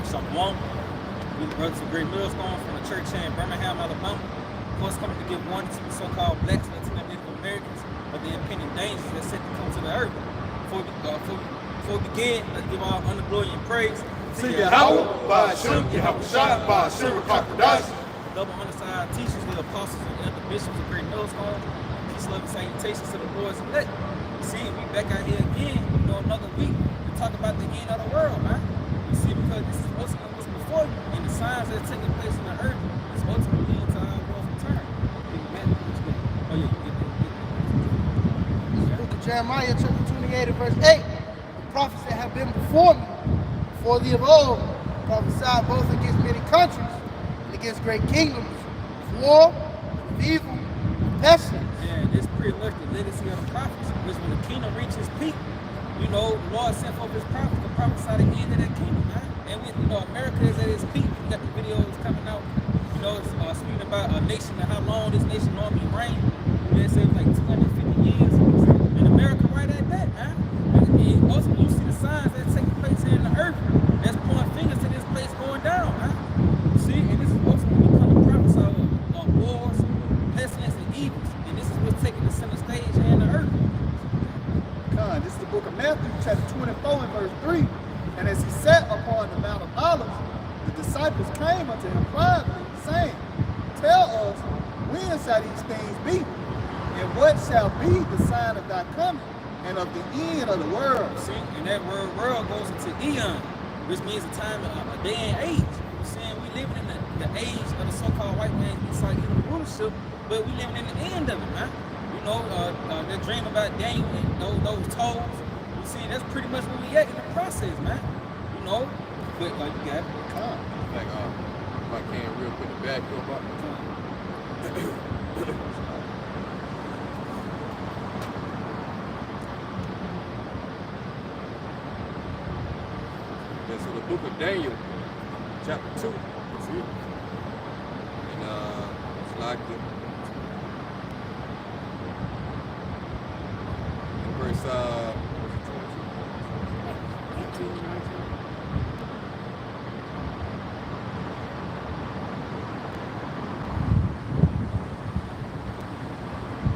Shalom. We the brothers of Great Millstone from the church here in Birmingham, Alabama. Of course, coming to give warning to the so-called blacks, Latino, Native Americans of the impending dangers that set to come to the earth. Before we begin, let's give all honor, glory, and praise to Yahweh, Ba'ashim, Yahweh Shah, Ba'ashim, Rakakadash. Double honor to our teachers, the apostles, and elder bishops of Great Millstone. Peace, love, and salutations to the boys elect. See, we back out here again, another week to talk about the end of the world, man. You see, because this is what's before you, and the signs that are taking place in the earth is ultimately leading to our world's return. Oh, yeah, The book of Jeremiah, chapter 28, and verse 8. The prophets that have been before me, before thee of old, prophesied both against many countries and against great kingdoms, of war, of evil, and pestilence. Yeah, this pretty much the legacy of the prophets, which when the kingdom reaches peak, the Lord sent forth his prophets to prophesy the end of that kingdom, man. And America is at its peak. We got the videos coming out, it's speaking about a nation and how long this nation normally reigned. They say it was like 250 years. And America right at that, man. And ultimately, you see the signs that's taking place here in the earth that's pointing fingers to this place going down, man. You see, and this is ultimately becoming prophesy of wars, pestilence, and evils. And this is what's taking the center stage here in the earth. This is the book of Matthew, chapter 24, and verse 3. And as he sat upon the Mount of Olives, the disciples came unto him privately, saying, Tell us, when shall these things be? And what shall be the sign of thy coming and of the end of the world? See, and that word world goes into eon, which means a time, a day and age. You're saying we living in the age of the so-called white man inside rulership, but we living in the end of it, man. That dream about Daniel and those toes. You see, that's pretty much where we at in the process, man. But like you got it. Like, if I can real quick, the back up. Yeah, so the book of Daniel, chapter 2. See it? And it's like the verse 18, 19.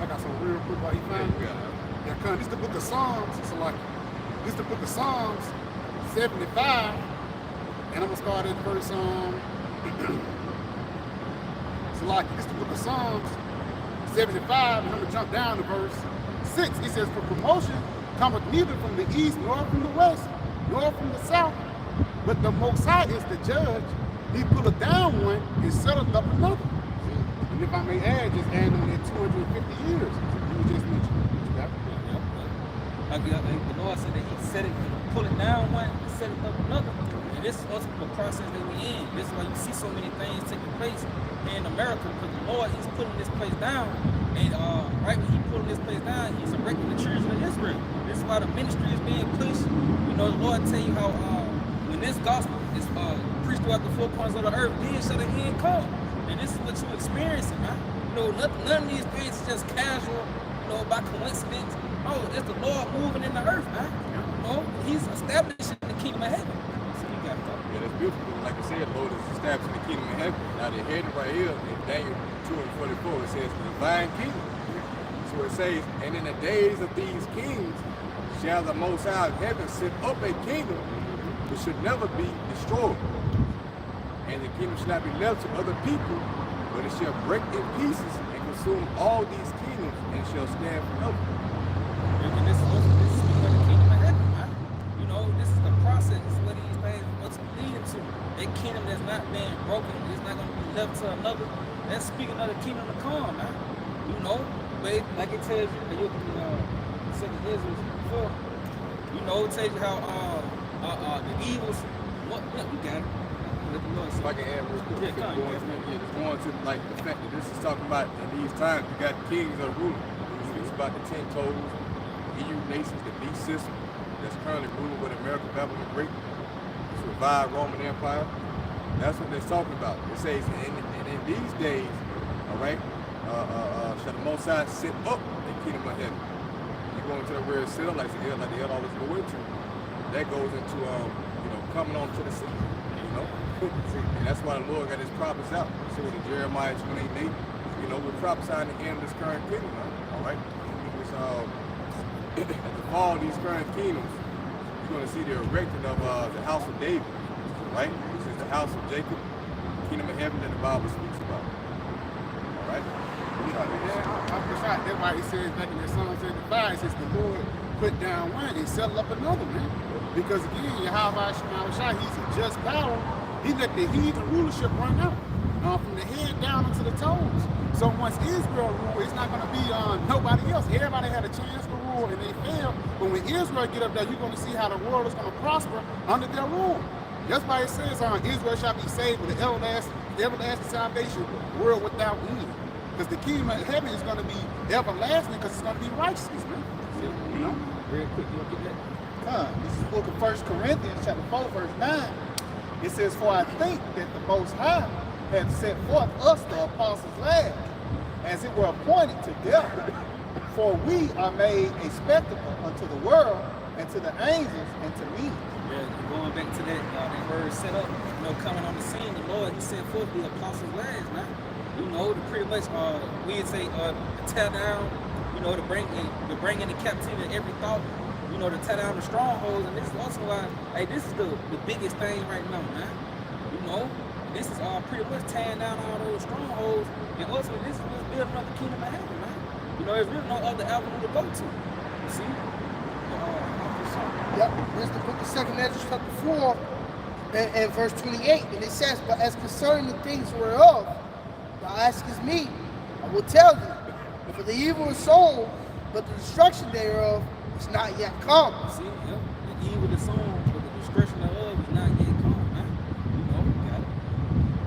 I got some real quick while you find it. Yeah, this is the book of Psalms. This is the book of Psalms 75. And I'm gonna start at verse this is the book of Psalms 75, and I'm gonna jump down to verse 6. It says, For promotion cometh neither from the east, nor from the west, nor from the south, but the Most High is the judge. He pulleth down one and setteth up another. And if I may add, just add on that 250 years. You just mentioned. Like the Lord said that he set it, pull it down one, and set it up another. And this is also the process that we're in. This is why you see so many things taking place in America, because the Lord, he's putting this place down. And right when he's pulling this place down, he's erecting the children of Israel. This is why the ministry is being pushed. The Lord tell you how when this gospel is preached throughout the four corners of the earth, then shall the end come. And this is what you're experiencing, man. None of these things is just casual, by coincidence. Oh, it's the Lord moving in the earth, man. He's establishing the kingdom of heaven. So you got to go. Yeah, that's beautiful. Like I said, the Lord is establishing the kingdom of heaven. Now they're heading right here in Daniel 2 and 44. It says the divine kingdom. So it says, and in the days of these kings shall the Most High of heaven set up a kingdom which should never be destroyed. And the kingdom shall not be left to other people, but it shall break in pieces and consume all these kingdoms and shall stand forever. And this is the kingdom of heaven, man. This is the process. This is what these things what's leading to. That kingdom that's not being broken, it's not going to be left to another. That's speaking of the kingdom to come, man. But like it tells you, you said the Israel before, it tells you how the evils, you got it. If I can add real quick, just going to like the fact that this is talking about in these times, you got kings or rulers. It's about the 10 toes, EU nations, the beast system that's currently ruling with America, Babylon Great, this revived Roman Empire. That's what they're talking about. It says, and in these days, all right, shall the Most High set up the kingdom of heaven. You go into the word set up, like the hell always go into. That goes into coming on to the scene. you know. And that's why the Lord got his prophets out. So in Jeremiah 28:8, you know, we're prophesying the end of this current kingdom, all right? It's, at the fall of these current kingdoms, you're going to see the erecting of the house of David, right? This is the house of Jacob, the kingdom of heaven that the Bible speaks about, all right? That's why he says back in that Psalm 75, it says the Lord put down one and settle up another, man. Because again, Yahweh Shai, he's a just power. He let the heathen rulership run out from the head down into the toes. So once Israel rule, it's not going to be nobody else. Everybody had a chance to rule and they failed. But when Israel get up there, you're going to see how the world is going to prosper under their rule. That's why it says Israel shall be saved with the everlasting salvation, world without end. Because the kingdom of heaven is going to be everlasting because it's going to be righteousness, man. You know? Real quick, you want to get that? This is the book of 1 Corinthians chapter 4, verse 9. It says, for I think that the Most High hath set forth us the apostles last, as it were appointed to death. For we are made a spectacle unto the world, and to the angels, and to men. Yeah, going back to that word set up, you know, coming on the scene, the Lord, he sent forth the apostles last, man. You know, to pretty much, we'd say, tear down, you know, to bring into captivity every thought, you know, to tear down the strongholds. And this is also why, hey, this is the biggest thing right now, man. You know, this is pretty much tearing down all those strongholds. And ultimately, this is what's building up the kingdom of heaven, man. You know, there's really no other avenue to go to. You see? Yep, there's the book of 2nd Ezra chapter 4 and verse 28. And it says, but as concerning the things whereof thou askest me, I will tell thee. For the evil is sown, but the destruction thereof is not yet come. See, yep. The evil is sown, but the destruction thereof is not yet come, man. You know, got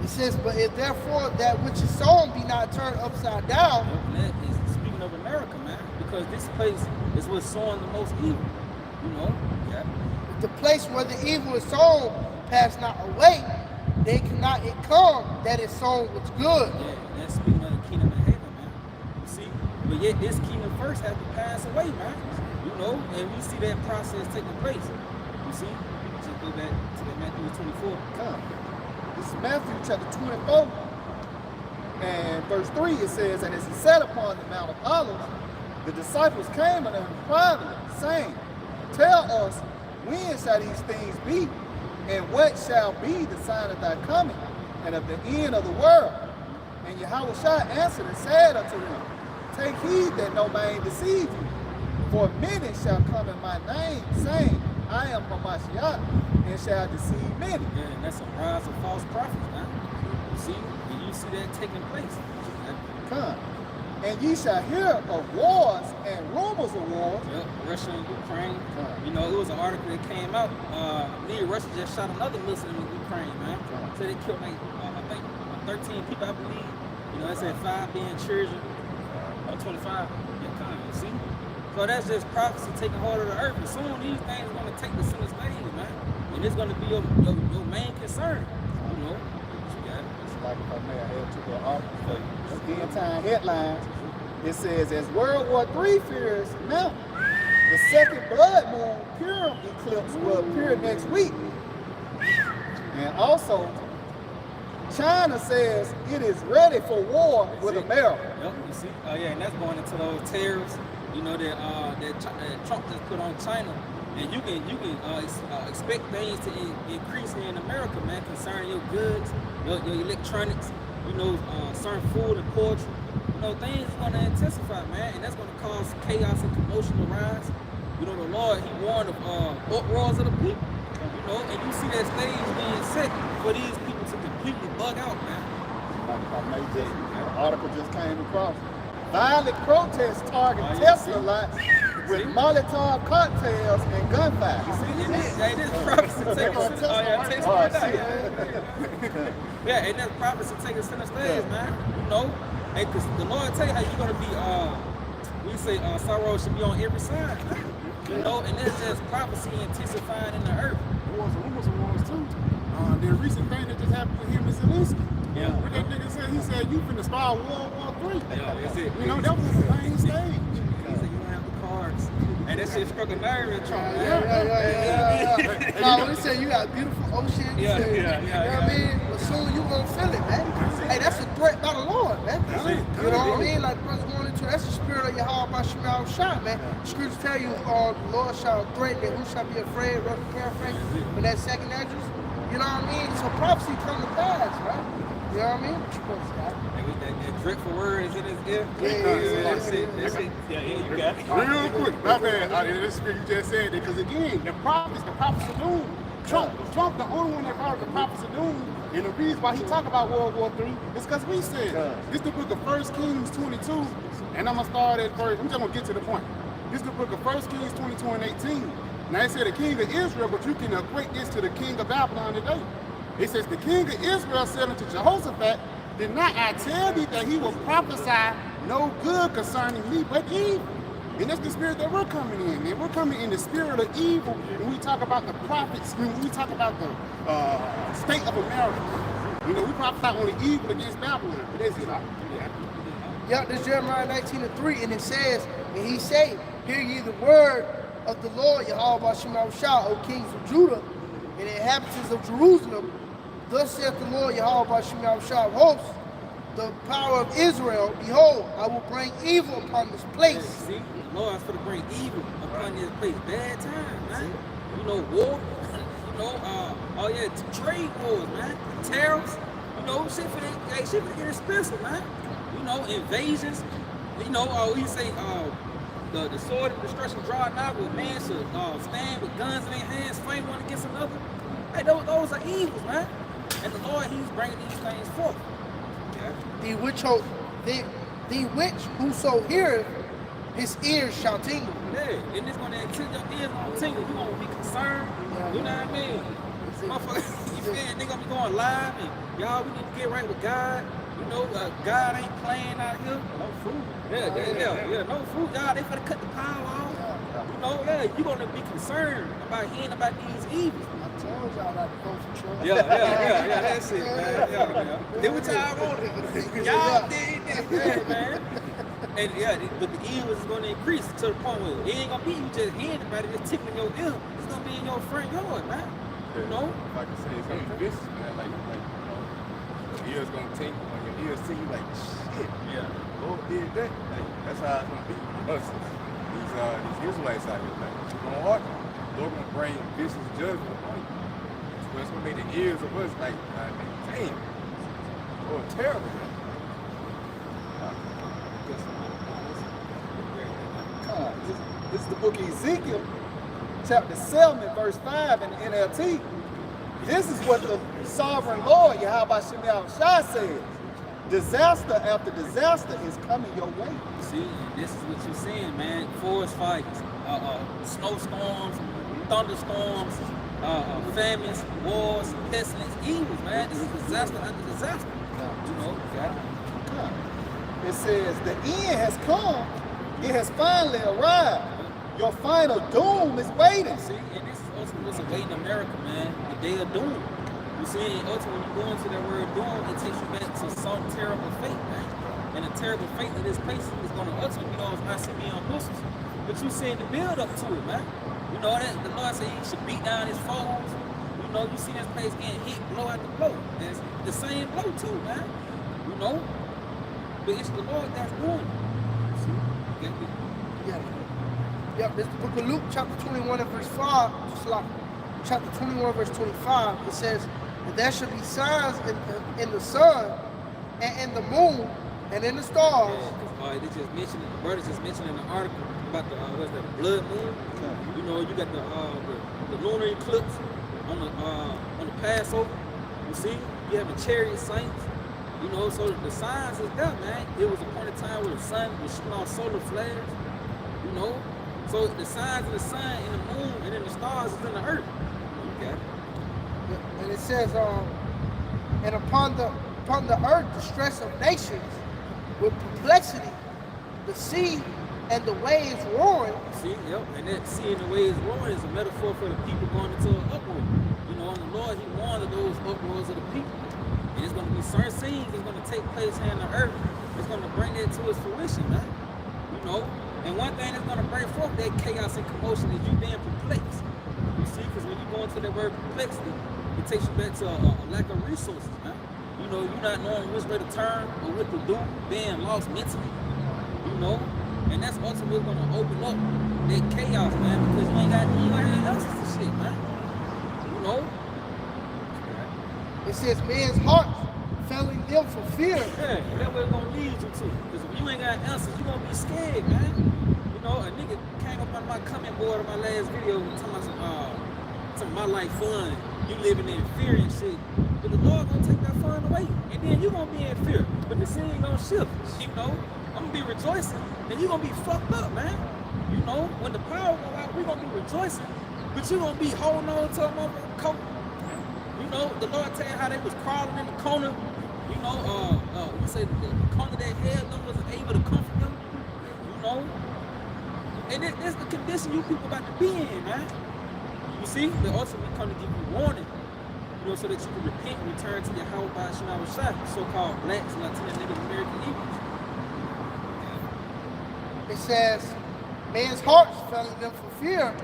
it. It says, but if therefore that which is sown be not turned upside down. Yep, and that is speaking of America, man. Because this place is what's sowing the most evil. You know, yeah. If the place where the evil is sown pass not away, they cannot it come that is sown what's good. Yeah, that's speaking of the kingdom of heaven, man. You see, but yet this kingdom first has to pass away, man. You know, and we see that process taking place. You see, just go back to that Matthew 24. This is Matthew chapter 24, and verse 3, it says, and as he sat upon the Mount of Olives, the disciples came unto him privately, saying, tell us, when shall these things be? And what shall be the sign of thy coming, and of the end of the world? And Yahweh answered and said unto them, take heed that no man deceive you. For many shall come in my name, saying, I am Hamashiach, and shall deceive many. Yeah, and that's a rise of false prophets, man. You see, and you see that taking place. Come. And ye shall hear of wars and rumors of wars. Yep, Russia and Ukraine. You know, it was an article that came out. Russia just shot another missile in Ukraine, man. So they killed, like, I think, 13 people, I believe. You know, they said 5 being children. 25. Yeah, come, you see? So that's just prophecy taking hold of the earth. And soon these things are going to take the center stage, man. And it's going to be your main concern. You know, what you got it. It's like if I may add to the article. End time headlines. It says, as World War III fears mount, the second blood moon Purim eclipse will appear next week. And also, China says it is ready for war with America. Yep, you see? Oh yeah, and that's going into those tariffs, you know, that Trump just put on China. And you can expect things to increase here in America, man, concerning your goods, your electronics, you know, certain food and poultry. You know, things are going to intensify, man, and that's going to cause chaos and commotion to rise. You know, the Lord, he warned of uproars of the people. You know, and you see that stage being set for these people to completely bug out, man. An article just came across. Violent protests target Tesla lots with Molotov cocktails and gunfire. It is prophecy taking yeah, and that's prophecy taking center stage, man. You know, hey, because the Lord tell you how you're going to be, we say sorrow should be on every side, man. You know, and that's just prophecy intensifying in the earth. Wars and rumors of wars too. The recent thing that just happened with him and Zelensky. Yeah. What that nigga said, he said, you finna start World War III. Yeah, that's it. You know, that was the main stage. He said, you don't have the cards. And that shit struck a nerve in Trump, man. Yeah. No, when it said you got beautiful oceans. Yeah, and, yeah, you yeah, know what I yeah. mean? But soon you gonna feel it, man. Hey, that's a threat by the Lord, man. You know what I mean? Like brothers going into that's the spirit of Yahweh by Shemal Shah, man. Scriptures tell you, the Lord shall threaten that who shall be afraid, rough paraphrase, in that second address. You know what I mean? So prophecy come to pass, right? You know what I mean? What you supposed to got? That dreadful word is in his ear. That's it. Yeah, you got it. Real quick, my bad. This spirit you just said that because again, the prophets of doom. Trump, the only one that brought the prophets of doom, and the reason why he talk about World War III is because we said this is the book of 1 Kings 22, and I'm gonna start at verse. I'm just gonna get to the point. This is the book of 1 Kings 22 and 18. Now it said the king of Israel, but you can equate this to the king of Babylon today. It says the king of Israel said unto Jehoshaphat, did not I tell thee that he will prophesy no good concerning me, but evil? And that's the spirit that we're coming in. And we're coming in the spirit of evil when we talk about the prophets, when we talk about the state of America. You know, we prophesy only evil against Babylon. But that's it. Yeah, this Jeremiah 19:3, and it says, and he said, hear ye the word of the Lord, Yahweh Bashim Shah, O kings of Judah, and the inhabitants of Jerusalem. Thus saith the Lord, Yahweh Bashim Shah of hosts, the power of Israel, behold, I will bring evil upon this place. See, the Lord's going to bring evil upon this place. Bad time, man. You know, war. You know, trade wars, man. Tariffs. You know, shit for get expensive, man. You know, invasions. You know, we say the sword of destruction drawing out with man should stand with guns in their hands, fight one against another. Hey, those are evils, man. And the Lord, He's bringing these things forth. The which whoso heareth, his ears shall tingle. Yeah, and it's gonna tingle your ears gonna tingle. You gonna be concerned. You know what I mean? Motherfucker, you feel they gonna be going live and y'all, we need to get right with God. You know, God ain't playing out here. No food. Yeah, no food. Y'all, they finna cut the power off. You know, you gonna be concerned about hearing about these evils. I told y'all not to vote for Trump. Yeah, that's it, man. Yeah. Did what y'all wanted. Y'all did that, man. And but the evil is gonna increase to the point where it ain't gonna be you just hearing about it, just tickling your ear. It's gonna be in your front yard, man. You know? Like I say, it's gonna be vicious, man. Like your ears gonna tingle. When your ears tingle, you like, shit. Yeah. Lord did that. Like, that's how it's gonna be. Us, these Israelites out here, like, it's gonna hearken. Lord gonna bring vicious judgment upon you. So it's gonna make the ears of us like, damn. Oh, terrible, man. This is the book of Ezekiel, chapter 7, verse 5 in the NLT. This is what the sovereign Lord, Yahweh Shemel Shah says. Disaster after disaster is coming your way. See, this is what you're seeing, man. Forest fires, snowstorms, thunderstorms, famines, wars, pestilence, evils, man. This is disaster after disaster. You know, It says, the end has come. It has finally arrived. Your final doom is waiting. See, and this is ultimately what's awaiting America, man. The day of doom. You see, ultimately, when you go into that word doom, it takes you back to some terrible fate, man. And the terrible fate of this place is going to ultimately be those ICBM missiles. But you seeing the build up to it, man. You know that the Lord said He should beat down His foes. You know, you see this place getting hit blow after blow. And it's the same blow too, man. You know, but it's the Lord that's doing it. Yeah, this is the book of Luke, chapter 21 and verse 5. Just like chapter 21, verse 25. It says, and there shall be signs in the sun, and in the moon, and in the stars. Yeah, they just mentioned, the brothers just mentioned in the article about the blood moon. You know, you got the lunar eclipse on the Passover. You see, you have the chariot saints. You know, so the signs is there, man. It was a point in time where the sun was shooting off solar flares. You know, so the signs of the sun and the moon and then the stars is in the earth. Okay. And it says, and upon the earth the stress of nations with perplexity, the sea and the waves roaring. See, and that sea and the waves roaring is a metaphor for the people going into an uproar. You know, and the Lord, He warned of those uproars of the people. And it's going to be certain scenes that's going to take place here on the earth. It's going to bring that to its fruition, man. You know, and one thing that's going to bring forth that chaos and commotion is you being perplexed. You see, because when you go go to that word perplexity, it takes you back to a lack of resources, man. You know, you're not knowing which way to turn or what to do, being lost mentally. You know, and that's ultimately going to open up that chaos, man, because you ain't got any answers to shit, man. You know. It says men's hearts failing them for fear. Yeah, that's where it's gonna lead you to. Because if you ain't got answers, you gonna be scared, man. You know, a nigga came up on my comment board of my last video talking about my life fun. You living in fear and shit. But the Lord gonna take that fun away. And then you gonna be in fear. But the scene gonna shift. You know, I'm gonna be rejoicing. And you gonna be fucked up, man. You know, when the power go out, we gonna be rejoicing. But you gonna be holding on to a motherfucking coat. You know, the Lord tell you how they was crawling in the corner. You know, we say the corner that held them wasn't able to comfort them. You know, and that's the condition you people about to be in, man. You see, they also come to give you warning. You know, so that you can repent and return to your house by Shema, so-called blacks, Latino, Native American Indians. It says, man's hearts failing them for fear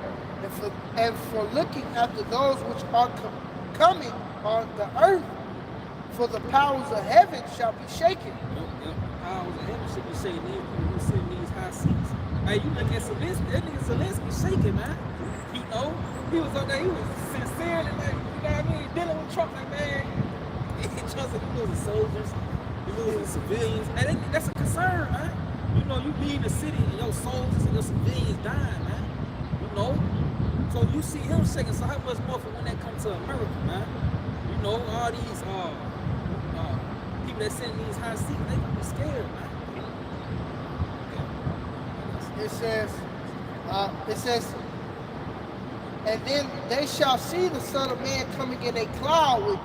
and for looking after those which are coming on the earth, for the powers of heaven shall be shaken. Yep. Powers of heaven should be shaken. These people who sit in these high seats. Hey, you look at Zelensky, that nigga Zelensky shaking, man. You know, he was up there, he was sincerely like, you know what I mean, dealing with Trump like, man, Trump said he losing soldiers, he losing civilians. And that's a concern, man. You know, you leave the city and your soldiers and your civilians dying, man. You know? So you see him shaking, so how much more for when that comes to America, man? You know, all these people that sit in these high seats, they gonna be scared, man. It says, and then they shall see the Son of Man coming in a cloud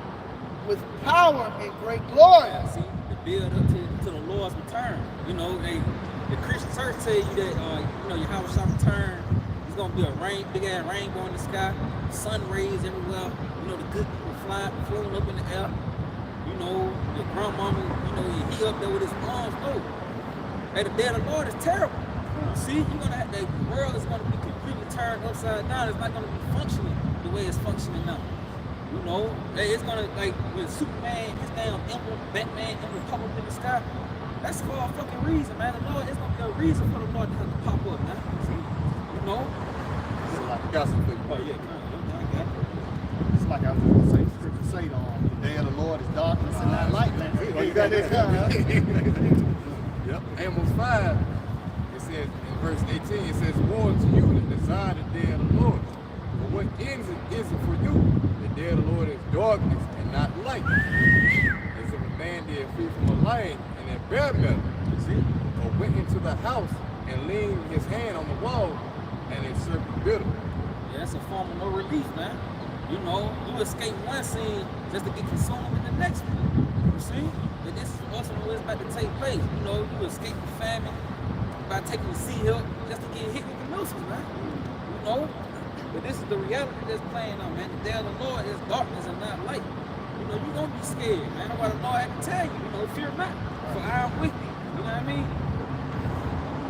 with power and great glory. Yeah, see, the build up to the Lord's return. You know, the Christian church tell you that, you know, your house shall return. It's gonna be a big ass rainbow in the sky, sun rays everywhere. You know, the good people floating up in the air. You know, your grandmama, you know, he up there with his arms. No, hey, the day of the Lord is terrible. You see, you're gonna have, the world is gonna be completely turned upside down. It's not gonna be functioning the way it's functioning now. You know, hey, it's gonna, like with Superman, his damn emblem, Batman emblem pop up in the sky. That's for a fucking reason, man. The Lord, it's gonna be a reason for the Lord to have to pop up, man. See, you know. I got some for you. Oh yeah, It's like I was just gonna say, scripture say, the day of the Lord is darkness and not light, man. Oh, you got that coming, huh? Yep. Amos 5, it says in verse 18, it says, "Woe to you that desire the day of the Lord. For what ends it is it for you? The day of the Lord is darkness and not light. As if a man did flee from a lion and a bear metal, or went into the house and leaned his hand on the wall and a serpent bit him." yeah, that's a form of no relief, man. You know, you escape one scene just to get consumed in the next one. You see? But this is also what's about to take place. You know, you escape the famine by taking the sea help just to get hit with the missiles, man. You know? But this is the reality that's playing out, man. The day of the Lord is darkness and not light. You know, you're gonna be scared, man. That's why the Lord had to tell you, you know, fear not, for I am with you. You know what I mean?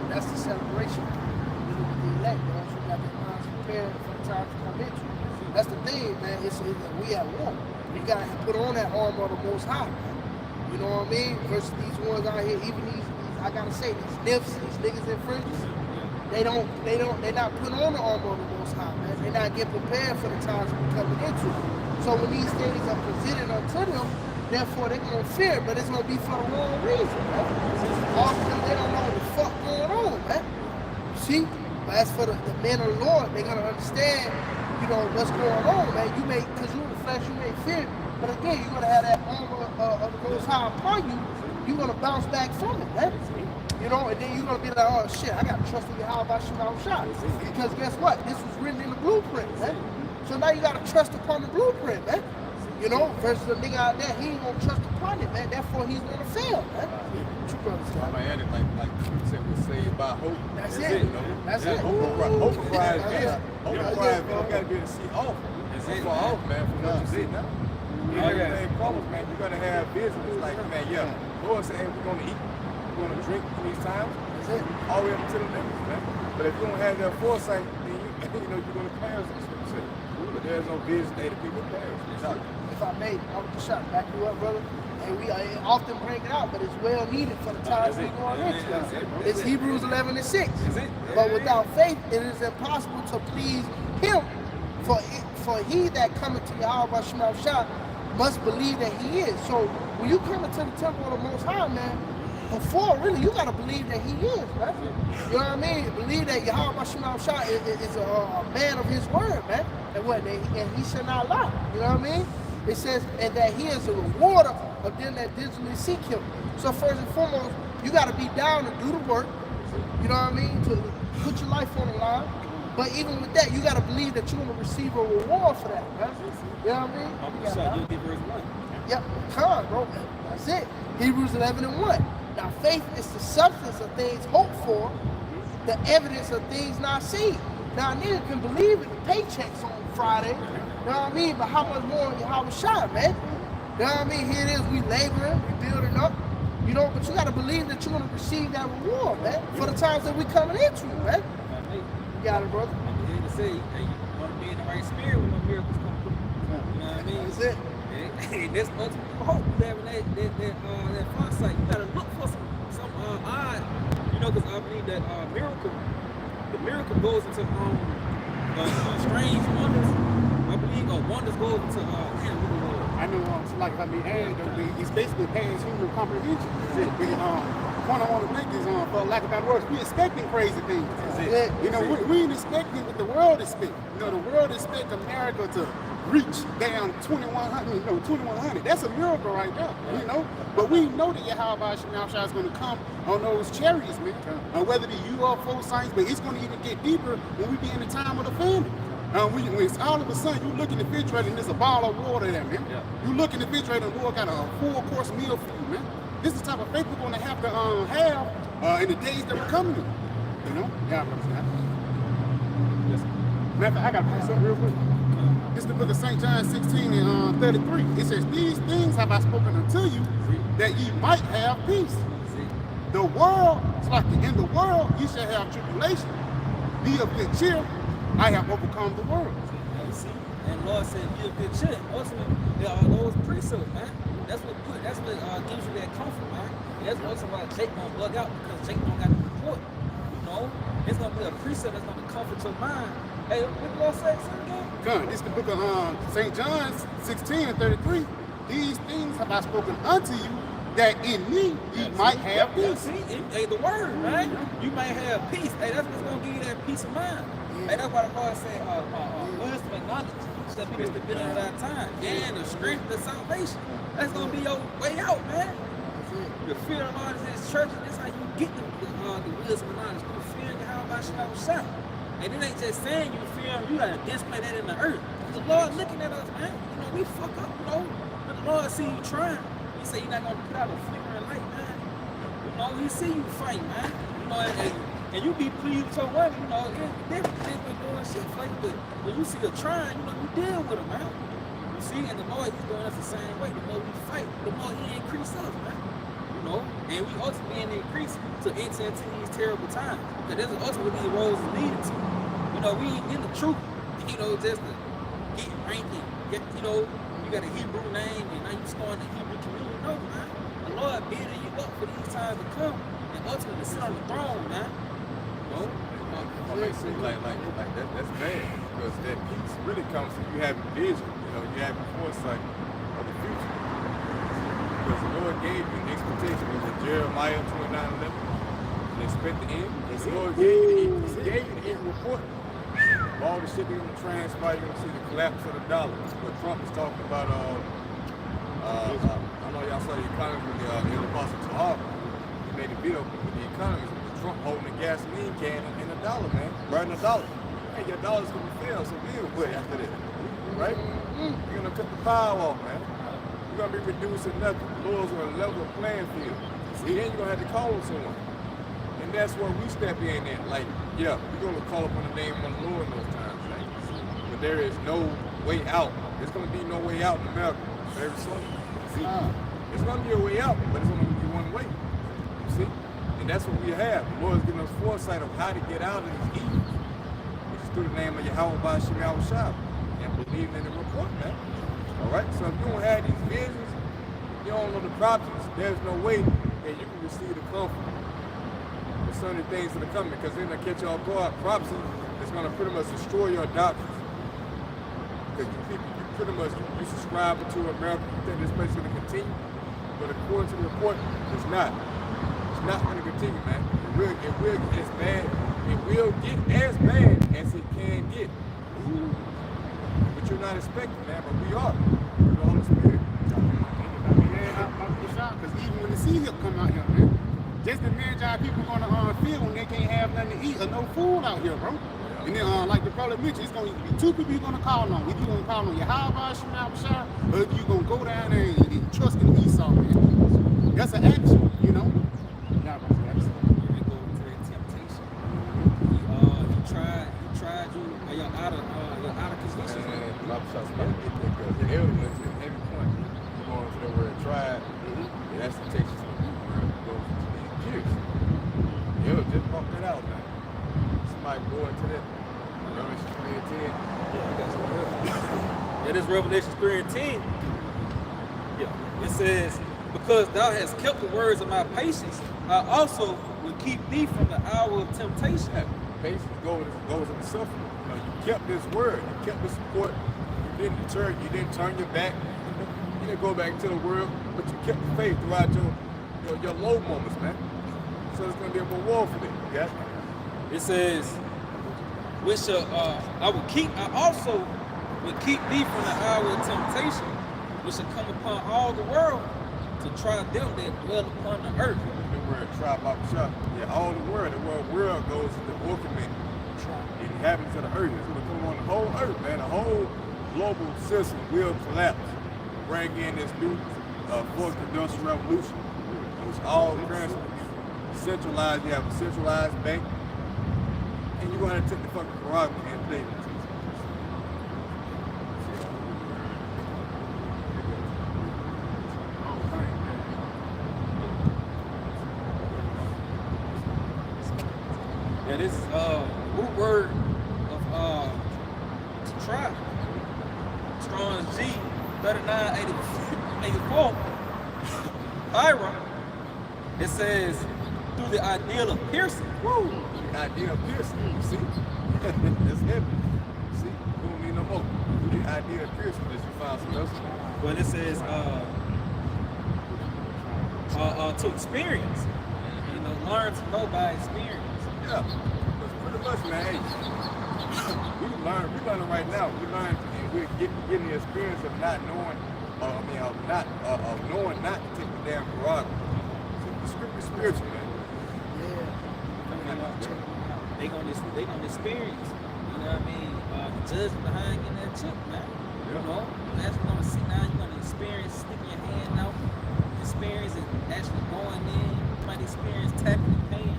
That's the celebration. You know, with the elect, you know, so you got their minds prepared for the time to come into. That's the thing, man. It's we at war. You gotta put on that armor of the Most High, man. You know what I mean? Versus these ones out here, even these I gotta say, these nymphs, these niggas in fringes, they're not putting on the armor of the Most High, man. They're not getting prepared for the times we're coming into. So when these things are presented unto them, therefore they're gonna fear, but it's gonna be for the wrong reason, man. All because they don't know what the fuck going on, man. See? But as for the men of the Lord, they're gonna understand, you know, what's going on, man. You may, because you're in the flesh, you may fear, but again, you're gonna have that armor of the Most High upon you. You're gonna bounce back from it, man. You know, and then you're gonna be like, oh shit, I gotta trust in Yahweh by shot. Because guess what? This was written in the blueprint, man. So now you gotta trust upon the blueprint, man. You know, versus a nigga out there, he ain't gonna trust upon it, man. Therefore, he's gonna fail, man. Two brothers. I might add it like you said, we're saved by hope. That's it. You know? That's it. Hope requires vision. Hope requires you gotta be able to see off. That's far off, man, from what you see now. Everything problems, man, you gotta have vision. It's like, man, yeah, Lord said, hey, we're gonna eat, we're gonna drink in these times. That's it. All the way up to the limits, man. But if you don't have that foresight, then you know you're gonna perish. That's what you say. But there's no vision, the people perish. Exactly. If I may, I would just try to back you up, brother. And we often bring it out, but it's well needed for the times we're going into. It's Hebrews 11:6. But without faith, it is impossible to please Him. For he that cometh to Yahweh Shema Shah must believe that He is. So when you come into the temple of the Most High, man, before really you gotta believe that He is, right? You know what I mean? Believe that Yahweh Shema Shah is a man of His word, man, and He shall not lie. You know what I mean? It says, and that He is a rewarder of them that diligently seek Him. So first and foremost, you got to be down to do the work, you know what I mean, to put your life on the line. But even with that, you got to believe that you're going to receive a reward for that, right? You know what I mean? You'll get verse 1. Yep, come, bro. That's it. Hebrews 11:1. Now faith is the substance of things hoped for, the evidence of things not seen. Now a nigga can believe in the paychecks on Friday, you know what I mean? But how much more on Yahweh Shai, man? You know what I mean? Here it is, we laboring, we building up, you know, but you gotta believe that you're gonna receive that reward, man, for the times that we coming into, man. You got it, brother. I'm here to say, hey, you want to be in the right spirit when the miracles come through. You know what I mean? That's it. Hey, that's ultimate hope. You having that foresight. You gotta look for some odd, you know, because I believe that the miracle goes into strange wonders. I believe wonders goes into I know, so like if I be added, it's basically past human comprehension. Point I want to make is, for lack of better words, we expecting crazy things. You know, we ain't expecting what the world expects. You know, the world expects America to reach down 2100. That's a miracle right there, you know. But we know that Yahweh Shema Shai is going to come on those chariots, man. Whether the UFO signs, but it's going to even get deeper when we be in the time of the famine. When it's all of a sudden you look in the refrigerator and there's a bottle of water there, man. You look in the refrigerator and Lord got a full course meal for you, man. This is the type of faith we're going to have in the days that we're coming in. You know? Yeah, I'm understand. Yes. Matter of fact, I got to pass up real quick. This is the book of St. John 16 and 33. It says, these things have I spoken unto you, that ye might have peace. The world, it's like in the world, ye shall have tribulation. Be of good cheer. I have overcome the world. And Lord said, be of good cheer. Ultimately, there are those precepts, man. That's what gives you that comfort, man. And that's also why Jake gonna bug out, because Jake don't got the report. You know, it's gonna be a precept that's gonna comfort your mind. Hey, what did Lord say again? John, this is the book of St. John 16 and 33. These things have I spoken unto you, that in me ye might have peace. Hey, the word, right? You might have peace. Hey, that's what's gonna give you that peace of mind. Hey, that's why the Lord said, wisdom and knowledge shall be the stability of our time, and the strength of salvation. That's gonna be your way out, man. The fear of the Lord is in His church, and that's how you get the wisdom and knowledge. You fear Yahweh Shema Shah. And it ain't just saying you fear Him, you gotta display that in the earth. The Lord looking at us, man. You know, we fuck up, you know. But the Lord see you trying. He say He's not gonna put out a flickering light, man. You know, He see you fight, man. You know, and you be pleased with your wife, you know, it's different things with doing shit like, but when you see her trying, you know, you deal with her, man. You see, and the Lord, He's doing us the same way. The more we fight, the more He increase us, man. You know, and we ultimately increase to enter into these terrible times. Because that's ultimately what these roads are leading to. You know, we ain't in the truth, you know, just to get ranking, you know, you got a Hebrew name, and now you starting the Hebrew community. No, man. The Lord building you up for these times to come, and ultimately sit on the throne, man. That's bad, because that peace really comes from you having vision, you know, you having foresight of the future. Because the Lord gave you an expectation. Was it Jeremiah 29:11? And expect the end. The Lord gave you the end report. All the shit they're gonna transpire, you're gonna see the collapse of the dollar. What Trump is talking about, I know y'all saw the economy with the Apostle Tahar. He made a video with the economy. Trump holding a gasoline can in $1, man. Burning $1. Hey, your dollar's gonna fail, so we'll quit after that. Right? You're gonna cut the power off, man. You're gonna be reducing nothing. The Lord's gonna level the playing field. See, then you're gonna have to call on someone. And that's where we step in there. Like, yeah, we're gonna call upon the name of the Lord in those times, right? But there is no way out. There's gonna be no way out in America. Very soon. See? It's gonna be a way out, but it's gonna be one way. You see? And that's what we have. The Lord's giving us foresight of how to get out of this evil, which is through the name of Yahweh Shema Shah. and believing in the report, man. All right. So if you don't have these visions, you don't know the prophecies, there's no way that you can receive the comfort concerning things that are coming, because then they catch you off guard. Prophecy is going to pretty much destroy your doctrines. Because you pretty much you subscribe to America, you think this place is going to continue, but according to the report, it's not. It's not going to continue, man. It will get as bad. It will get as bad as it can get. But you're not expecting that, but we are. The Holy Spirit. Because even when the sea hip come out here, man, just the man job people gonna feel when they can't have nothing to eat or no food out here, bro. And then, like the brother mentioned, it's gonna be two people you're gonna call on. Either you're gonna call on your Yahweh Shema, or you're gonna go down there and trust in Esau, man. That's an action, you know. Yeah, that's an action. You go to that temptation. You tried you're out of position. And my shot's about to get there, because the elder went to the heavy point. You're going to the word tried. And that's the takes you to the word goes to the pierced. The elder just bumped that out, man. Somebody go into that. Revelation 3 and 10. Yeah, this Revelation 3 and 10. Yeah, it says, because thou hast kept the words of my patience, I also will keep thee from the hour of temptation. Patience goes in the suffering. You know, you kept this word, you kept the support, you didn't turn your back, you didn't go back into the world, but you kept the faith throughout your low moments, man. So it's gonna be a reward for that, yeah? It says, I also will keep thee from the hour of temptation, which shall come upon all the world to try them that dwell upon the earth. The word try about shop. Yeah, all the world goes to the orpiment. It happens to the earth. It's gonna come on the whole earth, man. The whole global system will collapse. Bring in this new fourth industrial revolution, which all currency will be centralized. You have a centralized bank, and you're gonna have to take the fucking prerogative and play it. Yeah, this is root word of to try. Strong's G 3984. Pyra. It says through the ideal of piercing. Woo! The idea of piercing, you see? That's heavy. See? You don't need no more. The idea of piercing unless you find some else. But it says to experience. You know, learn to know by experience. Yeah, because pretty much, man, we're learning right now. We're getting the experience of not knowing, of knowing not to take the damn prerogative. So the scripture is spiritual, man. They gonna experience. You know what I mean? The judgment behind getting that chip, man. Yeah. You know, that's what you're gonna see now. You're gonna experience sticking your hand out, experience it actually going in. You might experience tapping the pan.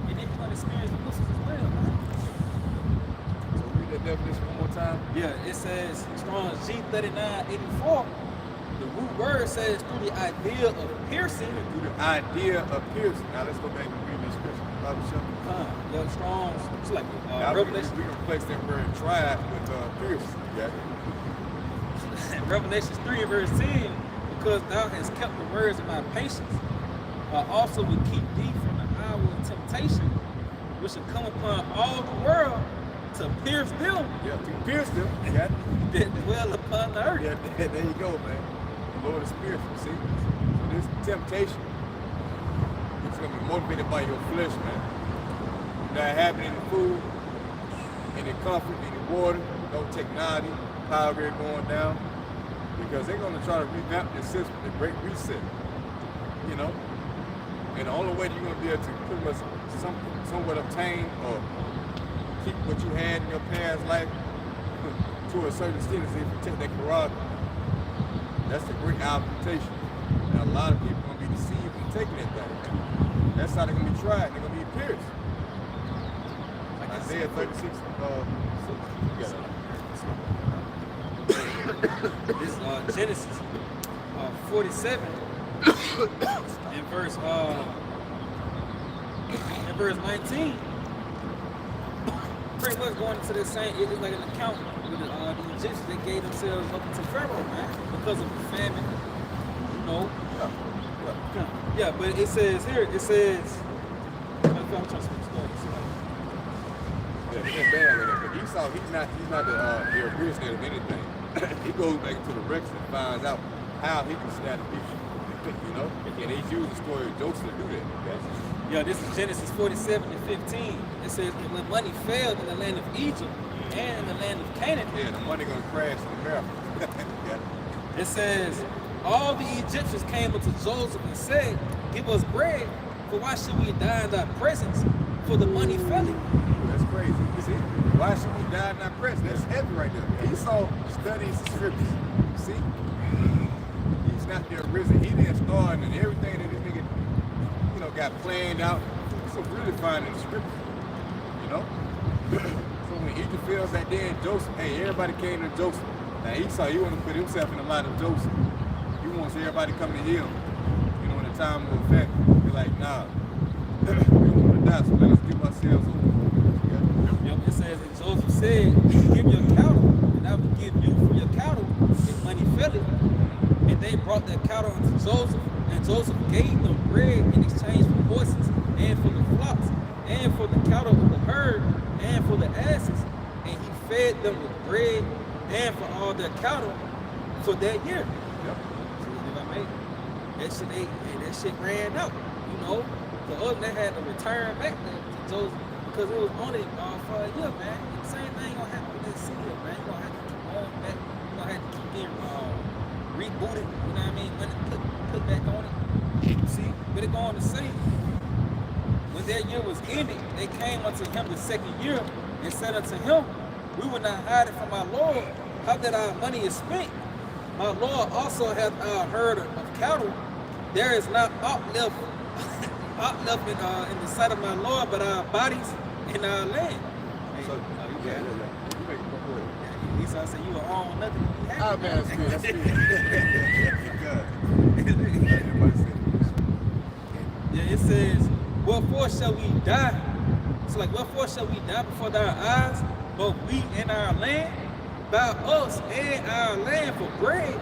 And then you're going to experience the pussies as well, man. So read that definition one more time. Yeah, it says Strong's G3984. The root word says through the idea of piercing. Through the idea of piercing. Now let's go back and read this scripture. Yeah, Strong's, it's like now Revelation. we replace that word tried with piercing. Yeah. Revelation 3 verse 10, because thou hast kept the words of my patience, I also will keep thee from the hour of temptation, which shall come upon all the world to pierce them. Yeah, to pierce them. Yeah. That dwell upon the earth. Yeah, there you go, man. The Lord is spiritual, see? So this temptation, it's going to be motivated by your flesh, man. Not having any food, any comfort, any water, no technology, power grid going down. Because they're going to try to revamp this system, the Great Reset. You know? And the only way that you're going to be able to pretty much somewhat obtain or keep what you had in your past life to a certain extent is if you take that prerogative. That's the great application. And a lot of people are going to be deceived in taking that thing. That's how they're going to be tried. They're going to be pierced. Like Isaiah 36, This Genesis 47 in verse 19. pretty much going into the same. It's like an account with the Egyptians. They gave themselves up to Pharaoh, man, because of the famine. You know. Yeah, but it says here. It says. I'm trying to switch stories. Yeah, it's bad with it. But Esau, he's not the originator of anything. He goes back to the Rex and finds out how he can snap the people. You know, and they use the story of Joseph to do that. Okay? Yeah, this is Genesis 47 and 15. It says, when money failed in the land of Egypt and in the land of Canaan. Yeah, the money gonna crash in America. Yeah. It says, all the Egyptians came unto Joseph and said, give us bread, for why should we die in thy presence? For the money faileth. That's crazy. You see, why should we die in our presence? That's heavy right there. Esau studies the scriptures. See? He's not the original. He didn't start and everything that this nigga, you know, got planned out. So really find in the scriptures. You know? So when Egypt fails that day in Joseph, hey, everybody came to Joseph. Now Esau, he want to put himself in the line of Joseph. He wants everybody coming to him. You know, in the time of effect. They're like, nah, we don't want to die, so let us give ourselves over. Yep, it says, and Joseph said, give your cattle, and I will give you for your cattle, if money faileth. And they brought their cattle unto Joseph, and Joseph gave them bread in exchange for horses, and for the flocks, and for the cattle of the herd, and for the asses. And he fed them with bread, and for all their cattle for that year. Yep. That shit ran out, you know. The other they had to return back to Joseph because it was only for a year, man. The same thing gonna happen with this city, man. You gonna have to keep going back. You gonna have to keep getting rebooted. You know what I mean? When it put back on it. See, but it going to say when their year was ended, they came unto him the second year and said unto him, we will not hide it from our Lord, how that our money is spent. My Lord also hath our herd of cattle. There is not aught left in the sight of my Lord, but our bodies and our land. Hey, So, you yeah. got it. You make a point with it. Esau said you will own nothing. Ah, man, that's good. That's good. Everybody said Yeah, it says, wherefore shall we die? It's like, wherefore shall we die before thy eyes, both we and our land? Buy us and our land for bread,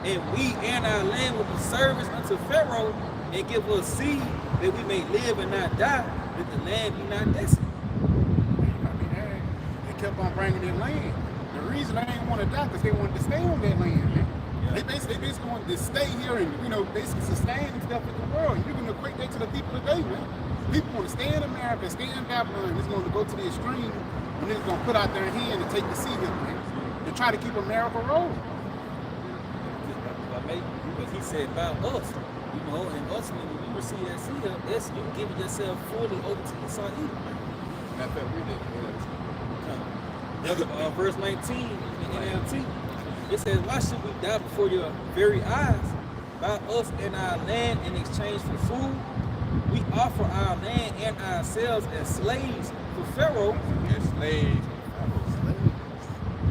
and we and our land will be service unto Pharaoh, and give us seed that we may live and not die, that the land be not desolate. I mean, they kept on bringing their land. The reason they didn't want to die because they wanted to stay on that land, man. Yeah. They basically wanted to stay here and, you know, basically sustain themselves in the world. You can equate that to the people today, man. People want to stay in America, stay in Babylon. It's going to go to the extreme, and they're going to put out their hand and take the sea here, man. They're trying to keep America rolling. Because he said about us, you know, and us when we receive that seed, that's you giving yourself fully over to the Son either. Matter of fact, we did. Verse 19 in NLT, it says, why should we die before your very eyes? Buy us and our land in exchange for food. We offer our land and ourselves as slaves for Pharaoh. As slaves.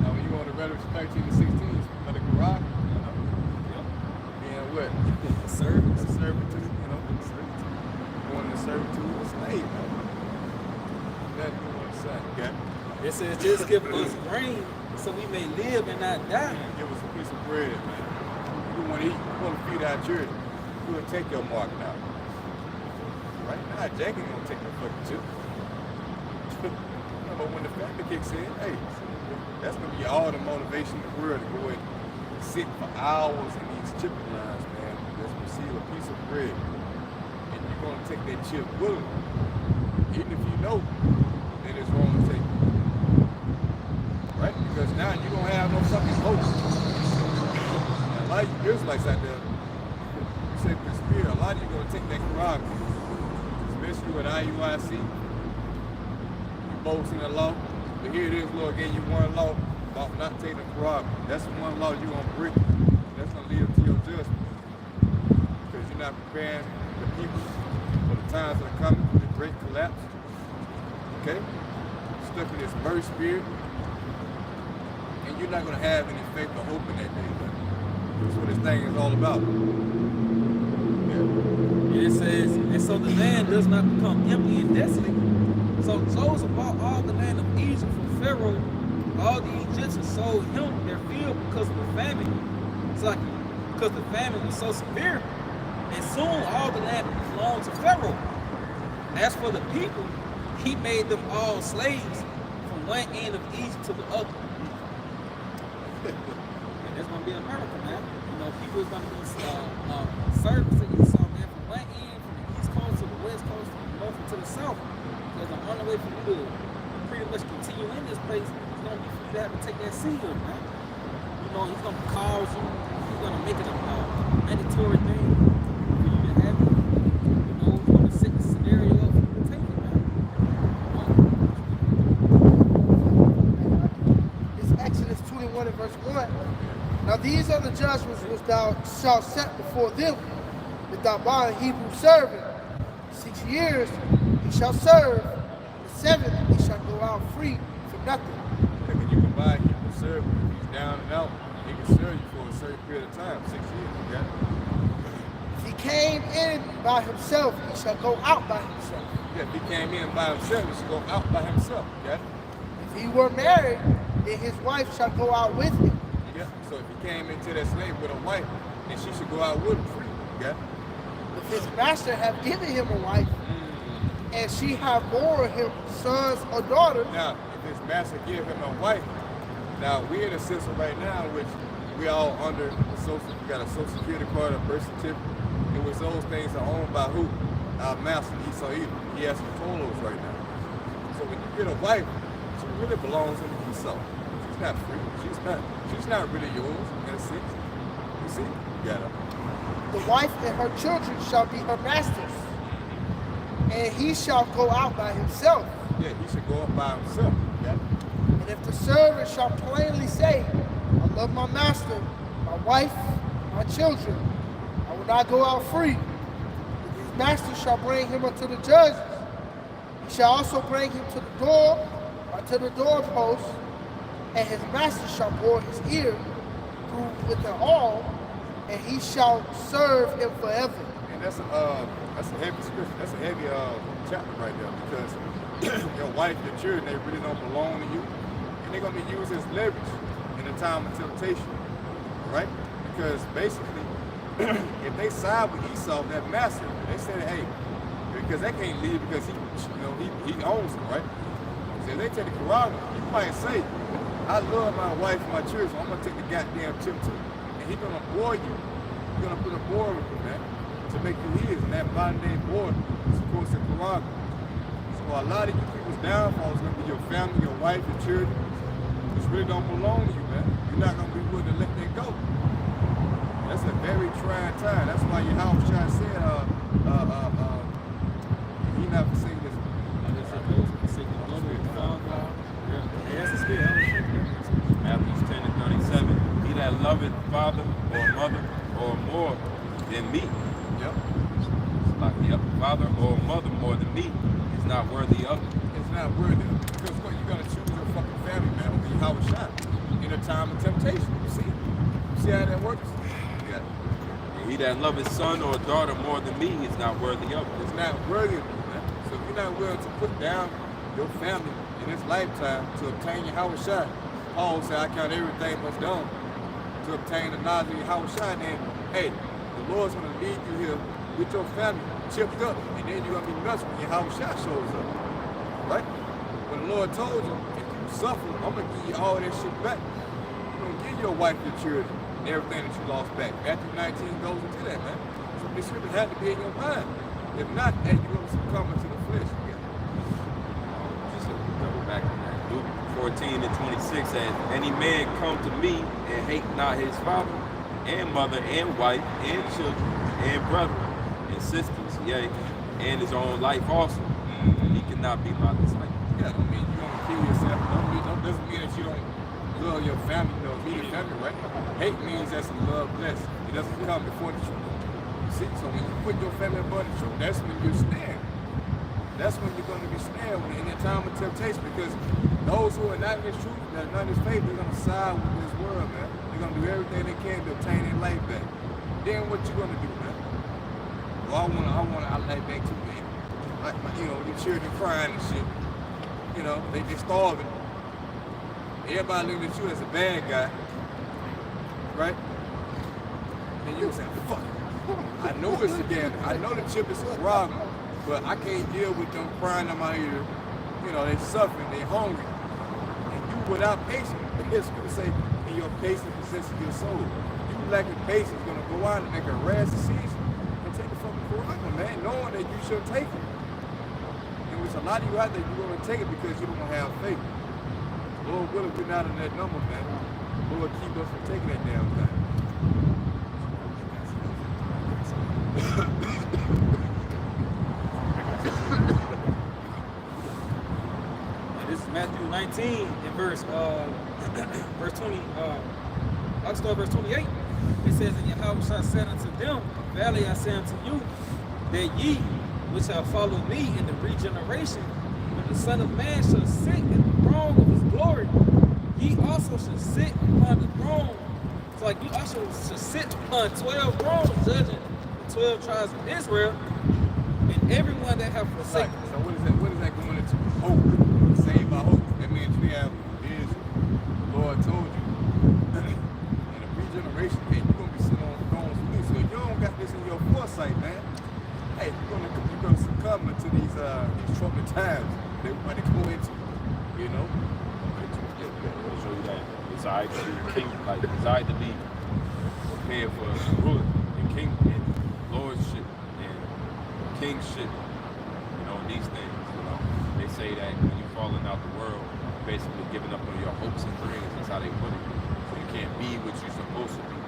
Now, when you on the Revelation 13 and 16, for the garage, you know, being what? A service. A servitude, you know, going into servitude, a slave. That's what I'm saying, okay? It says, just give us grain so we may live and not die. Give us a piece of bread, man. You want to eat, you want to feed our children, you will take your mark now. Right now, Jack ain't gonna take no fucking chip. But when the family kicks in, hey, that's gonna be all the motivation in the world to go and sit for hours in these chipping lines, man. Just receive a piece of bread. And you're gonna take that chip willingly. Even if you know that it's wrong to take it. Right? Because now you don't have no fucking hope. A lot of you Israelites out there, you say for the spirit, a lot of you gonna take that Quran, especially with IUIC. You boast in the law, but here it is, Lord gave you one law about not taking the Quran. That's the one law you're gonna break. That's gonna lead up to your judgment. Because you're not preparing the people for the times that are coming, the great collapse. Okay? Stuck in this merge spirit. And you're not gonna have any faith or hope in that day. That's what this thing is all about. It says, and so the land does not become empty and desolate. So Joseph bought all the land of Egypt for Pharaoh, all the Egyptians sold him their field because of the famine. It's like, because the famine was so severe, and soon all the land belonged to Pharaoh. As for the people, he made them all slaves from one end of Egypt to the other. And that's going to be America, man. You know, people is going to be servants to Esau, man, from one end, from the east coast to the west coast, from the north to the south. Because the only way for you to pretty much continue in this place is going to be for you to have to take that seal, man. You know, he's going to cause you, he's going to make it a mandatory thing for you to have it. You know, he's going to set the scenario up for you to take it, man. It's Exodus 21 and verse 1. Now these are the judgments which thou shalt set before them, that thou buy a Hebrew servant. 6 years he shall serve, the 7th he shall go out free for nothing. And you can buy a Hebrew servant if he's down and out. He can serve you for a certain period of time, 6 years. Okay? If he came in by himself, he shall go out by himself. Yeah, if he came in by himself, he should go out by himself. Okay? If he were married, then his wife shall go out with him. Yeah. So if he came into that slave with a wife, then she should go out with him free. Okay? If his master have given him a wife, and she have borne him sons or daughters, Now, if his master give him a wife, now we're in a system right now which we all under the social, we got a social security card, a birth certificate, in which those things are owned by who? Our master, Esau Edom. He has control of those right now. So when you get a wife, she really belongs to Esau. She's not free. She's not really yours in a sense. You see? You got her. the wife and her children shall be her master's, and he shall go out by himself. Yeah, he should go up by himself. You got it? And if the servant shall plainly say, I love my master, my wife, my children, I will not go out free, his master shall bring him unto the judges. He shall also bring him to the door, or to the doorpost, and his master shall bore his ear through with the awl, and he shall serve him forever. And that's a heavy scripture. That's a heavy chapter right there, because your wife, your children, they really don't belong to you, and they're gonna be used as leverage in the time of temptation, right? Because basically, if they side with Esau, that master, they say, hey, because they can't leave because he owns them, right? So if they take the Quran, you might say, I love my wife and my children, so I'm gonna take the goddamn chip to him. And he's gonna bore you. He's gonna put a bore with you, man, to make you his. And that modern day bore is of course the Quran. So a lot of you people's downfall is gonna be your family, your wife, your children, which really don't belong to you, man. You're not gonna be willing to let that go. That's a very trying time. That's why your house trying to say, he not forsake this. Matthew 10 and 37. He that loveth father or mother or more than me. Yep. It's like, yep, father or mother more than me is not worthy of it. It's not worthy. Because what, you gotta choose your fucking family, man, over your house shot in a time of temptation. You see? You see how that works? Yeah. And he that loveth son or daughter more than me is not worthy of it. It's not worthy of it, man. So if you're not willing to put down your family in this lifetime to obtain your house shot, Paul said, I count everything much done to obtain the knowledge of your house shot. And hey, the Lord's gonna lead you here with your family chipped up, and then you're gonna be nuts when your house shot shows up. Right? When the Lord told you, if you suffer, I'm gonna give you all that shit back. I'm gonna give your wife, your children, and everything that you lost back. Matthew 19 goes into that, man. So this scripture had to be in your mind. If not, hey, you're gonna succumb to the flesh. Just to double back on that. Luke 14 and 26 says, any man come to me and hate not his father and mother and wife and children and brethren and sisters, yea, and his own life also, he cannot be my disciple. Yeah, I mean, you're gonna kill yourself. Doesn't mean that you don't love your family, immediate family, right? Hate means that's love less. It doesn't come before the truth. See, so when you put your family above the truth, that's when you stand. That's when you're gonna be snared in your time of temptation, because those who are not in this truth, that are not in this faith, they're gonna side with this world, man. They're gonna do everything they can to obtain their life back. Then what you gonna do, man? Well, I like back too, man. Like, your children crying and shit. They starving. everybody looking at you as a bad guy, right? And you saying, fuck it. I know it's a gamble. I know the chip is robbing, but I can't deal with them crying in my ear. You know, they suffering, they hungry. And you without patience, it's gonna say, in your patience possesses your soul. You lacking patience gonna go out and make a rash decision and take the fucking corona, man, knowing that you should take it. And with a lot of you out there, you're gonna take it because you don't have faith. Lord willing, we're not in that number, man. Lord, keep us from taking that damn thing. And this is Matthew 19 in verse 20. I'll start verse 28. It says, "And Yahweh said unto them, Verily I say unto you, that ye which shall follow me in the regeneration, when the Son of Man shall sit in the throne of his glory, ye also shall sit upon the throne." It's like you also shall sit upon 12 thrones, judging the 12 tribes of Israel, and everyone that have forsaken. So what is that? What is that going into? Hope. Saved by hope. That means we have vision. The Lord told you. In the regeneration, hey, you're gonna be sitting on thrones with me. So if you don't got this in your foresight, man, hey, you're gonna succumb to these troubling times that we're going to go into. You know? I'll show you that. Desire to be king, like desire to be prepared for ruler and king and lordship and kingship. You know, these things. You know, they say that when you're falling out the world, you're basically giving up on your hopes and dreams. That's how they put it. So you can't be what you're supposed to be.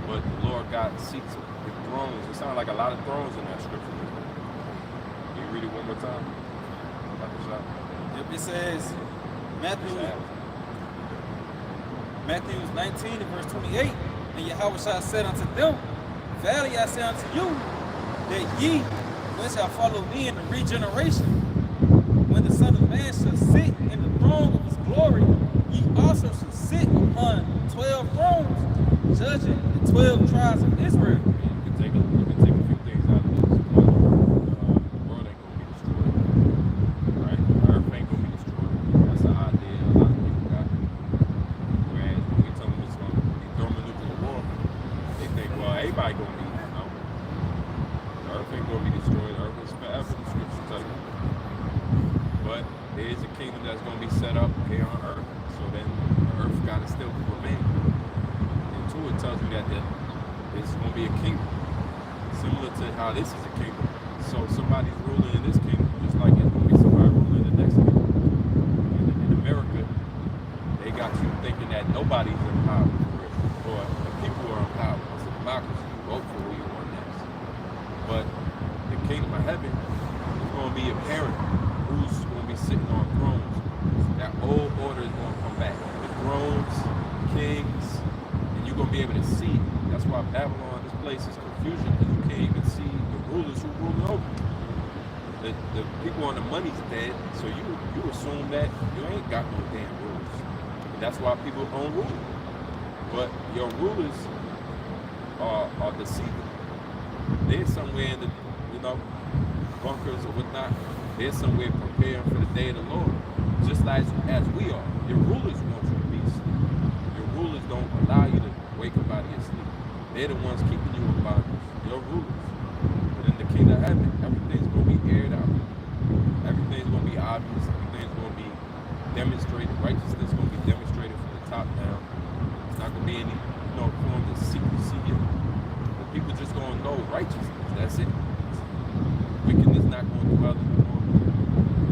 But the Lord God seats the thrones. It sounds like a lot of thrones in that scripture. Can you read it one more time? It says, Matthew 19 and verse 28, "And Yahweh said unto them, Verily I say unto you, that ye which shall follow me in the regeneration, when the Son of Man shall sit in the throne of his glory, ye also shall sit upon 12 thrones, judging the 12 tribes of Israel." You can take a few things out of this. One, the world ain't gonna be destroyed, right? Earth ain't gonna be destroyed. That's the idea a lot of people got. Whereas when we tell them it's gonna be thermonuclear war, they think, well, everybody gonna be, you know. The earth ain't gonna be destroyed. The earth is forever, the scripture tell you. But there is a kingdom that's gonna be set up here on earth. So then the earth gotta still remain. And two, it tells you that it's going to be a kingdom, similar to how this is a kingdom. So somebody's ruling in this kingdom, just like it's going to be somebody ruling in the next kingdom. In America, they got you thinking that nobody's in power, or the people are in power. It's a democracy. You vote for who you want next. But the kingdom of heaven is going to be apparent who's going to be sitting on thrones. That old order is going to come back. The thrones, kings, and you're going to be able to see. That's why Babylon, this place is confusion, because you can't even see the rulers who rule over. The people on the money's dead, so you assume that you ain't got no damn rulers. And that's why people don't rule. But your rulers are deceiving. They're somewhere in the, you know, bunkers or whatnot. They're somewhere preparing for the day of the Lord. Just as we are. Your rulers want you to be asleep. Your rulers don't allow you to wake up out of your sleep. They're the ones keeping you in bondage. Your rulers. But in the kingdom of heaven, everything's going to be aired out. Everything's going to be obvious. Everything's going to be demonstrated. Righteousness is going to be demonstrated from the top down. It's not going to be any, forms of secrecy. But people just going to know righteousness. That's it. Wickedness not going to dwell in the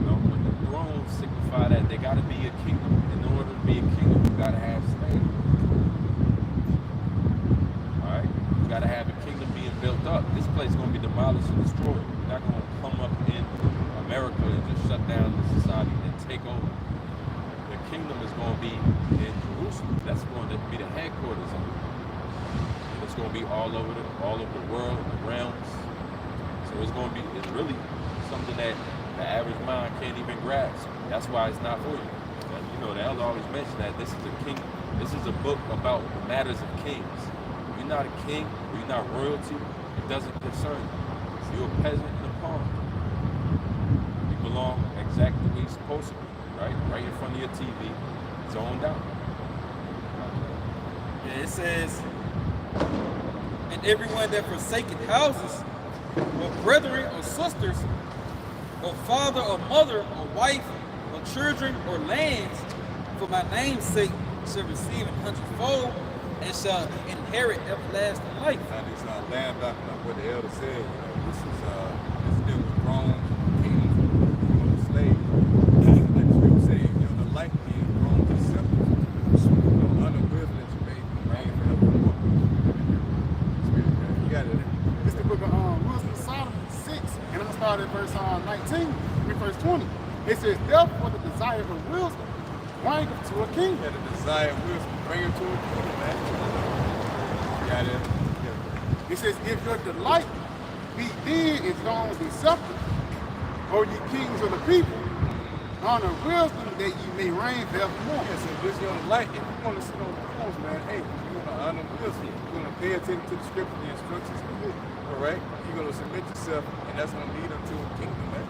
Lord. But the thrones signify that there got to be a kingdom. In order to be a kingdom, you got to have slaves. Alright? You got to have a kingdom being built up. This place is going to be demolished and destroyed. You're not going to come up in America and just shut down the society and take over. The kingdom is going to be in Jerusalem. That's going to be the headquarters of it. And it's going to be all over the world, the realms. So it's really something that the average mind can't even grasp. That's why it's not for you. And, the elder always mentioned that this is a kingdom. This is a book about the matters of kings. If you're not a king, or you're not royalty, it doesn't concern you. You're a peasant in a pawn. You belong exactly where you're supposed to be, right? Right in front of your TV, zoned out. Yeah, it says, and everyone that forsaketh houses, or brethren, or sisters, or father, or mother, or wife, or children, or lands, for my name's sake, shall receive an hundredfold, and shall inherit everlasting life. Now this land doctrine of what the elder said, this deal with Rome, kings, slaves. Like the scripture said, the light being Rome is simple. Unequivalent to make rain forevermore. You got it. It's the book of Wisdom of Solomon 6, and I'm going to start at verse 19, read verse 20. It says, therefore the desire of wisdom bringeth to a king. Yeah, the desire of wisdom bring it to a king, man. You got it. Yeah. It says, if your delight be then as long as accepted, O ye kings of the people, honor wisdom that ye may reign forevermore. Yeah, so this your light. If you want to sit on the thrones, man, hey, you're going to honor wisdom. You're going to pay attention to the scripture, the instructions, correct? You're going to submit yourself, and that's going to lead unto a kingdom, man.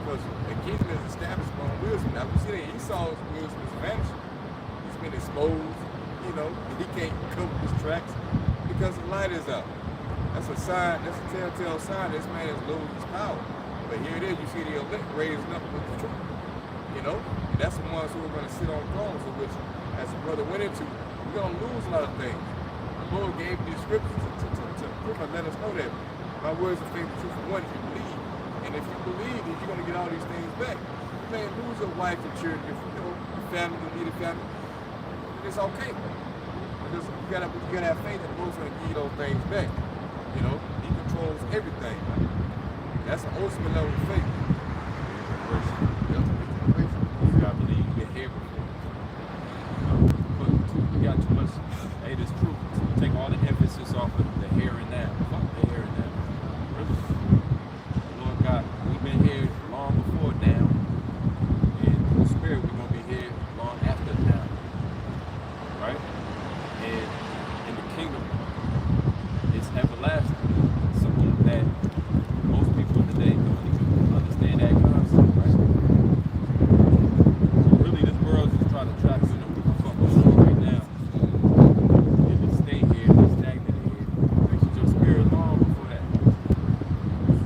Because the kingdom is established on wisdom. Now, we see that Esau's wisdom is vanishing. He's been exposed, and he can't cover his tracks because the light is out. That's a sign, that's a telltale sign this man is losing his power. But here it is, you see the elect raising up with the truth. And that's the ones who are going to sit on thrones, of which, as the brother went into, we're going to lose a lot of things. The Lord gave these scriptures to prove and let us know that my words are faith and truth for one, if you believe. And if you believe, then you're going to get all these things back. You may lose your wife and children, your family, your immediate family. It's okay. Because you gotta have faith that the Lord's going to give you those things back. He controls everything. That's the ultimate level of faith. You gotta believe you get here before. But we got too much. Hey, this truth. Take all the emphasis off of the here and now. Fuck the here and now. Really. Lord God, we've been here long before now. And the spirit, we're gonna be here long after now. Right? And in the kingdom, it's everlasting. Something that most people today don't even understand that concept, right? So really, this world is trying to trap you in a fuck with right now. If it stay here, if it stagnant here, makes your spirit long before that.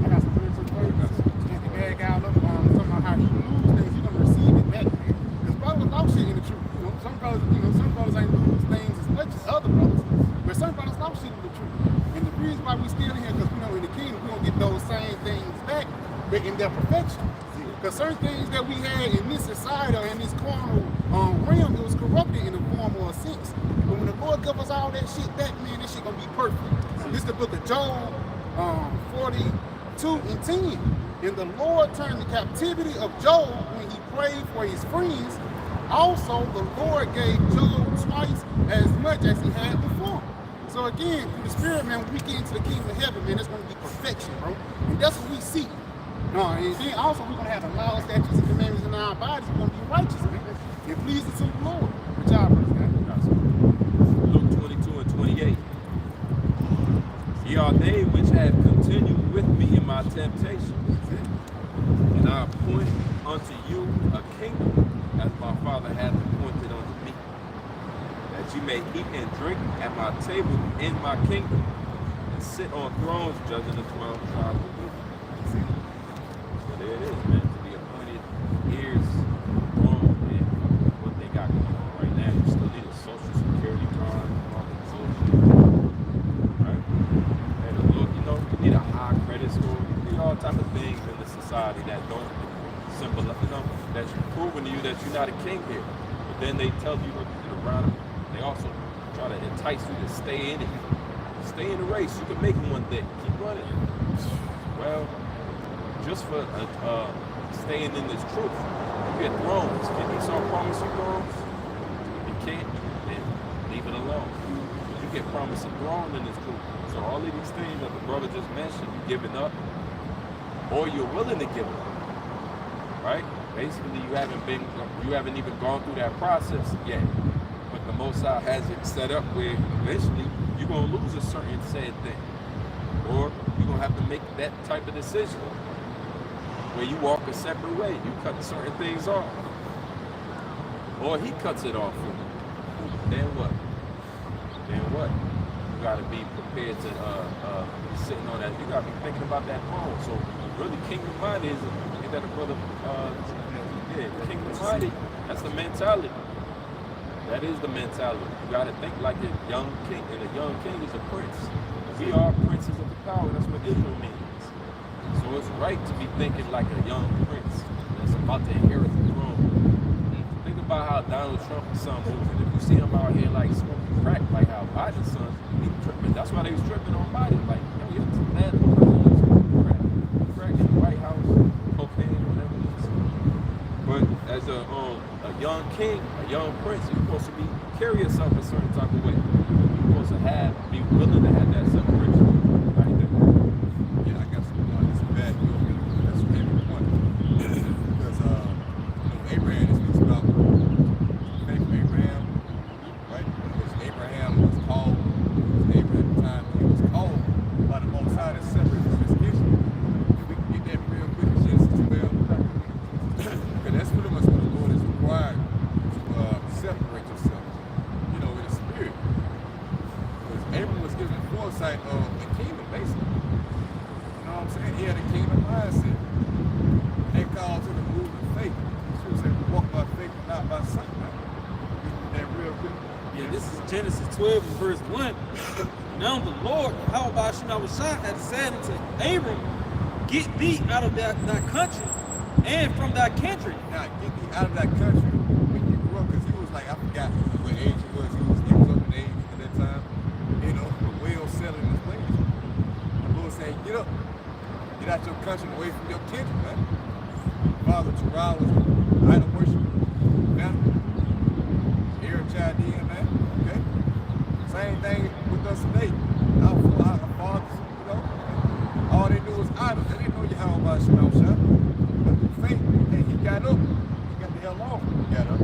I got some spiritual words. Can't the bad guy look talking about how you lose things, you're gonna receive it back, man. Because brothers don't shit in the truth. Some brothers ain't lose things as much as other brothers, but some brothers don't shit in the truth. And the reason why we still here, because we know in the kingdom we don't get those same things back, but in their perfection. Because certain things that we had in this society or in this carnal realm, it was corrupted in the form or a sense. But when the Lord gives us all that shit back, man, this shit gonna be perfect. This is the book of Job 42 and 10. And the Lord turned the captivity of Job when he prayed for his friends. Also, the Lord gave Job twice as much as he had before. So again, through the spirit, man, when we get into the kingdom of heaven, man, it's going to be perfection, bro. And that's what we seek. And then also, we're going to have the laws, statutes, and commandments in our bodies. We're going to be righteous, man, and pleasing to the Lord. Good job, brother. Luke 22 and 28. Ye are they which have continued with me in my temptation, and I appoint unto you a kingdom, as my Father hath appointed unto me, that ye may eat and drink at my table in my kingdom, and sit on thrones judging the 12 tribes of Israel. So there it is, man, to be appointed heirs throne, and what they got going on right now. You still need a social security card, all that social, right? And look, you need a high credit score. You need all type of things in the society that don't symbolize, that's proving to you that you're not a king here. But then they tell you to get around them. They also try to entice you to stay in it. Stay in the race. You can make one thing. Keep running. Well, just for staying in this truth, you get thrones. Can Esau promise you thrones? If you can't, then leave it alone. You get promised a throne in this truth. So all of these things that the brother just mentioned, you giving up, or you're willing to give up. Right? Basically, you haven't even gone through that process yet. But the Most High has it set up where eventually you're gonna lose a certain said thing, or you're gonna have to make that type of decision where you walk a separate way. You cut certain things off. or he cuts it off for you. Then what? Then what? You gotta be prepared to be sitting on that. You gotta be thinking about that throne. So really, kingdom minded is that a brother? Kingdom minded. That's the mentality. That is the mentality. You gotta think like a young king, and a young king is a prince. We are princes of the power. That's what Israel means. So it's right to be thinking like a young prince that's about to inherit the throne. Think about how Donald Trump's son moves. And if you see him out here like smoking crack, like how Biden's son, he tripping. That's why they was tripping on Biden. Like, yo, you're the man who was smoking crack in the White House, cocaine, whatever it is. But as a young king, a young prince, you're supposed to carry yourself a certain type of way. You're supposed to be willing to have that separation. Right there. Yeah, I got some bad news. That's a very good point. Because Abraham speaks about faith of Abraham, right? Because Abraham was called, Abraham at the time he was called by the Most High to separate from his kindred. And we can get that real quick in Genesis 12. Because that's pretty much what the Lord is required to separate yourself, in the spirit. Because Abraham was given foresight of the kingdom, basically. You know what I'm saying? He had a kingdom mindset. They called to the move of faith. She was saying, walk by faith and not by sight. That real quick. Yeah, this is Genesis 12 and verse 1. Now the Lord, how about Shah, had said unto Abram, get thee out of thy country and from thy kindred. Now, get thee out of that country when you grew up, because he was like, I forgot what age he was. He was up in age at that time. Well settled in his ways. The Lord said, get up. Get out your country and away from your kindred, man. Father Terah was idol worship. Family. Chaldean, man. Okay? Same thing with us today. Our fathers, all they knew was idols. They didn't know Yahweh Shah. But through faith, hey, he got up. He got the hell off. He got up.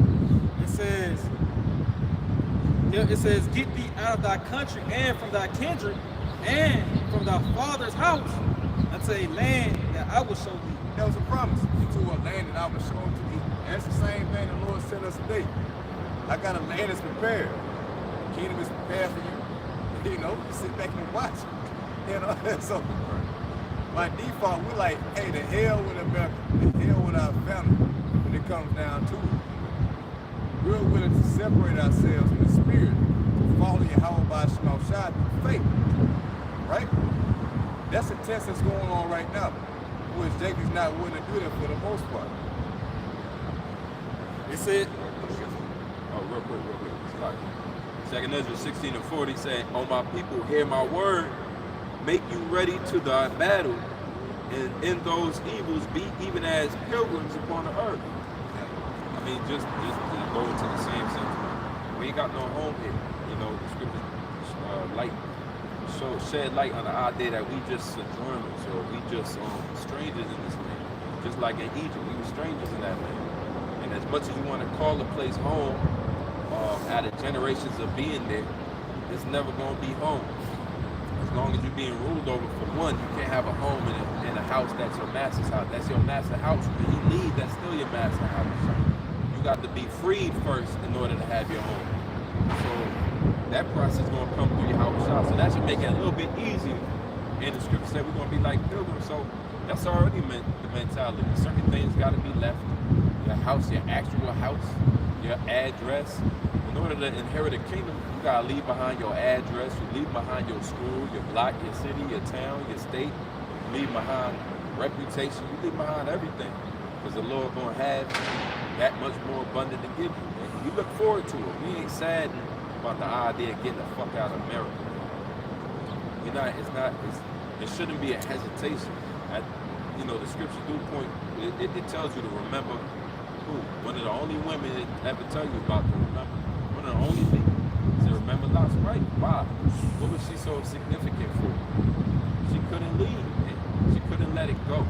It says, get thee out of thy country and from thy kindred and from thy father's house unto a land that I will show thee. That was a promise. To a land that I will show unto thee. And that's the same thing the Lord said us today. I got a land that's prepared. The kingdom is prepared for you. You sit back and watch. So by default, we're like, hey, the hell with America, the hell with our family when it comes down to it. We're willing to separate ourselves in the spirit to follow Yahweh by Shah through faith. Right? That's a test that's going on right now, which Jacob's not willing to do that for the most part. It said, real quick. It's like 2 Ezra 16 and 40 saying, "O my people, hear my word, make you ready to thy battle, and in those evils be even as pilgrims upon the earth." I mean, just go into the same sentiment. We ain't got no home here. The scriptures shed light on the idea that we just sojourners, or we just strangers in this land. Just like in Egypt, we were strangers in that land. And as much as you want to call a place home, out of generations of being there, it's never going to be home. As long as you're being ruled over, for one, you can't have a home in a house that's your master's house. That's your master's house. When you leave, that's still your master's house. You got to be freed first in order to have your home. So that process is going to come through your house. So that should make it a little bit easier. And the scripture said we're going to be like pilgrims. So that's already the mentality. Certain things got to be left. Your house, your actual house, your address. In order to inherit a kingdom, you gotta leave behind your address, you leave behind your school, your block, your city, your town, your state, you leave behind reputation, you leave behind everything. Because the Lord gonna have that much more abundant to give you. And you look forward to it. We ain't saddened about the idea of getting the fuck out of America. It shouldn't be a hesitation. The scripture do point, it tells you to remember who. One of the only women that ever tell you about to remember. One of the only people to remember Lot's right. Why? What was she so significant for? She couldn't leave it. She couldn't let it go.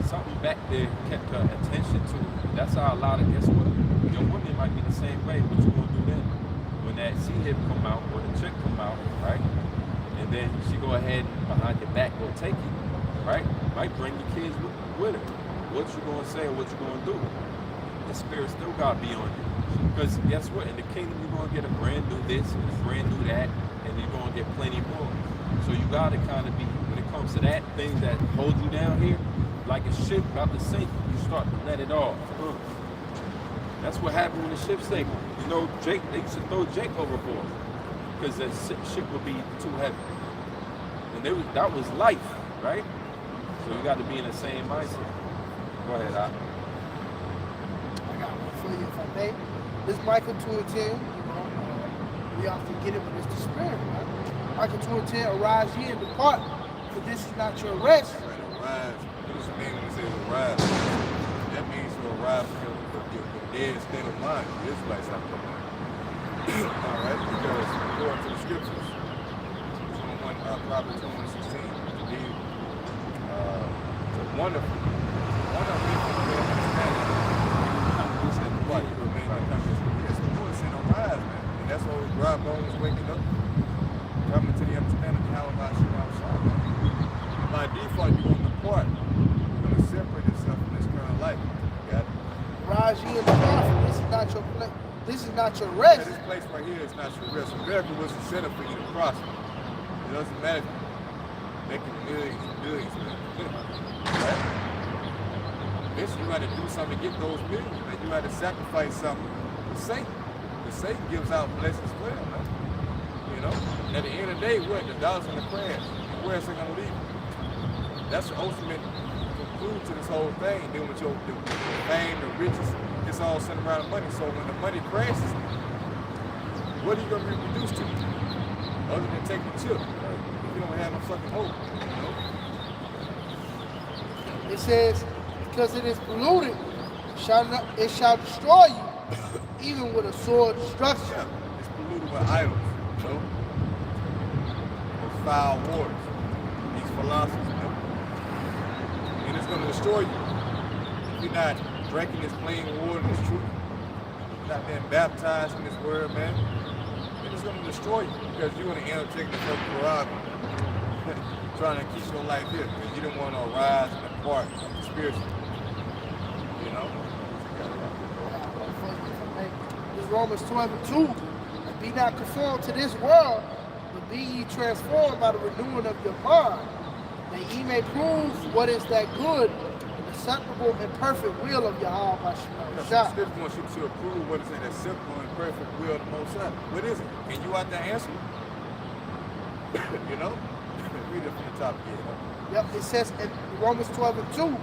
Something back there kept her attention to it. That's how a lot of, guess what? Your women might be the same way. What you gonna do then? When that C-hip come out, or the chick come out, right? And then she go ahead and behind your back go take you, right? Might bring your kids with her. What you gonna say or what you gonna do? the spirit still got to be on you. Because guess what? In the kingdom, you're going to get a brand new this and a brand new that, and you're going to get plenty more. So you got to kind of be, when it comes to that, things that hold you down here, like a ship about to sink, you start to let it off. That's what happened when the ship sank. You know, Jake, they used to throw Jake overboard because the ship would be too heavy. And that was life, right? So you got to be in the same mindset. Go ahead, Al. I got one for you if I may. This Michael 2:10, we often get it, but it's the spirit, right? Michael 2:10, arise ye and depart, for this is not your rest. Arise. What does it mean when it says arise? That means to arise from your dead state of mind. The Israelites have to come back. All right, because according to the scriptures, Proverbs 21:16, indeed, it's a wonderful understanding. What? Yes, the Lord said arise, man. And that's why we dry bones waking up, coming to the understanding of how about you outside. By default, you're going to depart. You're going to separate yourself from this current life. Got it? Rise ye and depart, for this is not your place. This is not your rest. Yeah, this place right here is not your rest. America was set up for you to prosper. It doesn't matter if you're making millions and billions, man. Right? Eventually, you got to do something to get those millions, man. You got to sacrifice something for Satan. The Satan gives out blessings as well, man. You know? And at the end of the day, what? The dollars and the crabs. Where's it going to leave you? That's the ultimate conclusion to this whole thing. Then with your the fame, the riches, it's all centered around money. So when the money crashes, what are you going to be reduced to? Other than taking the chip. You don't have no fucking hope. You know? It says, because it is polluted, it shall destroy you, even with a sword destruction. Yeah, it's polluted with idols, you know? Those foul waters, these philosophies, you know? And it's going to destroy you. If you're not drinking this plain water, this truth, not being baptized in this word, man, then it's going to destroy you because you're going to end up taking the fucking prerogative, trying to keep your life here because you don't want to arise and depart spiritually. You know? This Romans 12:2, and be not conformed to this world, but be ye transformed by the renewing of your mind, that ye may prove what is that good and acceptable and perfect will of Yahweh Bashem. The scripture wants you to approve what is in that simple and perfect will of the Most High. What is it? Can you out there answer? You know? Read it from the top again. Yep, it says in Romans 12:2,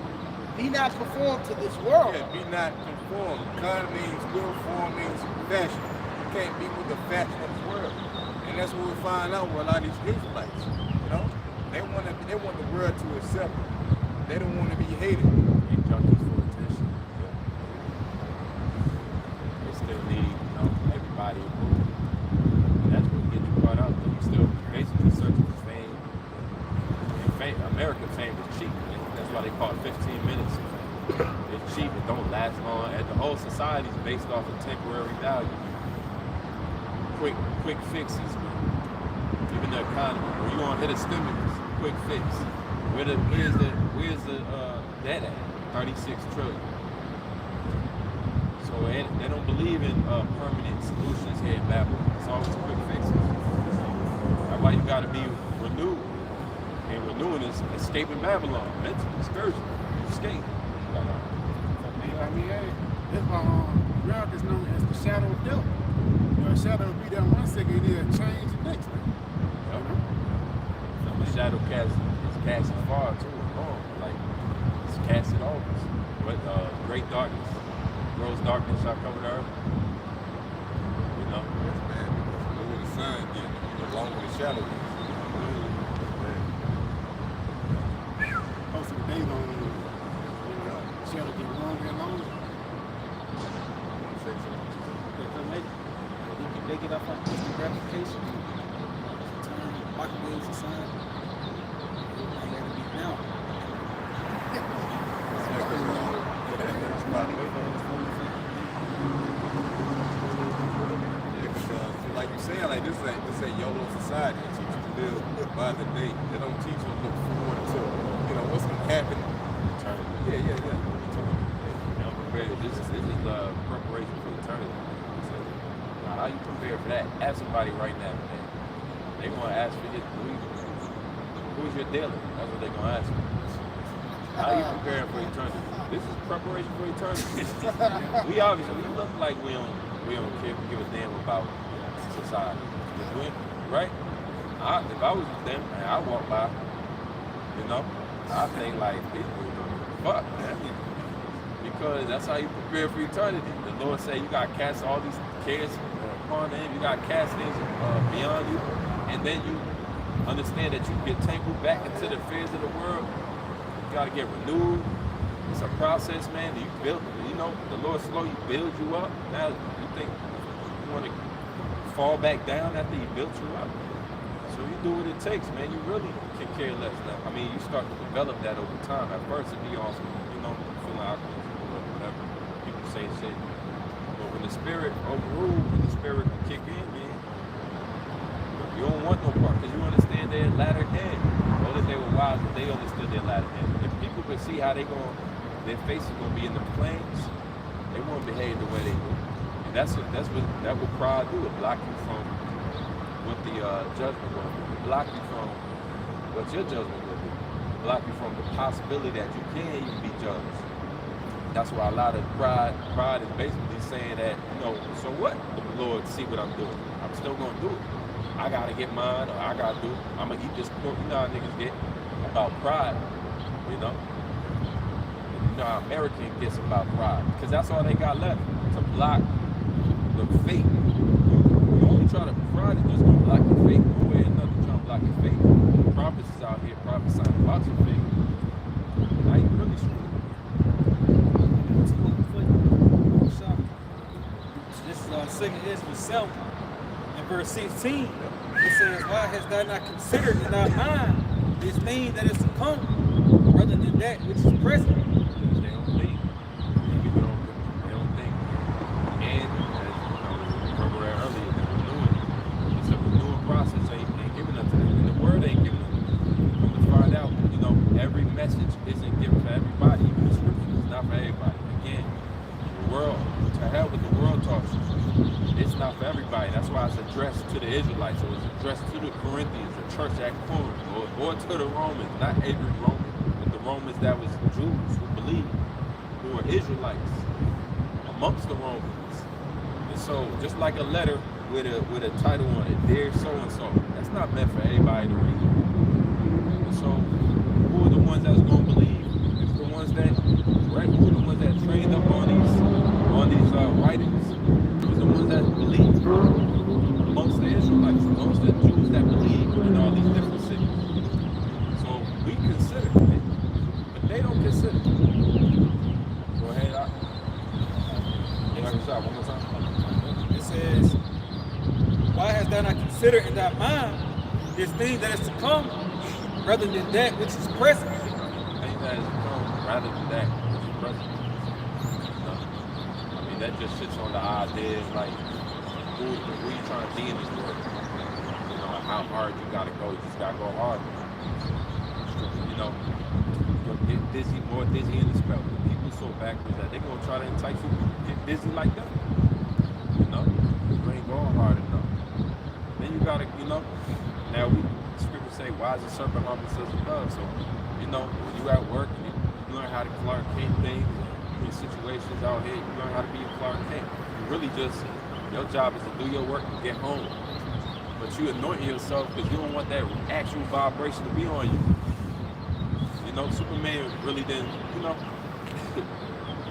be not conformed to this world. Yeah, be not conformed. Con means will, form means fashion. You can't be with the fashion of this world. And that's what we find out with a lot of these Israelites. You know? They want the world to accept them. They don't want to be hated. They junkies for attention. They still need, everybody approved. That's what gets you brought out. You still basically searching for fame. And fame, American fame is cheap. That's why they call it 15 minutes. It's cheap. It don't last long. And the whole society is based off of temporary value. Quick fixes. Even the economy. Or you gonna hit a stimulus. Quick fix. Where's the debt at? 36 trillion. So they don't believe in permanent solutions here in Babylon. It's always quick fixes. That's why you gotta be renewed. And renewing is escaping Babylon, mentally, spiritually. You escape. This ground is known as the shadow of death. A shadow will be there 1 second, and it'll change the next thing. The shadow cast far too long. Like it's casted always. But great darkness, gross darkness shall cover the earth. You know. Yes, man. Look where the sun get, along with the shadow. Most of the day long, shadow get longer and longer. They get up on instant gratification, turn microwaves aside. I gotta be now. Like you saying, like this ain't YOLO society. They teach you to live by the day. They don't teach you to look forward to, what's gonna happen. Yeah. prepare. This is preparation for eternity. So, how you prepare for that? Ask somebody right now, man. They're gonna ask for who's your dealer? That's what they're gonna ask you. How you preparing for eternity? This is preparation for eternity. we look like we don't give a damn about society. Right? If I was them and I walk by, I think like, fuck, man. Because that's how you prepare for eternity. The Lord said you got to cast all these cares upon Him. You got to cast things beyond you. And then you understand that you get tangled back into the affairs of the world. You got to get renewed. It's a process, man. You build, the Lord slowly builds you up. Now you think you want to fall back down after He built you up. So you do what it takes, man. You really can care less now. I mean, you start to develop that over time. At first, it'd be awesome, feeling awkward or whatever. People say shit. But when the Spirit overrules, when the Spirit kick in, man, you don't want no part because you understand their latter end. Know that they were wise, but they understood their latter end. If people could see how their faces gonna be in the flames, they won't behave the way they do. And that what pride do. It block you from what the judgment will be. It block you from what your judgment will be. It block you from the possibility that you can even be judged. That's why a lot of pride is basically saying that, so what? The Lord see what I'm doing. I'm still gonna do it. I gotta get mine, or I gotta do it. I'm gonna eat this pork. You know how niggas get about pride, And you know how American gets about pride, because that's all they got left, to block the faith. You only try to, pride is just gonna block your faith one way or another, trying to block your faith. Prophets is out here prophesying about your faith. Now you really screwed. This is 2 Ezra 7 and verse 16. It says, why hast thou not considered in thy mind this thing that is to come, rather than that which is present? Because they don't think. They don't think. And as we read earlier, it's a renewing process. Ain't giving up to them. And the word ain't giving up to them. Come to find out, every message isn't given for everybody. Even the scripture is not for everybody. Again, the world, to hell with the world talks. It's not for everybody. That's why it's addressed to the Israelites. So it's addressed to the Corinthians, the church at Corinth, or to the Romans. Not every Roman, but the Romans that was Jews who believed, who were Israelites amongst the Romans. And so, just like a letter with a title on it, dear so and so, that's not meant for everybody to read. And so, who are the ones that's going to believe? It's the ones that, right? Who are the ones that trained up on these writings? The ones that believe amongst the Israelites, amongst the Jews that believe in all these different cities. So we consider it, but they don't consider it. Go ahead, one more time. It says, why hast thou not considered in thy mind this thing that is to come, rather than that which is present? Thing that is to come, rather than that which is present. That just sits on the idea of like who you trying to be in this world. How hard you gotta go. You just gotta go hard. You'll get dizzy, more dizzy in the spell. People so backwards that they're gonna try to entice you to get dizzy like that. You ain't going hard enough. Then you gotta, now scriptures say, why is the serpent harmless as a dove? So, when you at work and you learn how to Clark Kent things, in situations out here, you learn how to be a Clark Kent. You really just, your job is to do your work and get home. But you anoint yourself because you don't want that actual vibration to be on you. Superman really didn't,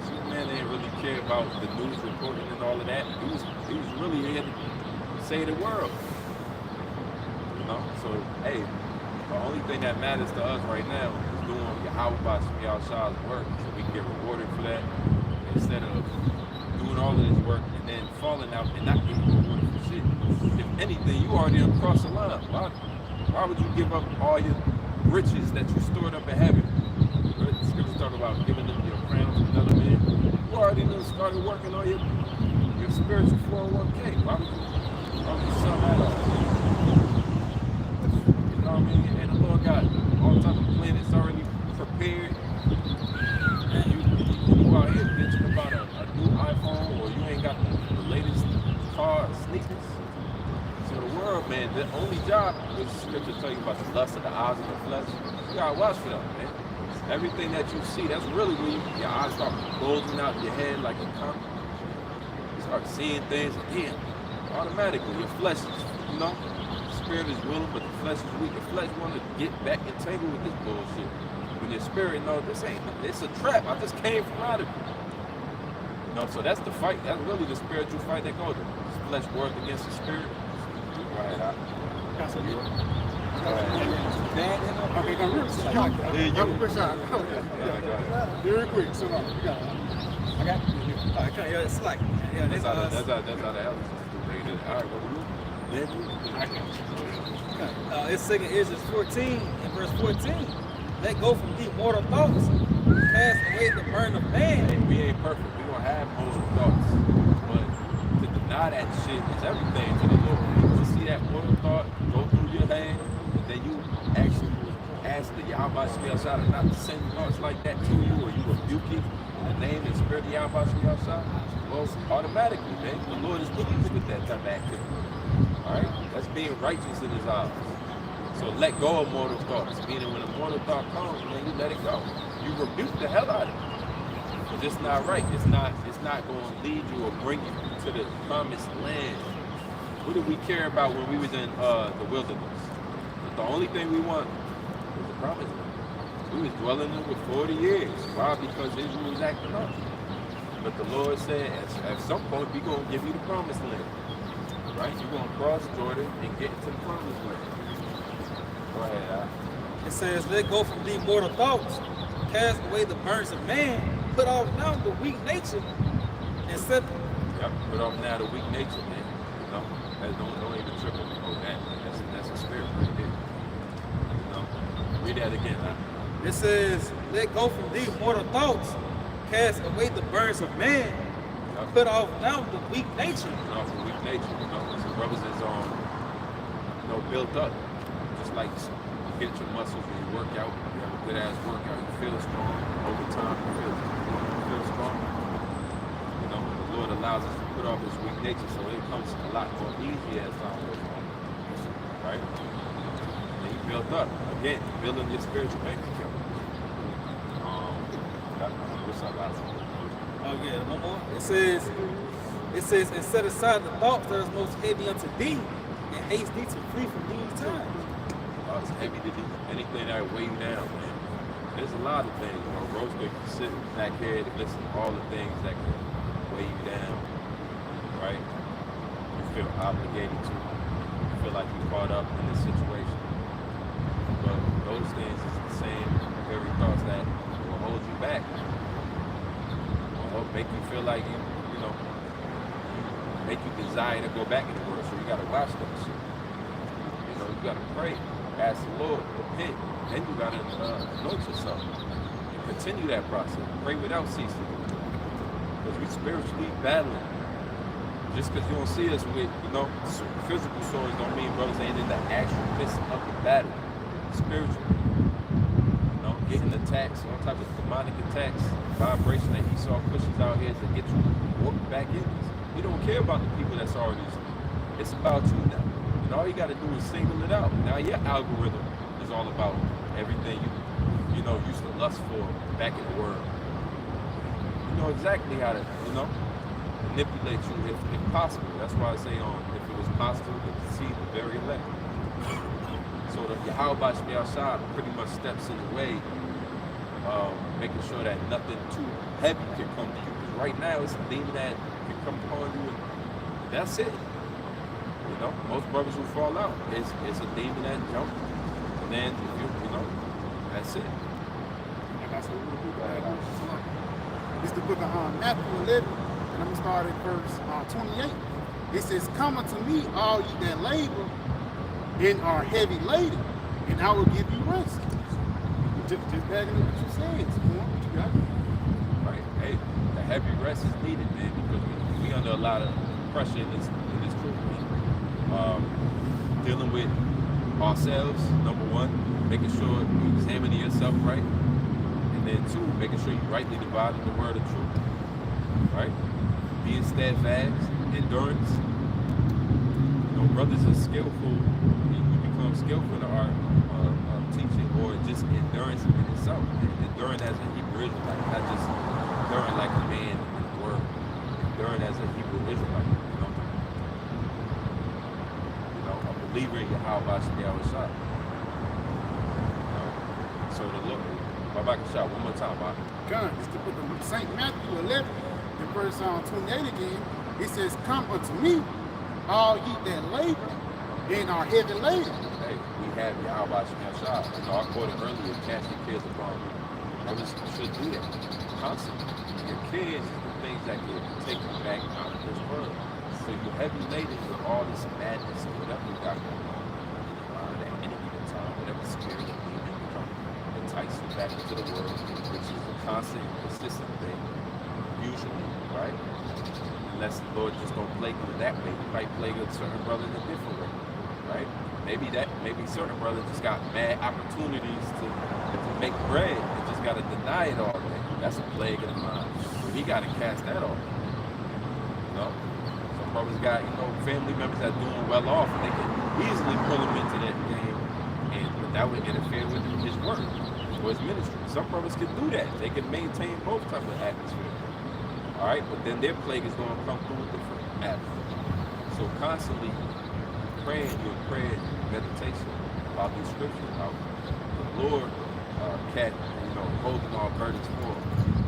Superman didn't really care about the news reporting and all of that. He was really here to save the world. So, hey, the only thing that matters to us right now is doing Yahweh Shah's work, so we can get rewarded for that, instead of doing all of this work and then falling out and not getting rewarded for shit. If anything, you already across the line. Why would you give up all your riches that you stored up in heaven? The scriptures talk about giving them your crown to another man. You already started working on your spiritual 401k. Why would you sell that up? And the Lord got all type of planets already prepared. And you out here bitching about a the lust of the eyes of the flesh. You gotta watch for that, man. Everything that you see, that's really when your eyes start bulging out your head like a comet. You start seeing things again. Automatically, your flesh is, spirit is willing, but the flesh is weak. The flesh want to get back entangled with this bullshit. When your spirit knows it's a trap. I just came from out of it. So that's the fight. That's really the spiritual fight that goes on. Flesh work against the spirit. Go ahead, out. Okay, go real quick. Quick shot. Very quick. So long. You got it. I got it. Yeah, it's like, yeah, That's how the elders do. All right, well, it's 2 Ezra 14 and verse 14. Let go from deep mortal thoughts. Cast away the burden of man. Hey, we ain't perfect. We gonna have mortal thoughts, but to deny that shit is everything to the Lord. You see that mortal thought go through your head, and then you actually ask the Yahweh Shemiyah not to send thoughts like that to you, or you rebuke it in the name and spirit of Yahweh Shemiyah. Well, automatically, man, the Lord is pleased with that type of activity. All right, that's being righteous in His eyes. So let go of mortal thoughts, meaning when a mortal thought comes, man, you let it go. You rebuke the hell out of it. But it's not right. It's not going to lead you or bring you to the promised land. What did we care about when we was in the wilderness? The only thing we want was the promised land. We was dwelling in it for 40 years. Why? Because Israel was acting up. But the Lord said, at some point, we're going to give you the promised land. Right? You're going to cross Jordan and get to the promised land. Go ahead, Al. It says, let go from deep mortal thoughts. Cast away the burdens of man. Put off now the weak nature. And set. Yep, put off now the weak nature, man. Don't even trip on that. That's a spirit right there. Read that again, huh? It says, let go from deep mortal thoughts. Cast away the burdens of man. Yep. Put off now the weak nature. Put off the weak nature. Some brothers is built up. Just like you get your muscles when you work out. You have a good ass workout. You feel strong. Over time, you feel strong. The Lord allows us to put off His weak nature, so it comes a lot more easy as time goes on. Right? And you built up. Again, building your spiritual bank account. What's up, Alex? Oh yeah, one more. It says, and set aside the thoughts that is most heavy unto thee, and haste thee to flee from these times. It's heavy to do anything that weigh you down, man. There's a lot of things. Rose could sit back here and listen to all the things that can weigh you down, right? You feel obligated to. You feel like you're caught up in this situation. But those things is the same very thoughts that will hold you back. Will make you feel like make you desire to go back in the world. So you gotta watch that shit. You gotta pray, ask the Lord, repent, then you gotta anoint yourself and continue that process. Pray without ceasing, because we spiritually battling. Just because you don't see us with physical swords don't mean brothers ain't in the actual midst of the battle. Spiritually, getting attacks, all types of demonic attacks, vibration that Esau pushes out here to get you walked back in this. We don't care about the people that's already. It's about you now. And all you got to do is single it out. Now your algorithm is all about everything you used to lust for back in the world. You know exactly how to manipulate you if possible. That's why I say if it was possible to see the very elect. So the Yahweh Shemiyah pretty much steps in the way, making sure that nothing too heavy can come to you. Because right now it's a demon that can come upon you and that's it. Most brothers who fall out, it's a demon that jumps, and then that's it. I got some really good. It's the book of Matthew 11, and I'm gonna start at verse 28. It says, "Come unto me, all ye that labor and are heavy laden, and I will give you rest." Just bagging up what you said. What you got? Right. Hey, the heavy rest is needed, man, because we under a lot of pressure in this truth, man. Dealing with ourselves, number one, making sure you examining yourself right, and then two, making sure you rightly dividing the word of truth, right? Being steadfast, endurance. Brothers are skillful. You become skillful in the art Hebrew Israelite, not just enduring like a man in the word, enduring as a Hebrew Israelite, a believer in Yahweh Shah. So the look, Baba Shah, one more time, Bob. God, it's the book of St. Matthew 11, in verse 28 again. It says, "Come unto me, all ye that labor and are heavy laden." Hey, we have Yahweh Shah. I quoted earlier, cast your cares upon me. Brothers should do that constantly. Your cares is the things that get taken back out of this world. So you're heavy laden with all this madness and whatever you got going on at any given time, whatever spirit of demon entice you back into the world, which is a constant, consistent thing, usually, right? Unless the Lord just don't plague you that way. He might plague a certain brother in a different way, right? Maybe certain brothers just got mad opportunities to make bread and just got to deny it all day. That's a plague of the mind. He got to cast that off. Some brothers got, family members that are doing well off, and they can easily pull them into that game, but that would interfere with his work or his ministry. Some brothers can do that. They can maintain both types of atmosphere. All right, but then their plague is going to come through a different atmosphere. So constantly praying your prayer, meditation about these scriptures, about the Lord, holding our burdens for,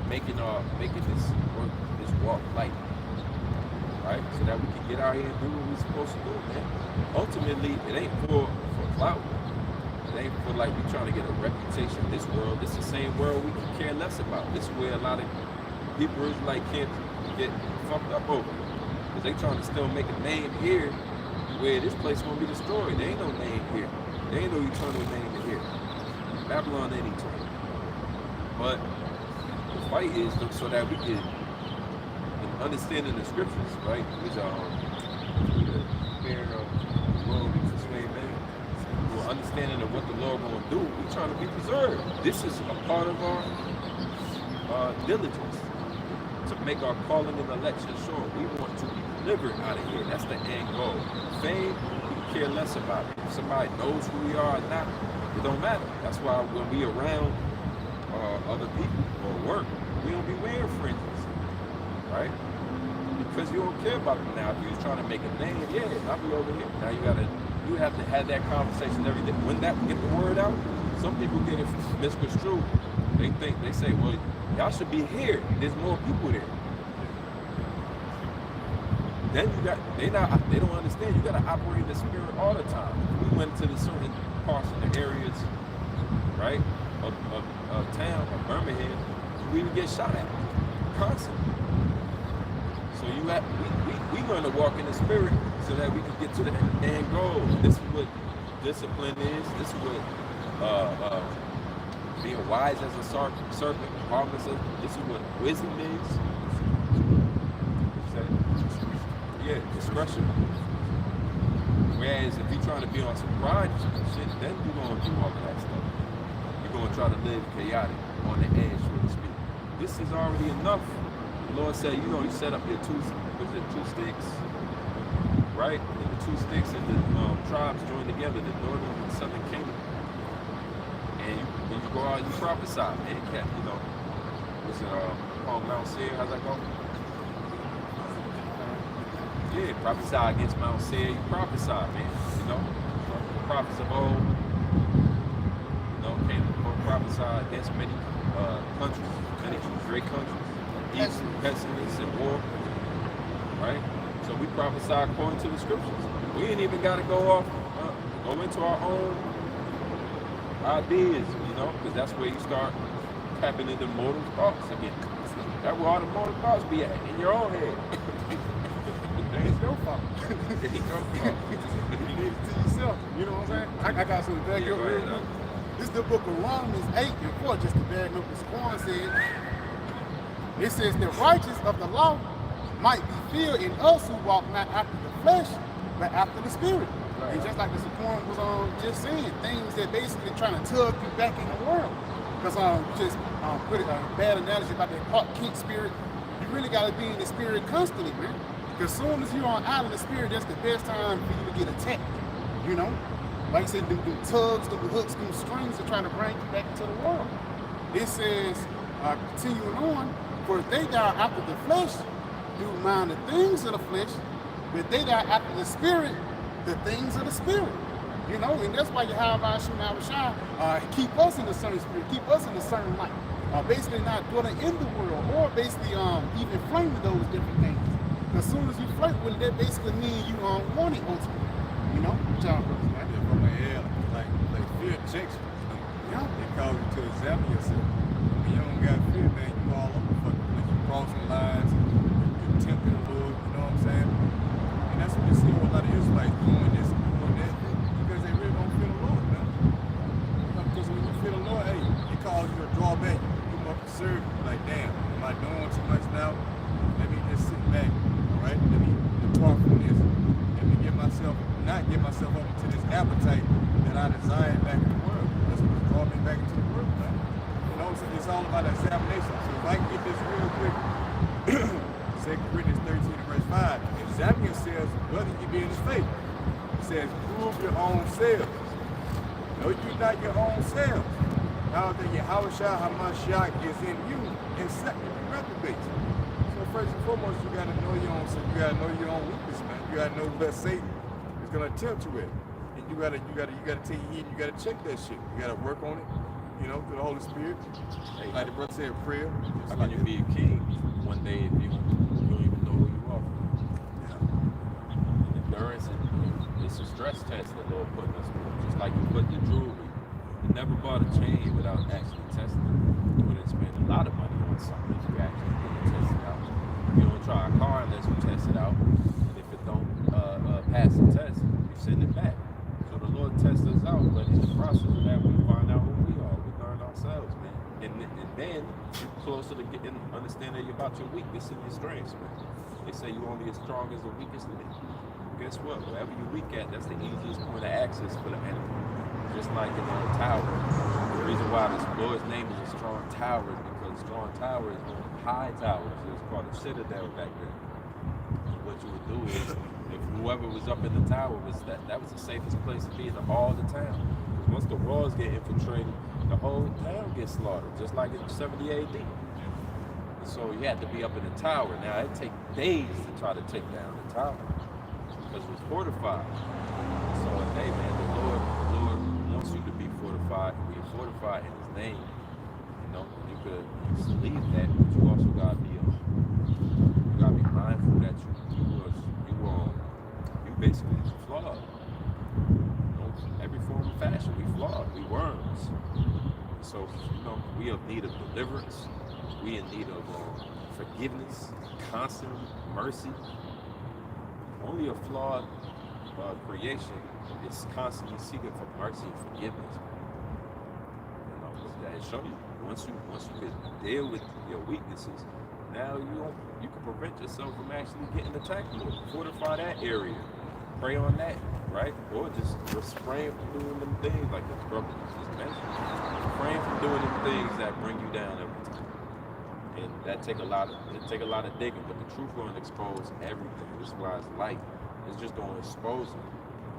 making this work, this walk light, right? So that we can get out here and do what we're supposed to do, man. Ultimately, it ain't for clout. It ain't for like we trying to get a reputation in this world. This is the same world we can care less about. This is where a lot of people can't get fucked up over, because they trying to still make a name here where this place gonna be destroyed. There ain't no name here. There ain't no eternal name in here. Babylon ain't eternal. But the fight is so that we can understanding the scriptures, right? Which the fear of the Lord is persuade man. We're understanding of what the Lord gonna do. We're trying to be preserved. This is a part of our diligence to make our calling and election sure. We want to be delivered out of here. That's the end goal. Fame, we care less about it. If somebody knows who we are or not, it don't matter. That's why when we around other people or work, we don't be wearing fringes, right? Because you don't care about them now. If you was trying to make a name, yeah, I'll be over here. Now you have to have that conversation every day. When that get the word out, some people get it misconstrued. They say, well, y'all should be here. There's more people there. Then they don't understand. You gotta operate in the spirit all the time. We went to the certain parts of the areas, right, of town, of Birmingham, we would get shot at constantly. So we learn to walk in the spirit so that we can get to the end goal. This is what discipline is. This is what being wise as a serpent, harmless as, this is what wisdom is. Yeah, discretion. Whereas if you're trying to be on some pride shit, then you're going to do all of that stuff. You're going to try to live chaotic, on the edge, so to speak. This is already enough. The Lord said, you set up your two sticks, right? And the two sticks and the tribes join together, the northern and southern kingdom. And you go out and you prophesy, man. Was it on Mount Seir? How's that go? Yeah, prophesy against Mount Seir. You prophesy, man. The prophets of old, came to prophesy against many countries, many great countries, pestilence and war, right? So we prophesy according to the scriptures. We ain't even got to go into our own ideas, because that's where you start tapping into mortal thoughts again. That's where all the mortal thoughts be at, in your own head. It's your fault. It's your fault. You need it to yourself. You know what I'm saying? I got something to back you up. This is the book of Romans 8:4, just to back up what Squan said. It says, the righteous of the law might be filled in us who walk not after the flesh, but after the spirit. Right. And just like the Squan was just saying, things that basically trying to tug you back in the world. Because just put a bad analogy about that Clark Kent spirit, you really got to be in the spirit constantly, man. Because as soon as you're out of the spirit, that's the best time for you to get attacked, Like I said, them tugs, them hooks, them strings are trying to bring you back into the world. It says, continuing on, for they that are after the flesh do mind the things of the flesh, but they that are after the spirit, the things of the spirit. You know, and that's why Yahweh Shai keep us in the certain spirit, keep us in a certain light. Basically not dwelling in the world, or basically even flaming those different things. As soon as you flirt with it, that basically means you want it ultimately. You know? John Brooks, I did from my head, like fear checks you. yeah. They cause you to examine yourself. When you don't got fear, man, you all over the fucking place. You crossing lines, you're tempting the Lord, you know what I'm saying? And that's what you see a lot of Israelites doing this, doing that, because they really don't feel the Lord, man. Because when you feel the Lord, hey, it calls you to draw back. You more conservative. Like, damn, am I doing too much now? Let me just sit back, all right? Let me depart from this. Let me not get myself up into this appetite that I desire back in the world. That's what's drawing me back into the world, man. You know, so it's all about examination. So if I can get this real quick, 2 Corinthians 13 and verse 5, examine yourselves whether you be in the faith. It says, prove your own selves. Know you not your own selves. Now that Yahweh HaMashiach is in you, and second, you reprobate. So first and foremost, you gotta know your own self. You gotta know your own weakness, man. You gotta know what Satan is gonna tempt you with. And you gotta take heed, you gotta check that shit. You gotta work on it, you know, through the Holy Spirit. Hey, like the brother said, prayer. how can you be a king one day if you don't even know who you are? And endurance, it's a stress test that Lord put us through. Just like you put the jewelry. You never bought a chain without actually testing it. You wouldn't spend a lot of money on something if you actually didn't test it out. You don't try a car unless you test it out. And if it don't pass the test, you send it back. So the Lord tests us out, but in the process of that, we find out who we are. We learn ourselves, man. And then you're closer to getting understanding about your weakness and your strengths, man. They say you're only as strong as the weakest link. Guess what? Wherever you're weak at, that's the easiest point of access for the enemy. Just like in the tower. The reason why this Lord's name is a strong tower is because a strong tower is one high towers. It was called a citadel back then. And what you would do is, if whoever was up in the tower was that was the safest place to be in all the town. Because once the walls get infiltrated, the whole town gets slaughtered, just like in 70 AD. So you had to be up in the tower. Now it takes days to try to take down the tower because it was fortified. So hey man, the Lord wants you to be fortified. We are fortified in His name. You know, you could believe that, but you also gotta be mindful that you basically flawed. You know, every form of fashion, we flawed. We worms. So you know, we in need of deliverance. We in need of forgiveness, constant mercy. Only a flawed creation is constantly seeking for mercy and forgiveness. You know, that show you once you can deal with your weaknesses, now you can prevent yourself from actually getting attacked more. Fortify that area, pray on that, right? Or just refrain from doing them things like the brother just mentioned. Refrain from doing them things that bring you down every time. And that take a lot of digging, but the truth going to expose everything. This is why it's light. It's just going to expose it.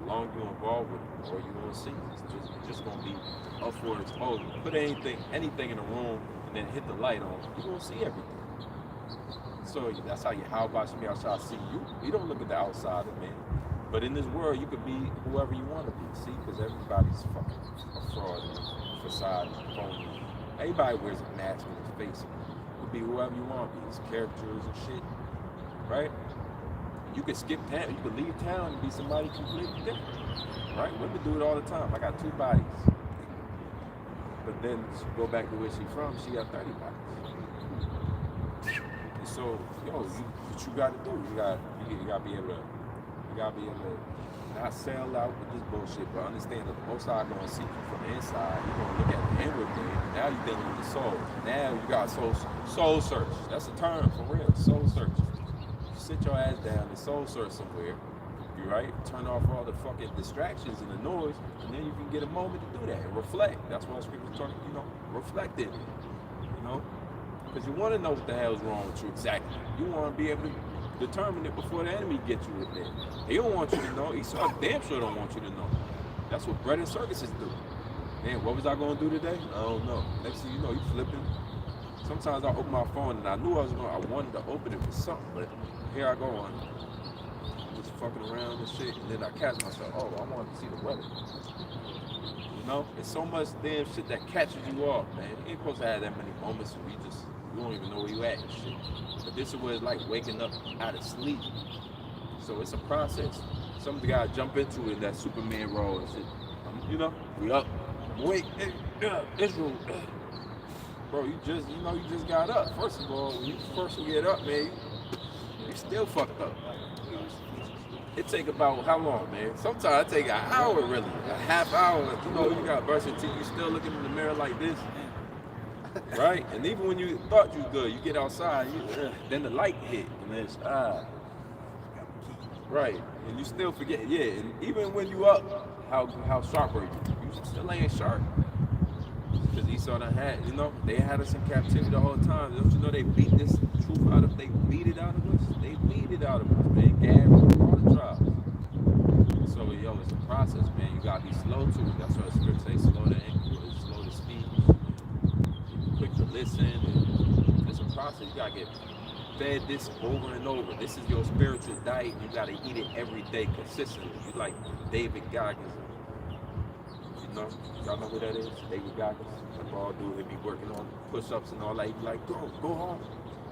The longer you're involved with it, the more you're going to see. It's just going to be up for exposure. Put anything in the room and then hit the light on, you're going to see everything. So that's how Yahweh shall see you. You don't look at the outside of man. But in this world, you could be whoever you want to be. See, because everybody's fucking a fraud and a facade and a phony. Everybody wears a mask on his face. Be whoever you want to be, his characters and shit, right? You could skip town, you could leave town and be somebody completely different, right? Women do it all the time. I got 2 bodies, but then she go back to where she from, she got 30 bodies. And so, what you got to do? You got to be able to not sell out with this bullshit, but understand that the Most High going to see you from the inside. You're going to look at the inward thing. Now you're dealing with the soul. Now you got soul search. That's a term for real. Soul search. You sit your ass down and soul search somewhere. You right? Turn off all the fucking distractions and the noise, and then you can get a moment to do that and reflect. That's why scriptures talking. Reflect it. Because you want to know what the hell is wrong with you exactly. You want to be able to determine it before the enemy gets you with that. He don't want you to know. He damn sure don't want you to know. That's what bread and circuses do. Man, what was I going to do today? I don't know. Next thing you know, you flipping sometimes I open my phone and I knew I wanted to open it for something, but here I go on just fucking around and shit, and then I catch myself, oh, I wanted to see the weather. You know, it's so much damn shit that catches you off, man. You ain't supposed to have that many moments where you don't even know where you at and shit. But this is what it's like waking up out of sleep. So it's a process. Some of the guys jump into it in that Superman role and shit. You know, we up. Wait, Israel. Bro, you just got up. First of all, when you first get up, man, you still fucked up. It take about how long, man? Sometimes it take an hour, really, a half hour. You know, you got brush your teeth, you still looking in the mirror like this, right? And even when you thought you good, you get outside, then the light hit, and then it's right, and you still forget, yeah. And even when you up, how sharp are you? You still ain't sharp. Because Esau done had, you know, they had us in captivity the whole time. Don't you know they beat this truth out of, they beat it out of us? They beat it out of us, man. Gab, all the tribes. So, yo, it's a process, man. You gotta be slow to it. That's why the script says slow to anger, slow to speak, quick to listen. And it's a process. You gotta get fed this over and over. This is your spiritual diet. You gotta eat it every day consistently. You like David Goggins. You know, y'all know who that is? David Goggins. That ball dude, he be working on push-ups and all that. He be like, go home.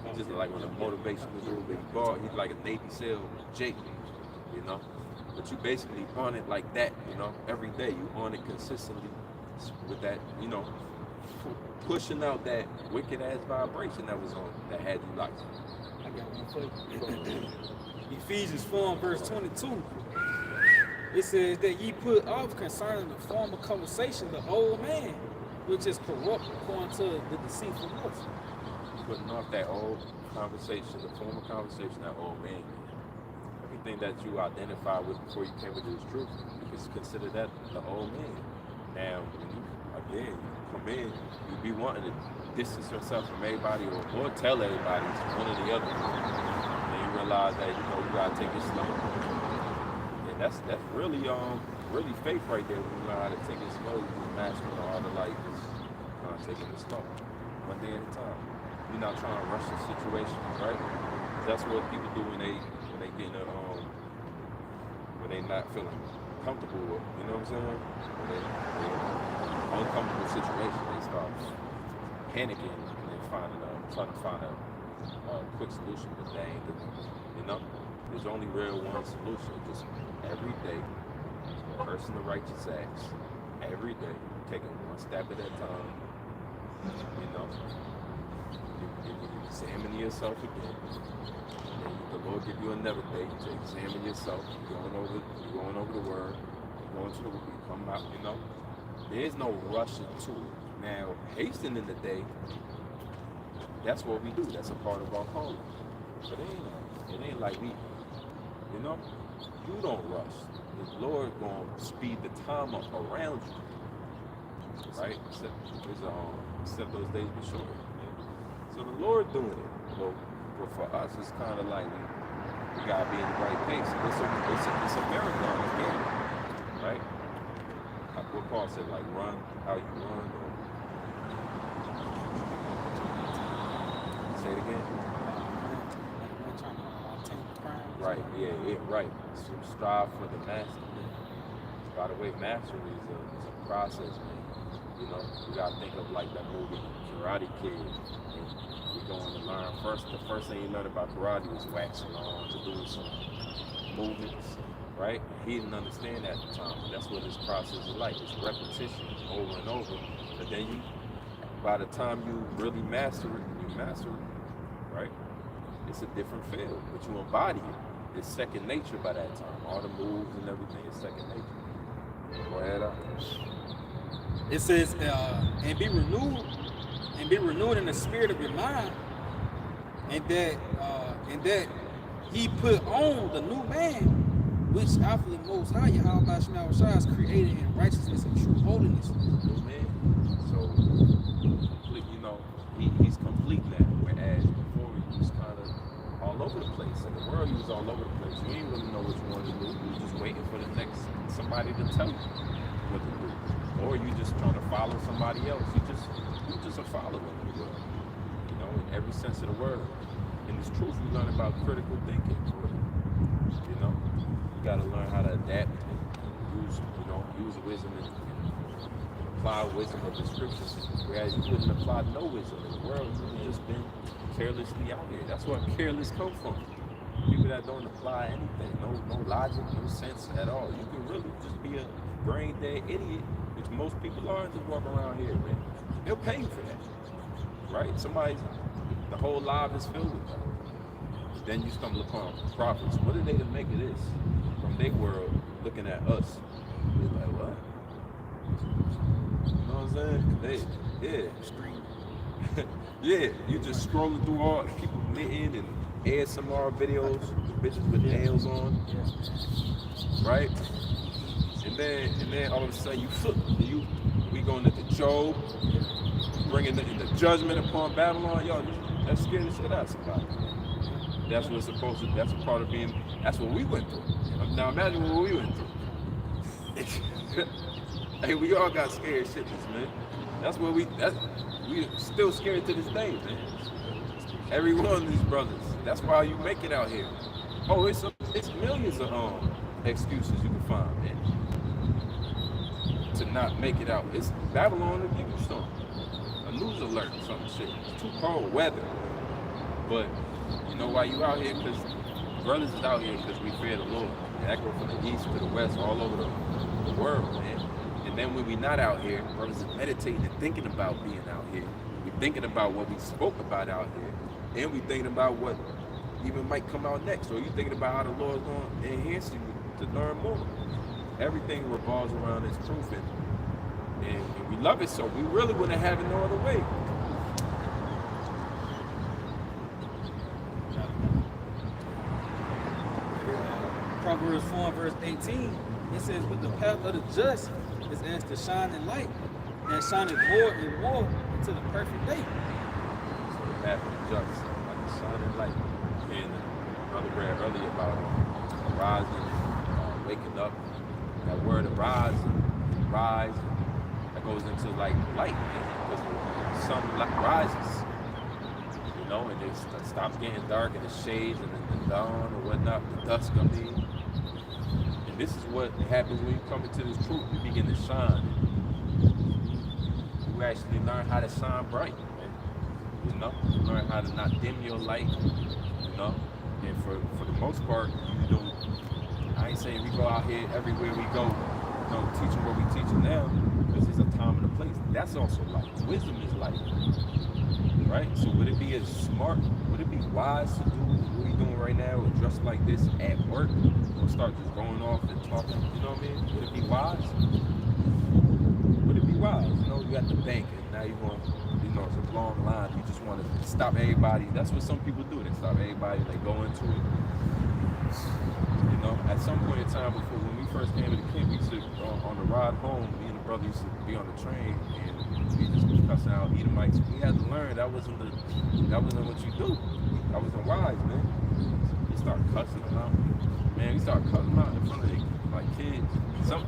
He's just like on a motivational dude, big ball. He's like a Navy SEAL, Jake, you know. But you basically on it like that, you know. Every day you on it consistently with that, you know, pushing out that wicked ass vibration that was on, that had you like. I got one for you. Ephesians 4 and verse 22. It says that ye put off concerning the former conversation the old man, which is corrupt according to the deceitful lust. Putting off that old conversation, the former conversation, that old man. Everything that you identified with before you came into this truth, you can consider that the old man. Now, when you come in, you be wanting to distance yourself from everybody or tell everybody it's one or the other. And then you realize that, you know, you gotta take it slow. And that's really faith right there. When you know how to take it slow, you can master all the life is taking it slow, one day at a time. You're not trying to rush the situation, right? That's what people do when they get in a when they not feeling comfortable with, you know what I'm saying? When they're in an uncomfortable situation, they start panicking and they trying to find a quick solution, but they ain't the, you know? There's only real one solution. Just every day, person the righteous acts. Every day, taking one step at a time. You know, you examine yourself again. And the Lord give you another day to examine yourself. You're going over the word. You're going to the you come out. You know, there's no rushing to it. Now, hastening in the day. That's what we do. That's a part of our calling. But it ain't like we. You know, you don't rush. The Lord gonna speed the time up around you, right? Except those days be short. So the Lord doing it. But for us, it's kind of like we gotta be in the right pace. It's a marathon again, right? What Paul said, like run how you run. Say it again. Right, right. So strive for the mastery. By the way, mastery is a process, man. You know, you gotta think of like that movie Karate Kid. And we're going to learn the first thing you learn about karate was waxing on to do some movements, right? He didn't understand that at the time. That's what this process is like. It's repetition over and over. But then by the time you really master it, right? It's a different feel, but you embody it. It's second nature by that time. All the moves and everything is second nature. Go ahead. It says, and be renewed in the spirit of your mind, and that he put on the new man, which after the Most High, Yahweh Shema Shai, is created in righteousness and true holiness. New man. So, you know, he's complete now. Whereas before he was kind of all over the place. In the world, he was all over the place. You ain't really know what you wanted to do. You was just waiting for the next somebody to tell you what to do. Or you just trying to follow somebody else. You just a follower in the world. know, in every sense of the word. In this truth, we learn about critical thinking. You know, you got to learn how to adapt and use wisdom and apply wisdom of the scriptures. Whereas you wouldn't apply no wisdom in the world, you would have just been carelessly out here. That's where careless come from. People that don't apply anything, no logic, no sense at all. You can really just be a brain dead idiot, which most people are, and just walk around here, man. They'll pay you for that, right? The whole life is filled with that. Then you stumble upon prophets. What are they to make of this? From their world, looking at us, they're like, what? You know what I'm saying? Yeah, you just scrolling through all people knitting and ASMR videos, bitches with nails on, right? And then all of a sudden you flip. We going into Job, bringing the judgment upon Babylon. Yo, that scared the shit out of somebody. That's what's supposed to. That's a part of being. That's what we went through. Now imagine what we went through. Hey, we all got scared shitless, man. That's what we still scared to this day, man. Every one of these brothers. That's why you make it out here. Oh, it's millions of excuses you can find, man, to not make it out. It's Babylon to give you something. A news alert or some shit. It's too cold weather. But you know why you out here? Because brothers is out here because we fear the Lord. And that goes from the east to the west, all over the world, man. And then when we not out here, brothers is meditating and thinking about being out here. We thinking about what we spoke about out here. And we thinking about what even might come out next. Or you thinking about how the Lord's going to enhance you to learn more. Everything revolves around this truth. And we love it, so we really wouldn't have it no other way. Proverbs 4 verse 18, it says, but the path of the just is as the shining light, and shineth more and more until the perfect day. So the path of the just, like a shining light. And Brother read earlier about rising, waking up. That word arise, that goes into like light, because the sun rises. You know, and they stop getting dark in the shades and the dawn or whatnot, the dusk comes in. And this is what happens when you come into this truth. You begin to shine. You actually learn how to shine bright. You know, you learn how to not dim your light. You know, and for the most part, you don't. I ain't saying we go out here everywhere we go, you know, teaching what we teaching now, because there's a time and a place. That's also light. Wisdom is light. Right? So would it be as smart, would it be wise to do what we're doing right now, or dress like this at work, or start just going off and talking, you know what I mean? Would it be wise? Would it be wise? You know, you at the bank and now you're going, you know, it's a long line, you just want to stop everybody. That's what some people do, they stop everybody, they go into it. You know, at some point in time before, when we first came to the camp, we used to, on the ride home, me and the brother used to be on the train, and we just be cussing out Edomites. We had to learn that wasn't what you do. That wasn't wise, man. We start cussing them out. Man, we started cussing them out in front of like kids.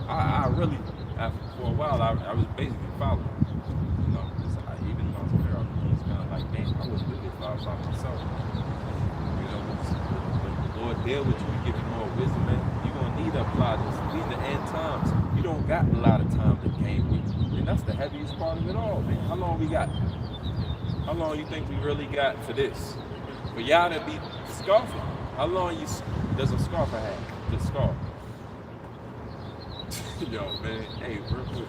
I really, for a while, I was basically following. You know, even when I was there, I was kind of like, man, I wouldn't do this if I was by myself. You know, when the Lord deal with you, give you more wisdom, man. You're gonna need to apply this. We in the end times. You don't got a lot of time to game with. And that's the heaviest part of it all, man. How long we got? How long you think we really got for this? For y'all to be scoffing. How long does a scoffer have to scoff? Yo, man. Hey, real quick. We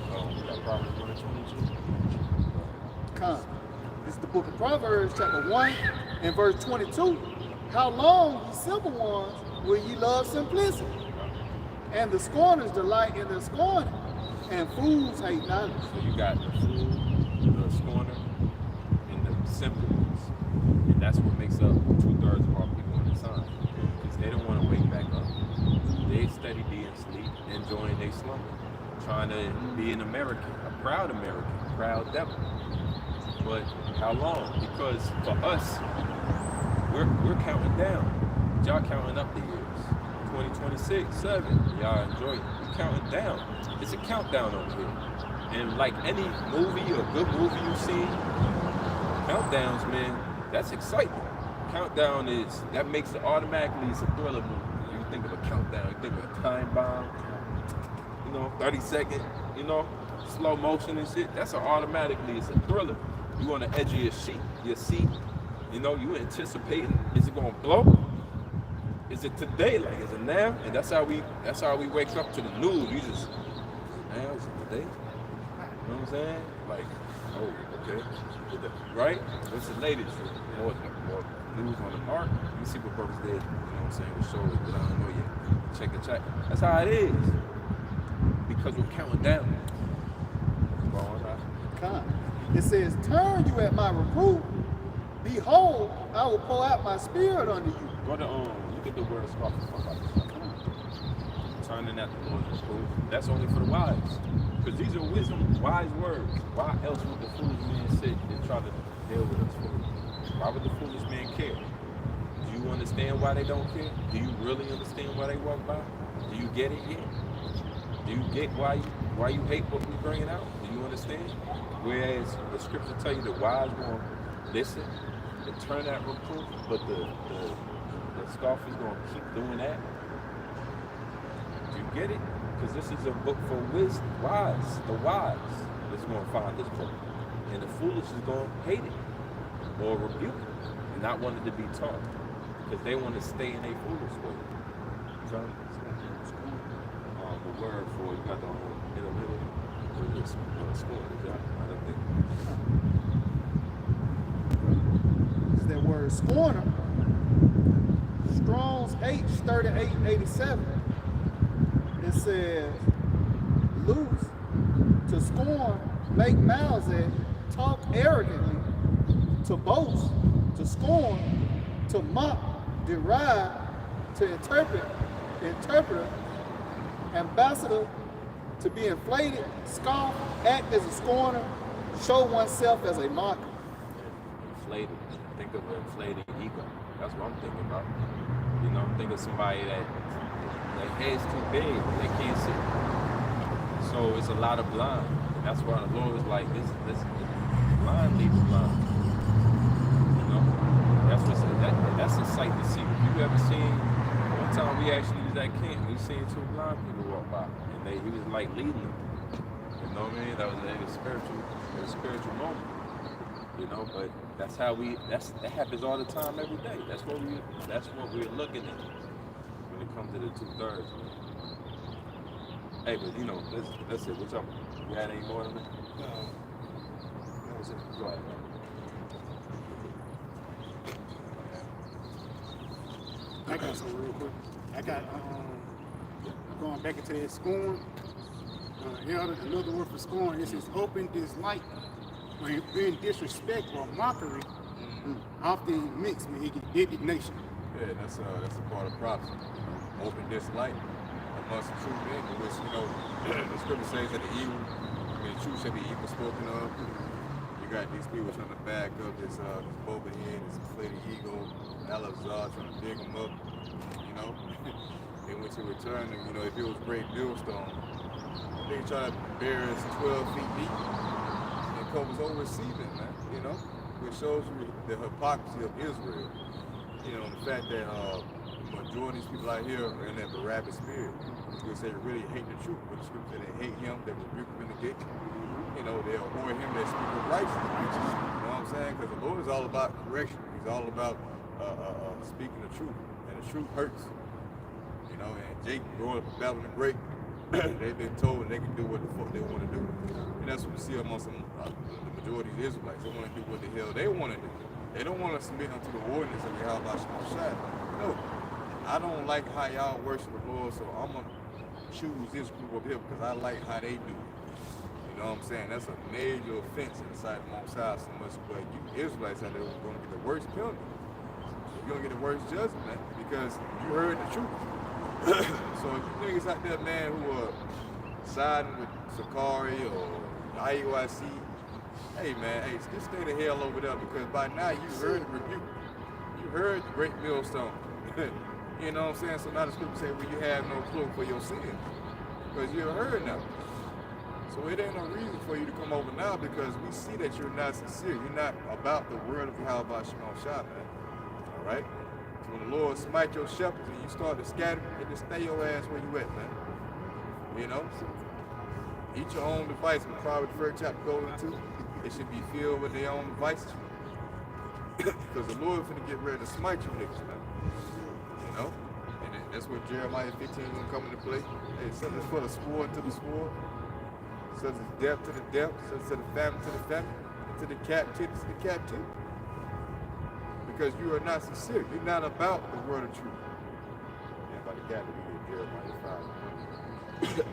got Proverbs 1:22. Come. This is the book of Proverbs, chapter 1 and verse 22. How long, ye simple ones, will ye love simplicity? And the scorners delight in their scorning, and fools hate knowledge. So you got the fool, the scorner, and the simple ones. And that's what makes up 2/3 of our people in the sun. Because they don't want to wake back up. They steady being asleep, enjoying their slumber, trying to be an American, a proud devil. But how long? Because for us, we're counting down. Y'all counting up the years. 2026, 7. Y'all enjoy it. We're counting down. It's a countdown over here. And like any movie or good movie you've seen, countdowns, man, That's exciting. Countdown is, that makes it automatically, it's a thriller movie. You think of a countdown, you think of a time bomb, 30-second, slow motion and shit. That's automatically, it's a thriller. You on the edge of your seat, you anticipating, is it gonna blow? Is it today? Like, is it now? And that's how we wake up to the news. You just, now, is it today? You know what I'm saying? Like, oh, okay. Right? What's the latest? More news on the mark. You see what Brothers did, the show it, but I don't know yet. Check the chat. That's how it is. Because we're counting down. It says, turn you at my reproof. Behold, I will pour out my spirit unto you. Brother, look at the word scoff. Turning at the Lord's reproof. That's only for the wise. Because these are wisdom, wise words. Why else would the foolish man sit and try to deal with us? Why would the foolish man care? Do you understand why they don't care? Do you really understand why they walk by? Do you get it yet? Do you get why you hate what we bringing out? Do you understand? Whereas the scripture tell you the wise won't listen and turn that reproof, but the scoffers gonna keep doing that. Do you get it? Because this is a book for wisdom, the wise is going to find this book. And the foolish is going to hate it or rebuke it and not want it to be taught because they want to stay in a foolish way. So, the word for you got the in the middle of this school. I don't think. It's that word scorner. Strong's H3887. It says, loose, to scorn, make mouths at, talk arrogantly, to boast, to scorn, to mock, deride, to interpreter, ambassador, to be inflated, scoff, act as a scorner, show oneself as a mocker. Inflated. Think of an inflated ego. That's what I'm thinking about. I'm thinking of somebody that their head's too big, they can't see. So it's a lot of blind. And that's why the Lord was like, this blind lead the blind. That's a sight to see. If you ever seen, one time we actually was at camp, we seen two blind people walk by. And he was like leading them. You know what I mean? That was a spiritual moment. But that's how that happens all the time, every day. That's what we're looking at when it comes to the 2/3. Hey, but that's it. What's up? You had any more than that? No. That was it. Go ahead, man. I got something real quick. I got going back into that scorn. Another word for scorn is open dislike. When being disrespect or mockery often mixed with indignation. Yeah, that's a part of prophecy. Open dislike amongst the true men, which the scripture says that the truth shall be evil spoken of. You got these people trying to back up this boba head, this inflated ego, Alazar trying to dig them up. And when you return, if it was great millstone, they try to bury us 12 feet deep. Covers over seething, man, which shows you the hypocrisy of Israel. The fact that the majority of these people out here are in that Barabbas spirit, because they really hate the truth. But the scripture, they hate him, they rebuke him in the gate. They avoid him, they speak of righteousness. You know what I'm saying? Because the Lord is all about correction. He's all about speaking the truth, and the truth hurts. And Jacob growing up in Babylon the Great, they've been told they can do what the fuck they want to do. And that's what we see amongst the majority of the Israelites. They want to do what the hell they want to do. They don't want to submit unto the ordinance of Yahweh Shemashai. No, I don't like how y'all worship the Lord, so I'm going to choose this group up here because I like how they do it. You know what I'm saying? That's a major offense inside the Most High so much, but you Israelites out there are going to get the worst penalty. You're going to get the worst judgment, man, because you heard the truth. So if you niggas out there, man, who are siding with Sakari or IUIC, hey man, just stay the hell over there because by now you heard the rebuke. You heard the great millstone. You know what I'm saying? So now the scripture say, well, you have no clue for your sins. Because you heard them. So it ain't no reason for you to come over now because we see that you're not sincere. You're not about the word of Yahweh Shemon Shah, man. All right? So when the Lord smite your shepherds and you start to scatter, and just stay your ass where you at, man. You know? So each your own device. When Proverbs 1st chapter goes into, it should be filled with their own devices. Because the Lord finna get ready to smite you niggas, man. You know? And that's what Jeremiah 15 is gonna come into play. Hey, something for the sword to the sword. Such as death to the death, such as the famine to the famine, and to the captivity to the captivity. Because you are not sincere. You're not about the word of truth. Everybody got to be Jeremiah 5.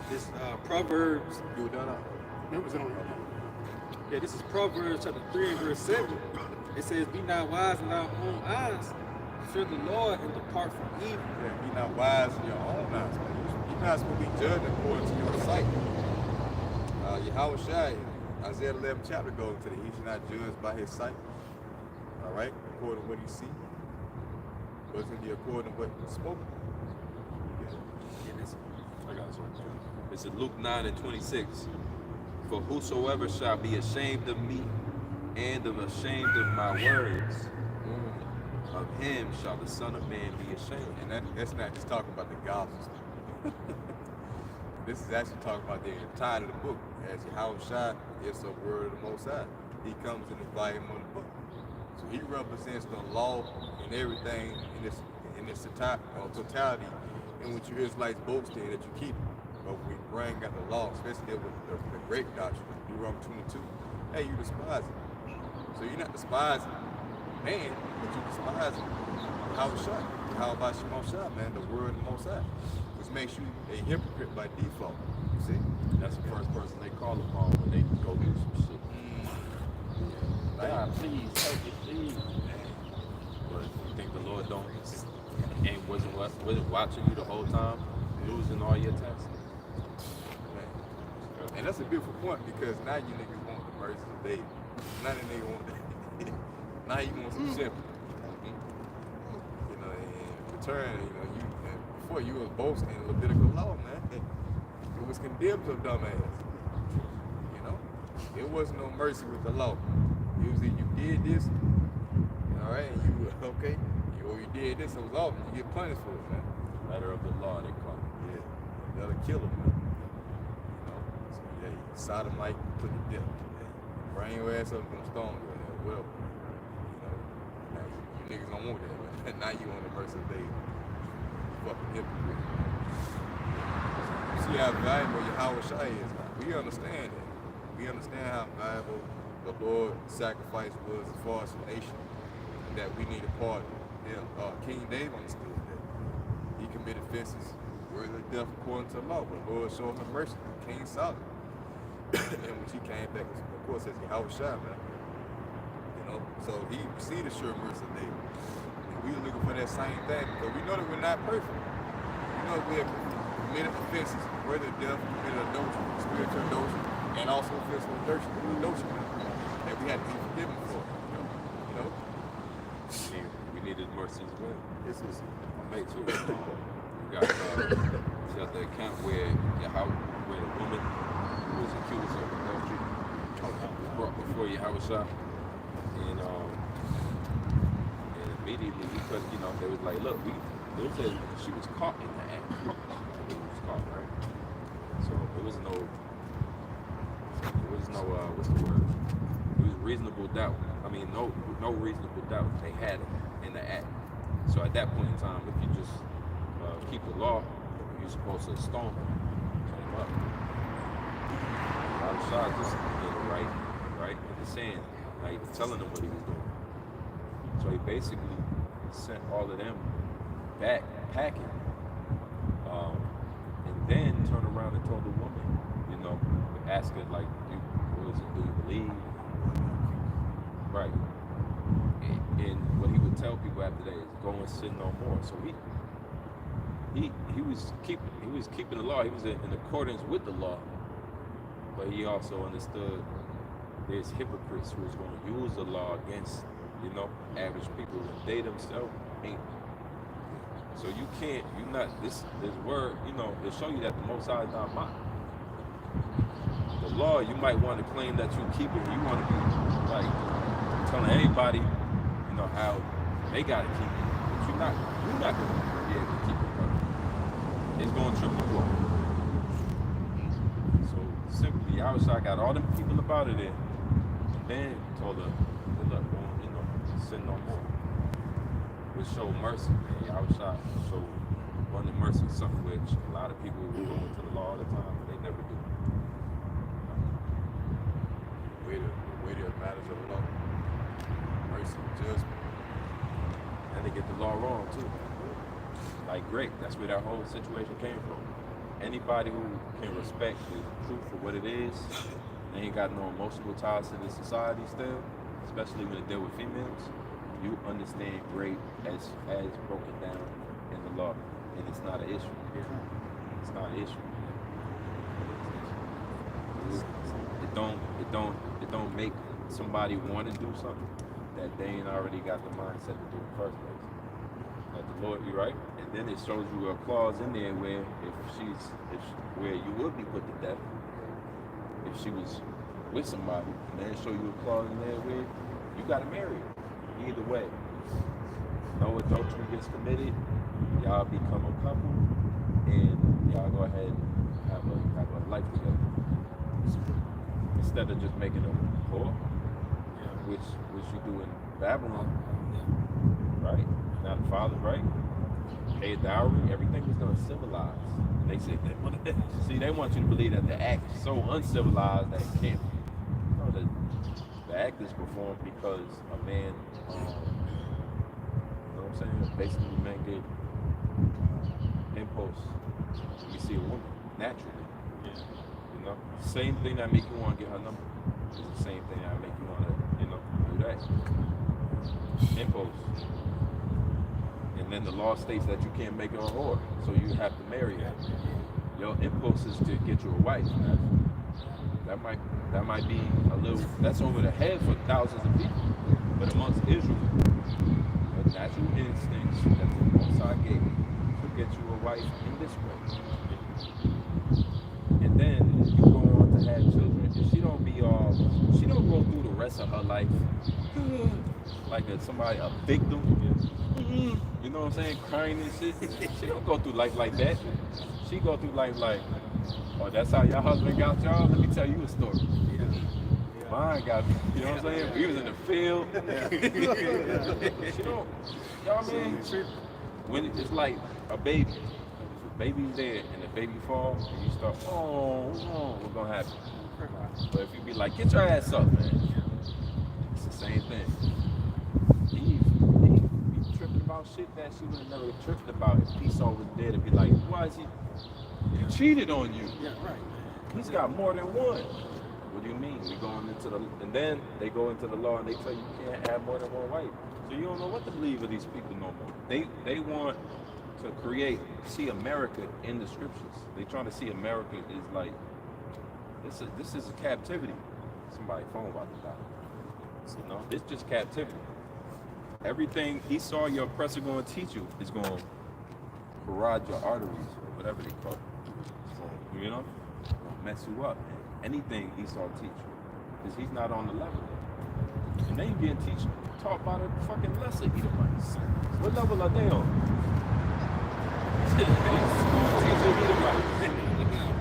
This Proverbs. You done up? Members in on Yeah, this is Proverbs chapter 3 and verse 7. It says, "Be not wise in thy own eyes. Fear the Lord and depart from evil." Yeah, be not wise in your own eyes, man. You're not supposed to be judged according to your sight. Yahweh Shai, Isaiah 11 chapter goes into that he should not judge by his sight. All right, according to what he sees. But it's going to be according to what he spoke. Yeah, I got this one. It's in Luke 9 and 26. For whosoever shall be ashamed of me and of ashamed of my words, of him shall the Son of Man be ashamed. And that's not just talking about the Gospels. This is actually talking about the entirety of the book. As Yahweh Shai is the word of the Most High. He comes in the volume of the book. So he represents the law and everything in this totality in which you Israelites boast in that you keep. But we bring out the law, especially with the great doctrine, Deuteronomy 22. Hey, you despise it. So you're not despising man, but you despising Yahweh Shai. Yahweh Shemon Shai, man, the word of the Most High. Which makes you a hypocrite by default. You see? That's the first person they call upon when they go do some shit. God, please, help me, please. But you think the Lord don't and wasn't watching you the whole time, losing all your tests? And that's a beautiful point because now you niggas want the mercy of David. Now the nigga want that. Now you want some sympathy. You know, in return, you know, before you was boasting in Levitical law, man. It was condemned to a dumbass. You know? It wasn't no mercy with the law. It was that you did this, all right, and you were okay, or you did this, it was off, you get punished for it, man. Letter of the law, they call it. Yeah, that'll kill him, man. You know, so yeah, you sodomite, put to death. Yeah. Bring your ass up and stone you in there, well, you know, now you niggas don't want that, man. Now you want the mercy of David. Fucking hypocrite. See how valuable Yahweh Shai is now. We understand that. We understand how valuable the Lord's sacrifice was as far as the nation, that we need a pardon. King David understood that. He committed offenses worthy of death according to the law, but the Lord showed him mercy. King Solomon. And when he came back, of course, as Yahweh Shai, man. You know, so he received the sure mercy of David. And we are looking for that same thing because we know that we're not perfect. We know we have committed offenses worthy of death, committed adultery, spiritual adultery, and also physical adultery. That we had to be forgiven for, you know. We needed mercy as well. This is Mate, too. We got the account where the woman who was accused of adultery was brought before Yahweh Shai, and immediately because they was like, look, they said she was caught in the act. She was caught, right? So there was no what's the word? It was reasonable doubt. I mean, no reasonable doubt they had it in the act. So at that point in time, if you just keep the law, you're supposed to stone him up. Shah just did it right in the sand, like telling him what he was doing. So he basically sent all of them back packing, and then turned around and told the woman, ask her like, do you believe? Right. And what he would tell people after that is go and sin no more. So he was keeping the law. He was in accordance with the law, but he also understood there's hypocrites who is going to use the law against average people, and they themselves ain't. So this word, it show you that the Most High is not mocked. law, you might want to claim that you keep it. You want to be like telling everybody, you know, how they gotta keep it. But you're not gonna be able to keep it perfect. It's gonna triple you up. So simply, Yahushua got all them people about it there, and then told her, look, don't, you know, sin no more. Which showed mercy, man. Yahushua showed abundant mercy, something which a lot of people will go into the law all the time, but they never do. Weightier matters of the law. Mercy, judgment. And they get the law wrong too. Like great, that's where that whole situation came from. Anybody who can respect the truth for what it is, they ain't got no emotional ties to the society still, especially when it deal with females, you understand great as broken down in the law. And it's not an issue. It's not an issue. It don't make somebody want to do something that they ain't already got the mindset to do in the first place. Like the Lord, you right? And then it shows you a clause in there where where you would be put to death if she was with somebody, and then it show you a clause in there where you gotta marry her. Either way, no adultery gets committed. Y'all become a couple, and y'all go ahead and have a life together. Instead of just making a whore, which you do in Babylon, right? Now the father, right? Pay a dowry, everything was done civilized. And they say they want you to believe that the act is so uncivilized that it can't. No, the act is performed because a man, you know what I'm saying? Basically, men get impulse. You see a woman naturally. You know, same thing that make you want to get her number. It's the same thing that make you want to, you know, do that. Impulse. And then the law states that you can't make her a whore, so you have to marry her. Your impulse is to get you a wife. That might be a little. That's over the head for thousands of people. But amongst Israel, a natural instinct that the Most High gave you to get you a wife in this way. And then you go on to have children, and she don't go through the rest of her life like a victim. You know what I'm saying? Crying and shit. She don't go through life like that. She go through life like, oh, that's how your husband got y'all? Let me tell you a story. Mine got me. You know what I'm saying? We was in the field. She don't, you know what I mean? When it's like a baby. Baby's there and the baby falls and you start, what's gonna happen? But if you be like, get your ass up, man, it's the same thing. Eve be tripping about shit that she would have never tripped about if Esau was there to be like, why is he cheated on you? Yeah, right. He's got more than one. What do you mean? We going into and then they go into the law and they tell you can't have more than one wife. So you don't know what to believe of these people no more. They want to see America in the scriptures. They trying to see America is like, this is a captivity. Somebody's phone about to die. You know, it's just captivity. Everything Esau, your oppressor, going to teach you is going to corrode your arteries or whatever they call it. So, you know, mess you up. Anything Esau teach you, because he's not on the level. And then you getting taught by the fucking lesser Edomites. What level are they on?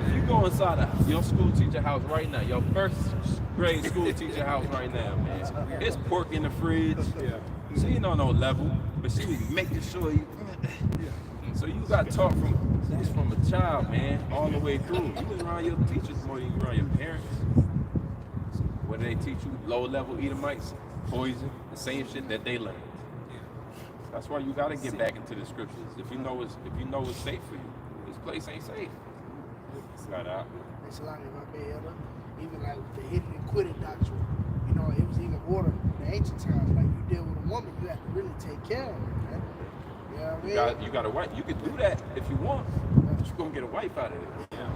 If you go inside your school teacher house right now, your first grade school teacher house right now, man, it's pork in the fridge. She ain't on no level, but she was making sure you. So you got taught from a child, man, all the way through. You was around your teachers more than you around your parents. What do they teach you? Low level Edomites, poison, the same shit that they learned. That's why you gotta get back into the scriptures. If you know it's safe for you. This place ain't safe. Got out. It's a lot of my bad elder. Even like the hidden and quitted doctrine. You know, it was even ordered in the ancient times. Like you deal with a woman, you have to really take care of her, man. You know what I mean? You got a wife. You can do that if you want. But you're gonna get a wife out of it. Yeah.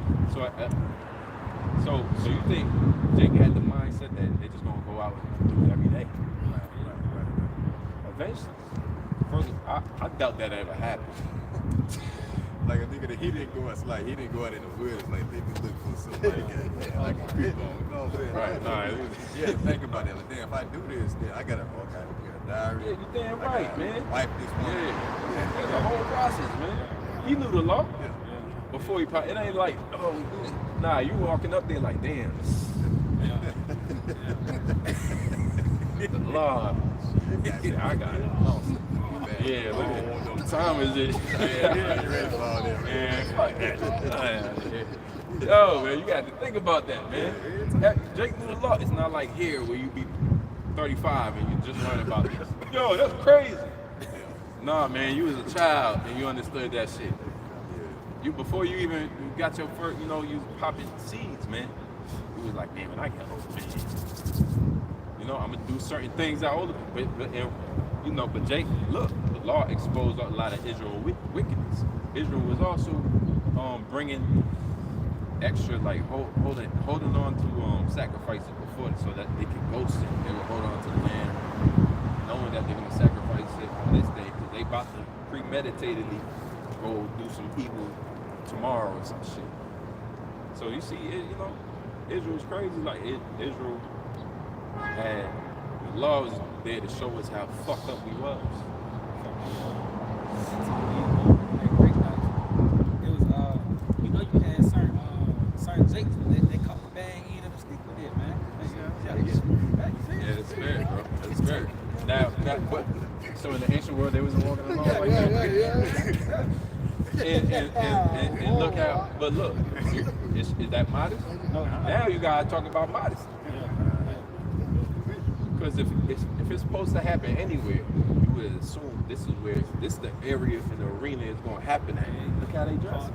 So you think Jake had the mindset that they're just gonna go out and do it every day? Right. Eventually. First, I doubt that ever happened. like a nigga that he didn't go out, like he didn't go out in the woods, like they be looking for somebody, like a creep on. You know what I'm saying? Right. No, Yeah, think about that. Like, damn, if I do this, then I gotta get a diary. Yeah, you damn right, man. Wipe this one. Yeah. It's a whole process, man. He knew the law. Yeah. Before he probably, it ain't like, oh, nah, you walking up there like, damn. The law. I got it. Yeah, look at what time is it? Man, fuck that. Yo, man, you got to think about that, man. Jake knew the law. It's not like here where you be 35 and you just learn about this. Yo, that's crazy. Nah, man, you was a child and you understood that shit. You before you even got your first, you know, you popping seeds, man. You was like, man, when I get old, man, you know, I'm gonna do certain things out older. But and, you know, but Jake, look, the law exposed a lot of Israel wickedness. Israel was also bringing extra, like holding on to sacrifices before it, so that they could go sin. They would hold on to the land, knowing that they're gonna sacrifice it on this day because they about to premeditatedly go do some evil tomorrow or some shit. So you see, you know, Israel's crazy. Like Israel had the law was there to show us how fucked up we was. It was you know, you had certain Jakes, but they caught the bad end of the stick with it, man. Yeah, that's fair, bro. That's fair. Now, but so in the ancient world, they wasn't walking along like that. And look how, but look, is that modest? No. Now you gotta talk about modesty. Because if it's supposed to happen anywhere, you would assume this is the area and the arena is gonna happen at. Look how they dress.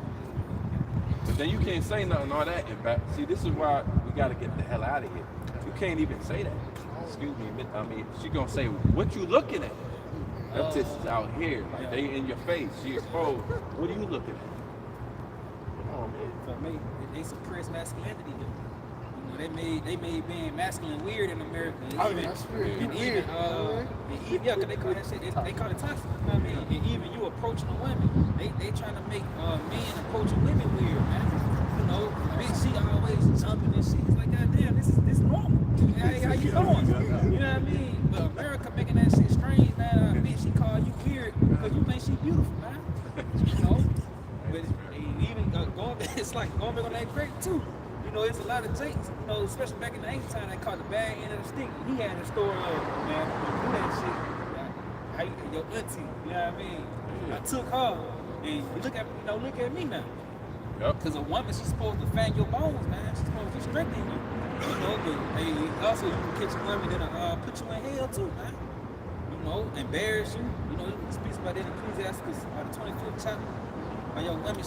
But then you can't say nothing all that. See, this is why we gotta get the hell out of here. You can't even say that. Excuse me, I mean, she gonna say, what you looking at? Them tits is out here, like they in your face. She exposed. What are you looking at? Oh man, for me, they suppress masculinity. You know, they made being masculine weird in America. That's weird. And even yeah, cause they call that shit. They call it toxic. You know what I mean? And even you approaching a woman, they trying to make men approaching women weird, man. You know, bitch, she always jumping and shit. It's like, goddamn, this normal. Hey, how you doing? You know what I mean? But America making that shit strange now. Bitch, she call you weird because you think she beautiful, man. You know? But even going back, it's like going back on that grape too. You know, it's a lot of Jakes, you know, especially back in the ancient time, they called the bad end of the stick. He had a story of, man, you do that shit. How you, your auntie, you know what I mean? I took her, and look at me now. Yep. Because a woman, she's supposed to fang your bones, man. She's supposed to strengthen you. You know, but hey, also you can catch a woman that'll put you in hell too, man. You know, embarrass you. You know, it speaks about that in Ecclesiastes, the 25th chapter. Your women,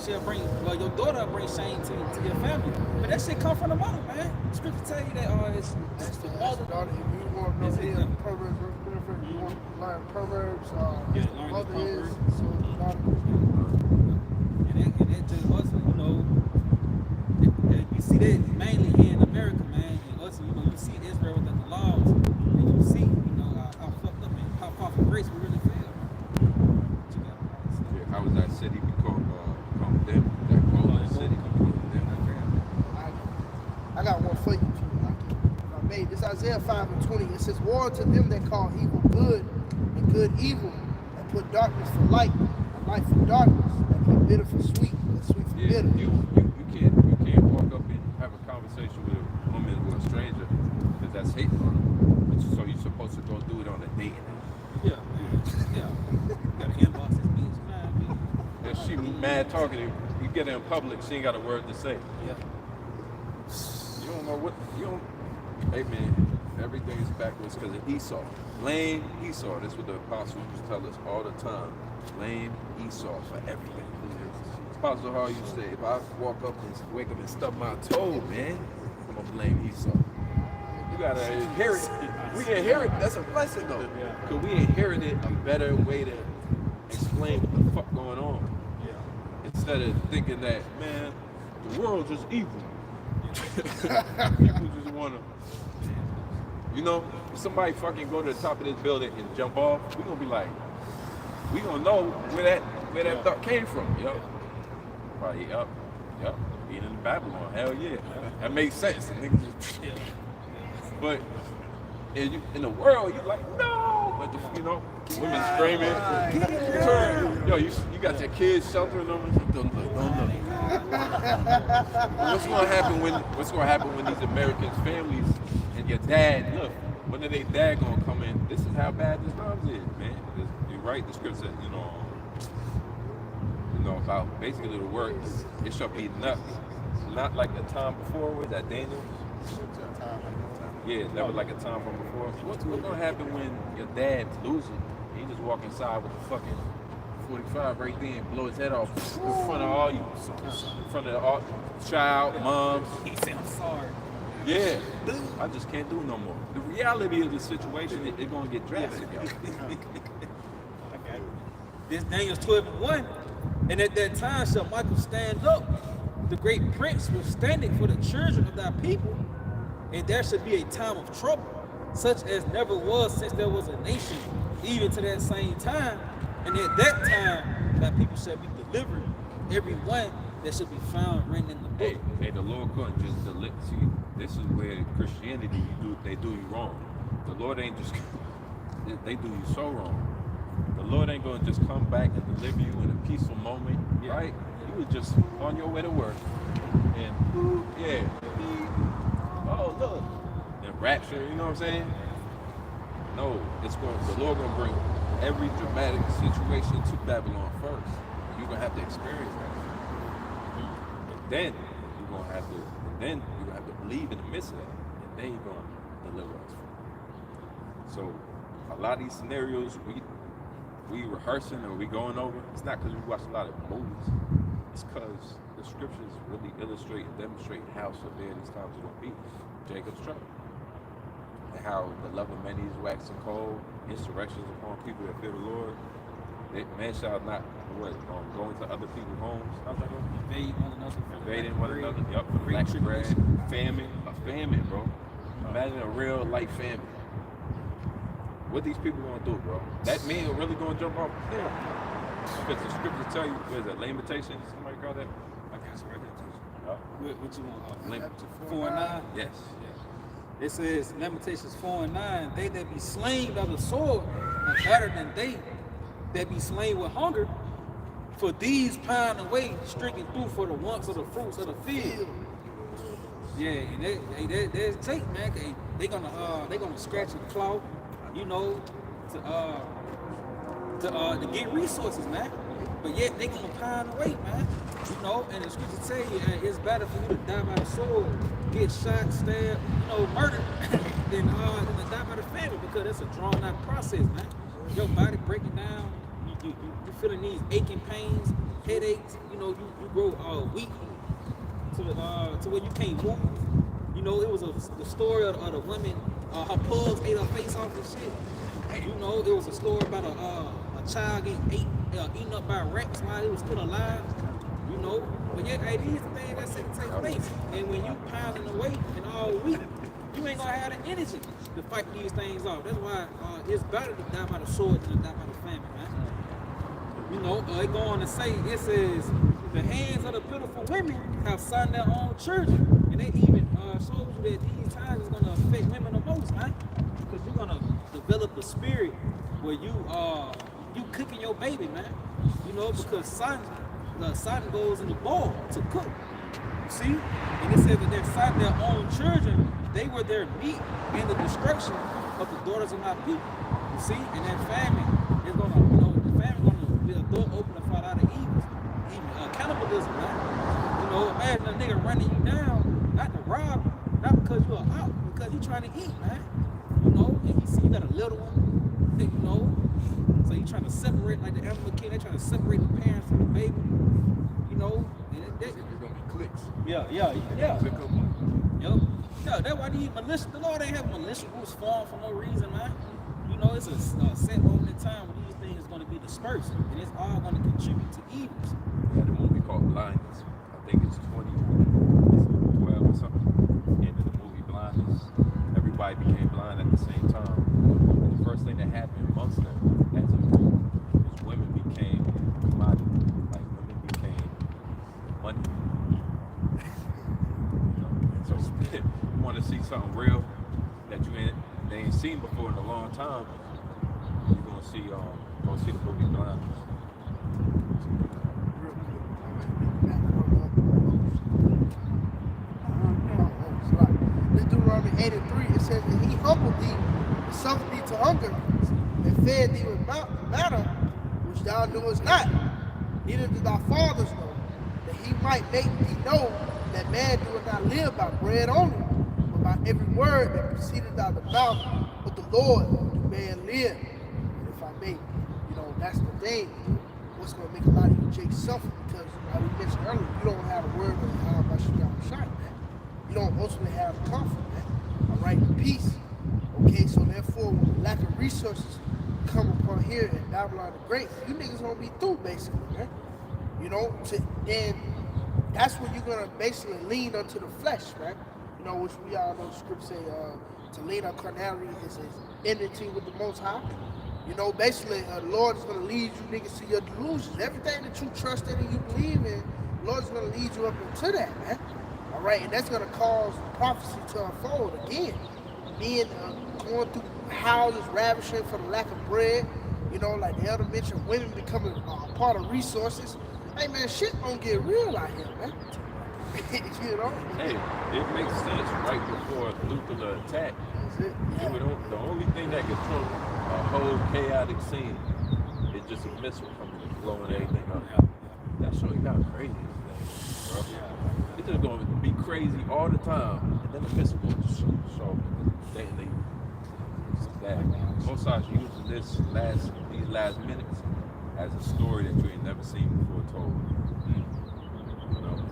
she'll bring, well, your daughter will bring shame to your family. But that shit come from the mother, man. Scripture tell you that it's the mother. Daughter, if you want to know the Proverbs, you want to learn Proverbs, learn mother the is, Proverbs. so the daughter. And it just wasn't, you know, you see that mainly here in America, man. And also, you know, you see Israel without the laws, and you see, you know, how fucked up and how far from grace we really fell. How was that city become condemned? That golden city condemned? I got one for you too. I made this Isaiah 5:20. It says, "Woe to them that call evil good and good evil, and put darkness for light and light for darkness, and put bitter for sweet and sweet for Yeah, bitter." you can't walk up and have a conversation with a woman or a stranger because that's hate on them. So you're supposed to go do it on a date. Yeah. Gotta inbox this bitch, man. And she mad talking, you get her in public, she ain't got a word to say. Yeah. You don't know what, hey man, everything is backwards because of Esau. Blame Esau. That's what the apostles used to tell us all the time. Blame Esau for everything. Apostle Hall used to say, if I wake up and stub my toe, man, I'm gonna blame Esau. You gotta inherit. We inherit. That's a blessing though, because we inherited a better way to explain what the fuck going on. Instead of thinking that, man, the world's just evil. People just wanna, you know, if somebody fucking go to the top of this building and jump off, we gonna be like, we gonna know where that where that thought came from. Yup. Probably yup. Being in Babylon. Hell yeah. That makes sense. And niggas just, but in the world, you're like, no. But you know, women screaming. Turn. Yo, you got your kids sheltering them. Don't look. What's gonna happen when these Americans families and your dad look? When are they dad gonna come in? This is how bad this times is, man. You're right. The script said, you know, about basically the words. It shall be not like the time before. Was that Daniel? Yeah, never like a time from before. What's gonna happen when your dad's losing? He just walk inside with the fucking 45 right there and blow his head off in front of all you, in front of all child, moms. He said, I'm sorry. Yeah, I just can't do no more. The reality of the situation, it's gonna get drastic, y'all. Okay. This Daniel 12:1, and at that time shall Michael stand up, the great prince was standing for the children of thy people, and there should be a time of trouble, such as never was since there was a nation, even to that same time. And at that time, thy people shall be delivered, every one that should be found written in the book. Hey, the Lord couldn't just deliver. See, this is where Christianity, they do you wrong. The Lord ain't just, they do you so wrong. The Lord ain't gonna just come back and deliver you in a peaceful moment, right? You was just on your way to work, and oh look, and rapture, you know what I'm saying? No, the Lord gonna bring every dramatic situation to Babylon first. You're gonna have to experience that. And then you're gonna have to believe in the midst of that. And then you're gonna deliver us. So a lot of these scenarios we rehearsing or we going over, it's not because we watch a lot of movies. It's because the scriptures really illustrate and demonstrate how severe these times are gonna be. Jacob's trouble. And how the love of many is waxing cold, insurrections upon people that fear the Lord. Man shall not go into other people's homes. Invading one another. Yup. Black bread. Famine. A famine, bro. Imagine a real life famine. What these people gonna do, bro? That man really gonna jump off the hill. Because the scriptures tell you, what is that, Lamentations? Somebody call that? I got some right. What you want? Lamentations 4:9? Yes. It says, Lamentations 4:9, they that be slain by the sword are better than they that be slain with hunger, for these pine away, stricken through for the wants of the fruits of the field. Yeah, and they take, man. They gonna scratch and claw, you know, to get resources, man. But yet they gonna pine away, man. You know, and the scriptures tell you it's better for you to die by the sword, get shot, stabbed, you know, murdered, than to die by the famine, because that's a drawn out process, man. Your body breaking down, you feeling these aching pains, headaches, you know, you grow weak to where you can't move. You know, it was the story of the woman, her pugs ate her face off and shit. You know, it was a story about a child getting eaten up by rats while he was still alive. You know, but yet, hey, these are things that should take place. And when you piling away and all week, you ain't gonna have the energy to fight these things off. That's why it's better to die by the sword than to die by the famine, man. You know, it go on to say, it says, the hands of the pitiful women have signed their own children. And they even shows you that these times is gonna affect women the most, man. Because you're gonna develop a spirit where you cooking your baby, man. You know, because son goes in the bowl to cook. You see? And it says that they're signed their own children, they were their meat in the destruction of the daughters of my people. You see? And that famine is gonna, you know, the famine gonna be a door opener for a lot of evils. Even cannibalism, man. You know, imagine a nigga running you down, not to rob you, not because you're out, because you're trying to eat, man. You know, and you see you got a little one, you know. So you trying to separate, like the animal king, they trying to separate the parents from the baby. You know, and It's gonna be clicks. yeah. Click up. Yep. Yeah, that's why these militia, the Lord ain't have militia groups formed for no reason, man. You know, it's a set moment in time when these things is going to be dispersed, and it's all going to contribute to evils. We had a movie called Blindness. I think it's 2012 or something. And in the movie Blindness, everybody became blind at the same time. And the first thing that happened amongst them as a group is women became commodity. something real that they ain't seen before in a long time, you're gonna see the movie Blind. Real quick. In Deuteronomy 8 and 3, it says that he humbled thee and suffered thee to hunger and fed thee with manna which thou knewest not, neither did thy fathers know, that he might make thee know that man doeth not live by bread only, but by every word that proceedeth out of the mouth of the Lord do man live. And if I may, that's the thing. What's going to make a lot of you Jakes suffer, because like we mentioned earlier, you don't have a word of how much you got shot, man. You don't ultimately have comfort, man. All right, peace. Okay, so therefore, when the lack of resources come upon here in Babylon the Great, you niggas gonna be through, basically, man. And that's when you're gonna basically lean unto the flesh, right? Which we all know the script say, to lean on carnality is enmity with the Most High. Basically, the Lord is gonna lead you niggas to your delusions. Everything that you trust in and you believe in, the Lord is gonna lead you up into that, man. All right, and that's gonna cause prophecy to unfold again. Men going through houses, ravishing for the lack of bread. Like the elder mentioned, women becoming part of resources. Hey man, shit gonna get real out here, man. Hey, it makes sense right before a nuclear attack. That's it. Yeah. The only thing that can trump a whole chaotic scene is just a missile coming and blowing everything up. That show got crazy, bro. It's just gonna be crazy all the time, and then the missile will just show they most sides using these last minutes as a story that you ain't never seen before told.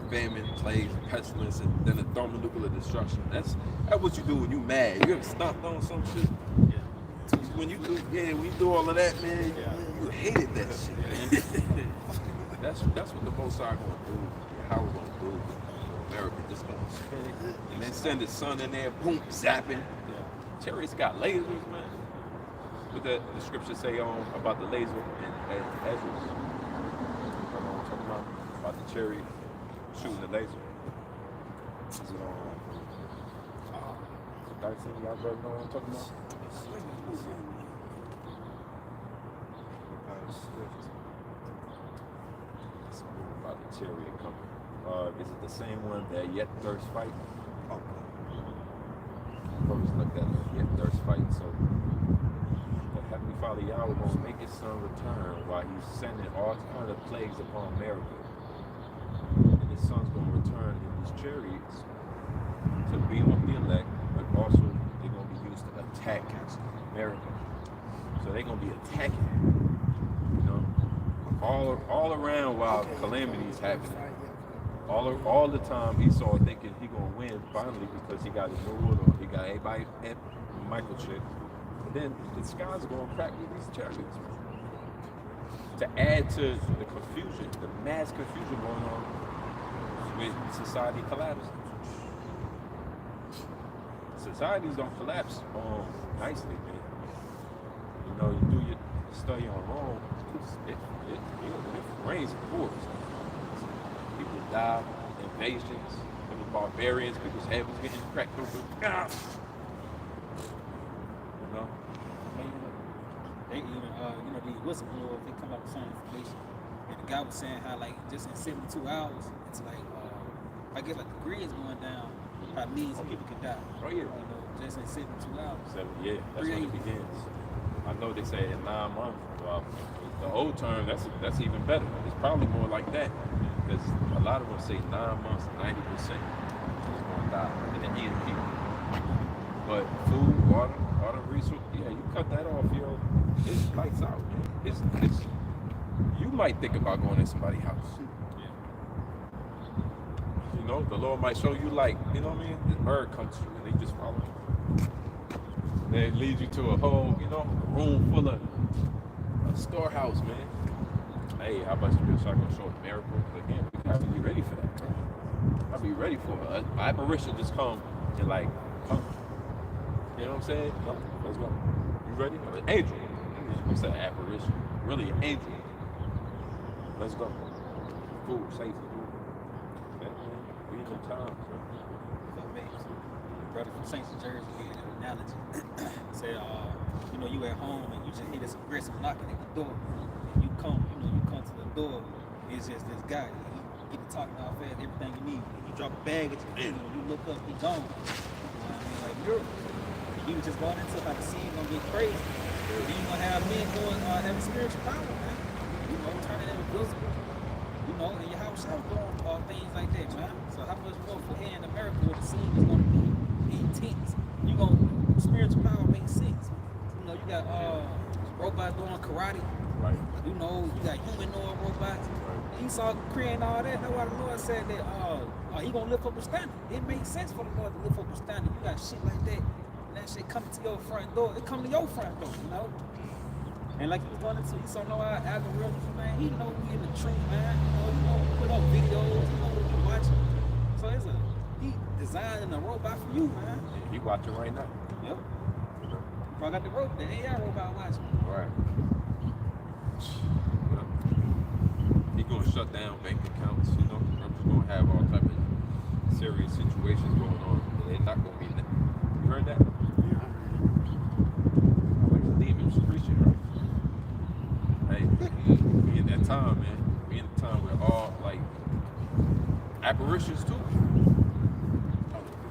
Famine, plagues, pestilence, and then a thermonuclear destruction. That's what you do when you mad. You ever stomped on some shit? Yeah. When you do all of that, man, you hated that shit, man. That's what the Most High gonna do. How we're gonna do it. America just gonna spin it and then send the sun in there, boom, zapping. Chariots got lasers, man. What the scripture say about the laser and Ezra? You know what I'm talking about the chariot shooting the laser. Is it 13? Y'all brother know what I'm talking about? About the chariot coming. Is it the same one that Yet Thirst Fight? Brothers looked at it, Yet Thirst Fight. So the Heavenly Father Yahweh gonna make his son return while he's sending all kinds of plagues upon America. And his son's gonna return in these chariots to be with the elect, but also they're gonna be used to attack America. So they're gonna be attacking, all around while calamity is happening. All the time Esau thinking he gonna win finally because he got his new ruler, he got everybody at microchip. But then the sky's gonna crack with these chariots to add to the confusion, the mass confusion going on with society collapsing. Societies don't collapse nicely, man. You do your study on Rome, it rains and pours. People die, invasions, people barbarians, people's heads was getting cracked open. They even, these whistleblowers, they come up with some information. And the guy was saying how, just in 72 hours, it's I guess the grid's going down, how millions of people can die. Oh, yeah. Just in 72 hours. That's when it begins. I know they say in 9 months. The old term, that's even better. It's probably more like that. Because a lot of them say 9 months, 90% is going to die in the end of people. But food, water, resources, you cut that off, it's lights out, man. It's you might think about going in somebody's house. The Lord might show you this bird comes through and they just follow you. They lead you to a whole, a room full of a storehouse, man. Hey, how about you be a shotgun show a miracle? Again, we have to be ready for that. I'll be ready for it. An apparition just come and come. You know what I'm saying? Come, let's go. You ready? An angel. What's that apparition? Really an angel. Let's go. Food, safety. We in the times, brother from St. Jersey gave an analogy. Said, you know, you at home and you just hear this aggressive knocking at the door. And you come to the door. It's just this guy. He get to talking all fast, everything you need. You drop a bag at your feet. When you look up, he gone. You know what I mean? Like miracle. You just going into like the scene gonna get crazy. Then you gonna have men going having spiritual power, man. You know, turning into visible. You know, in your house doing things like that, man. So how much more for here in America where the scene is gonna be intense? You gonna spiritual power makes sense. You know, you got robots doing karate. Right. You know, you got humanoid robots. Right. Esau creating all that. That's why the Lord said that he gonna lift up a standard. It makes sense for the Lord to lift up a standard. You got shit like that. And that shit coming to your front door. It come to your front door, you know? And like you was going into, Esau know our algorithms, man. He know we in the truth, man. You know, put up videos, you know what we watching. So he designing a robot for you, man. Yeah, he watching right now. Yep. I got the AI robot watching. Right. Well, he gonna shut down bank accounts, you know. I'm just gonna have all type of serious situations going on. They're not gonna be there. You heard that? Yeah. Like the demons preaching, right? Hey, we in that time, man. We in the time where all like apparitions too.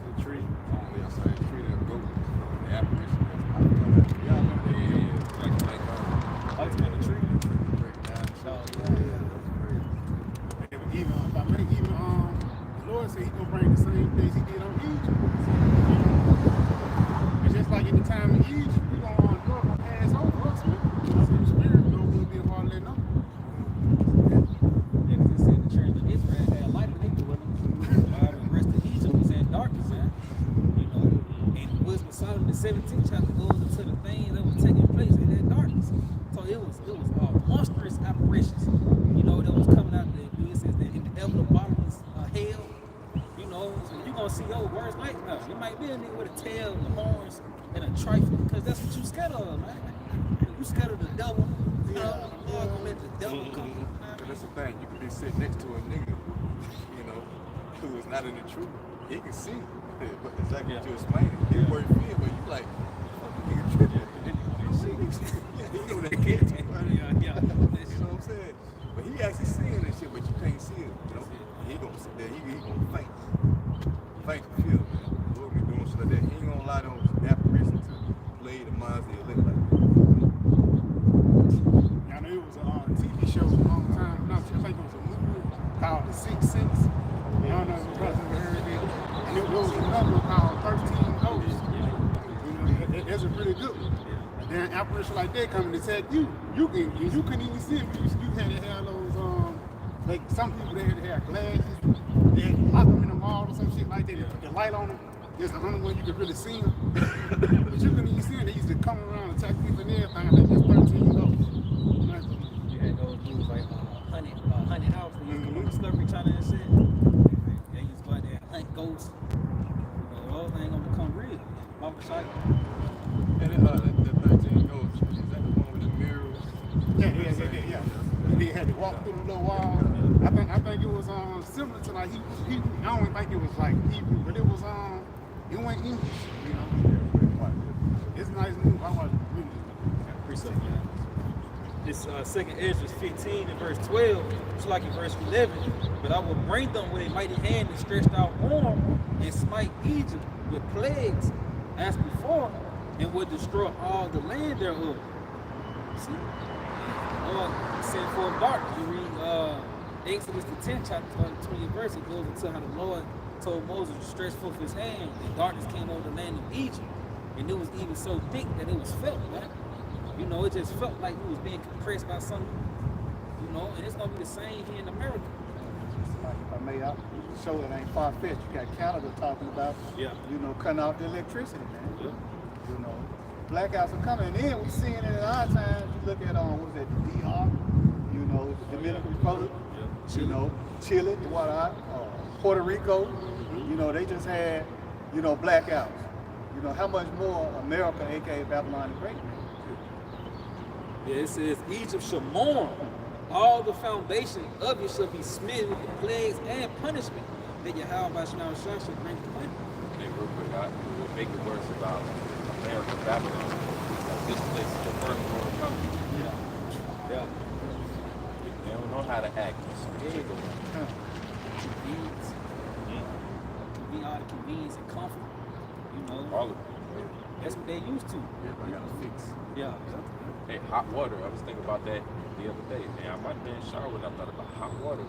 The tree, only I say the tree that goes, the apparition. Yeah. Like I was in the tree. Even the Lord said He's gonna bring the same things He did on Egypt. It's just like in the time of Egypt, we gonna pass over us, man. The Spirit will be a part of that number. Yeah, because it said the children of Israel had light when they with them. While the rest of Egypt was in darkness, man. You know, and Wisdom of Solomon, the 17th chapter goes into the things that was taking place in that darkness. So it was monstrous apparitions, you know, that was coming out there. It says that in the ever bottomless hell, you know, so you're gonna see those words like that. It might be a nigga with a tail, the horns, and a trifle, because that's what you scared of, man. You scared of the devil, you know, the Lord gonna let the devil come. That's the thing. You can be sitting next to a nigga, you know, who is not in the truth. He can see but exactly what you explaining. His word feel, but you like, nigga tripping. You know that kid. You know what I'm saying? But he actually seeing that shit, but you can't see it. You know, he gonna sit there. He gonna faint the feel, man. Lord be doing shit like that. He ain't gonna allow those apparitions to play the minds of your live like that. I know it was a TV show a long time. No, I think it was a movie called The Sixth Sense. I don't know if you guys ever heard of it. And it was another called 13 Ghosts. You know, that's a pretty good one. And then an apparition like that coming to attack you. You couldn't even see it. You had to have those, like some people they had to have glasses. They had to lock them in the wall or some shit like that. They put the light on them. It's the only one you could really see them. But you couldn't even see them. They used to come around and attack people and everything. Like just 13 Ghosts. You had those movies like Honey House, when you come on Discovery Channel and shit. They used to go out there and hunt ghosts. You know, those things gonna become real. Mama shot. And then the 13 Ghosts, is that the one with the mirrors? Yeah. They had to walk through the little wall. I think it was similar to like Hebrew. I don't think it was like Hebrew, but it was it went English, you know. It's a nice move. I watched it really. Appreciate that. This second Ezra 15 and verse 12, it's like in verse 11. But I will bring them with a mighty hand and stretched out arm and smite Egypt with plagues as before, and will destroy all the land thereof. See? Lord sent forth darkness. You read Exodus the 10th chapter, 20th verse, it goes into how the Lord told Moses to stretch forth his hand, and darkness came over the land of Egypt. And it was even so thick that it was felt, man. You know, it just felt like it was being compressed by something, you know, and it's gonna be the same here in America. Like if I may, I show it ain't far-fetched. You got Canada talking about, you know, cutting off the electricity, man. Yeah. You know, blackouts are coming. And then we seeing it in our times. You look at what was that, the DR, you know, the Dominican Republic, you know, Chile, Puerto Rico, you know, they just had, you know, blackouts. You know, how much more America, aka Babylon the Great, man? Yeah, it says Egypt shall mourn. All the foundation of it shall be smitten with the plagues and punishment that Yahweh shall bring upon you. real quick. It would make it worse about America, Babylon. Like, this place is the first world country. Yeah. They don't know how to act. They're scared of them. Convenience. All the convenience and comfort. You know. All of them. That's what they used to. Everybody got a fix. Yeah. Hey, hot water. I was thinking about that the other day. Man, I might have been in the shower when I thought about hot water.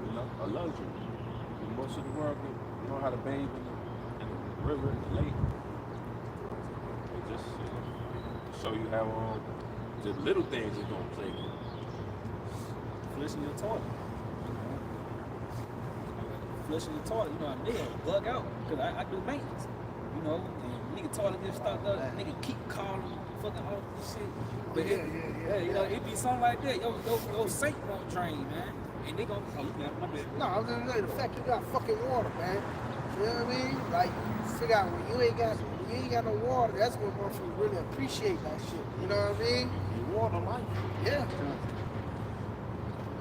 You know, a luxury. Most of the world can know how to bathe in the river and the lake. It just show you how the little things is gonna play. Flushing your toilet. Flushing your toilet, you know, they bug out because I do maintenance. You know, and nigga toilet get stopped up, nigga keep calling fucking all this shit. But you know, it be something like that. Your sink won't drain, man. And they gonna my bad. No, I was gonna say the fact you got fucking water, man. You know what I mean? Like, you figure out when you ain't got no water, that's when motherfuckers really appreciate that shit. You know what I mean? You water life. Yeah.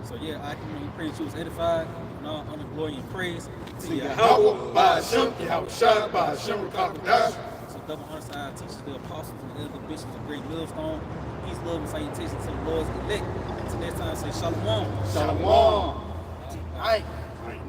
So yeah, I can praise you was edified, and all honor, glory, and praise to Yahweh. Yahweh, by Hashem, Yahweh Shai, by Hashem, Rakakadash. So double honor to our teachers, the apostles, and the elder bishops of Great Millstone. Peace, love, and salutations to the Lord's elect. Until next time, say shalom. Shalom. Right. Right.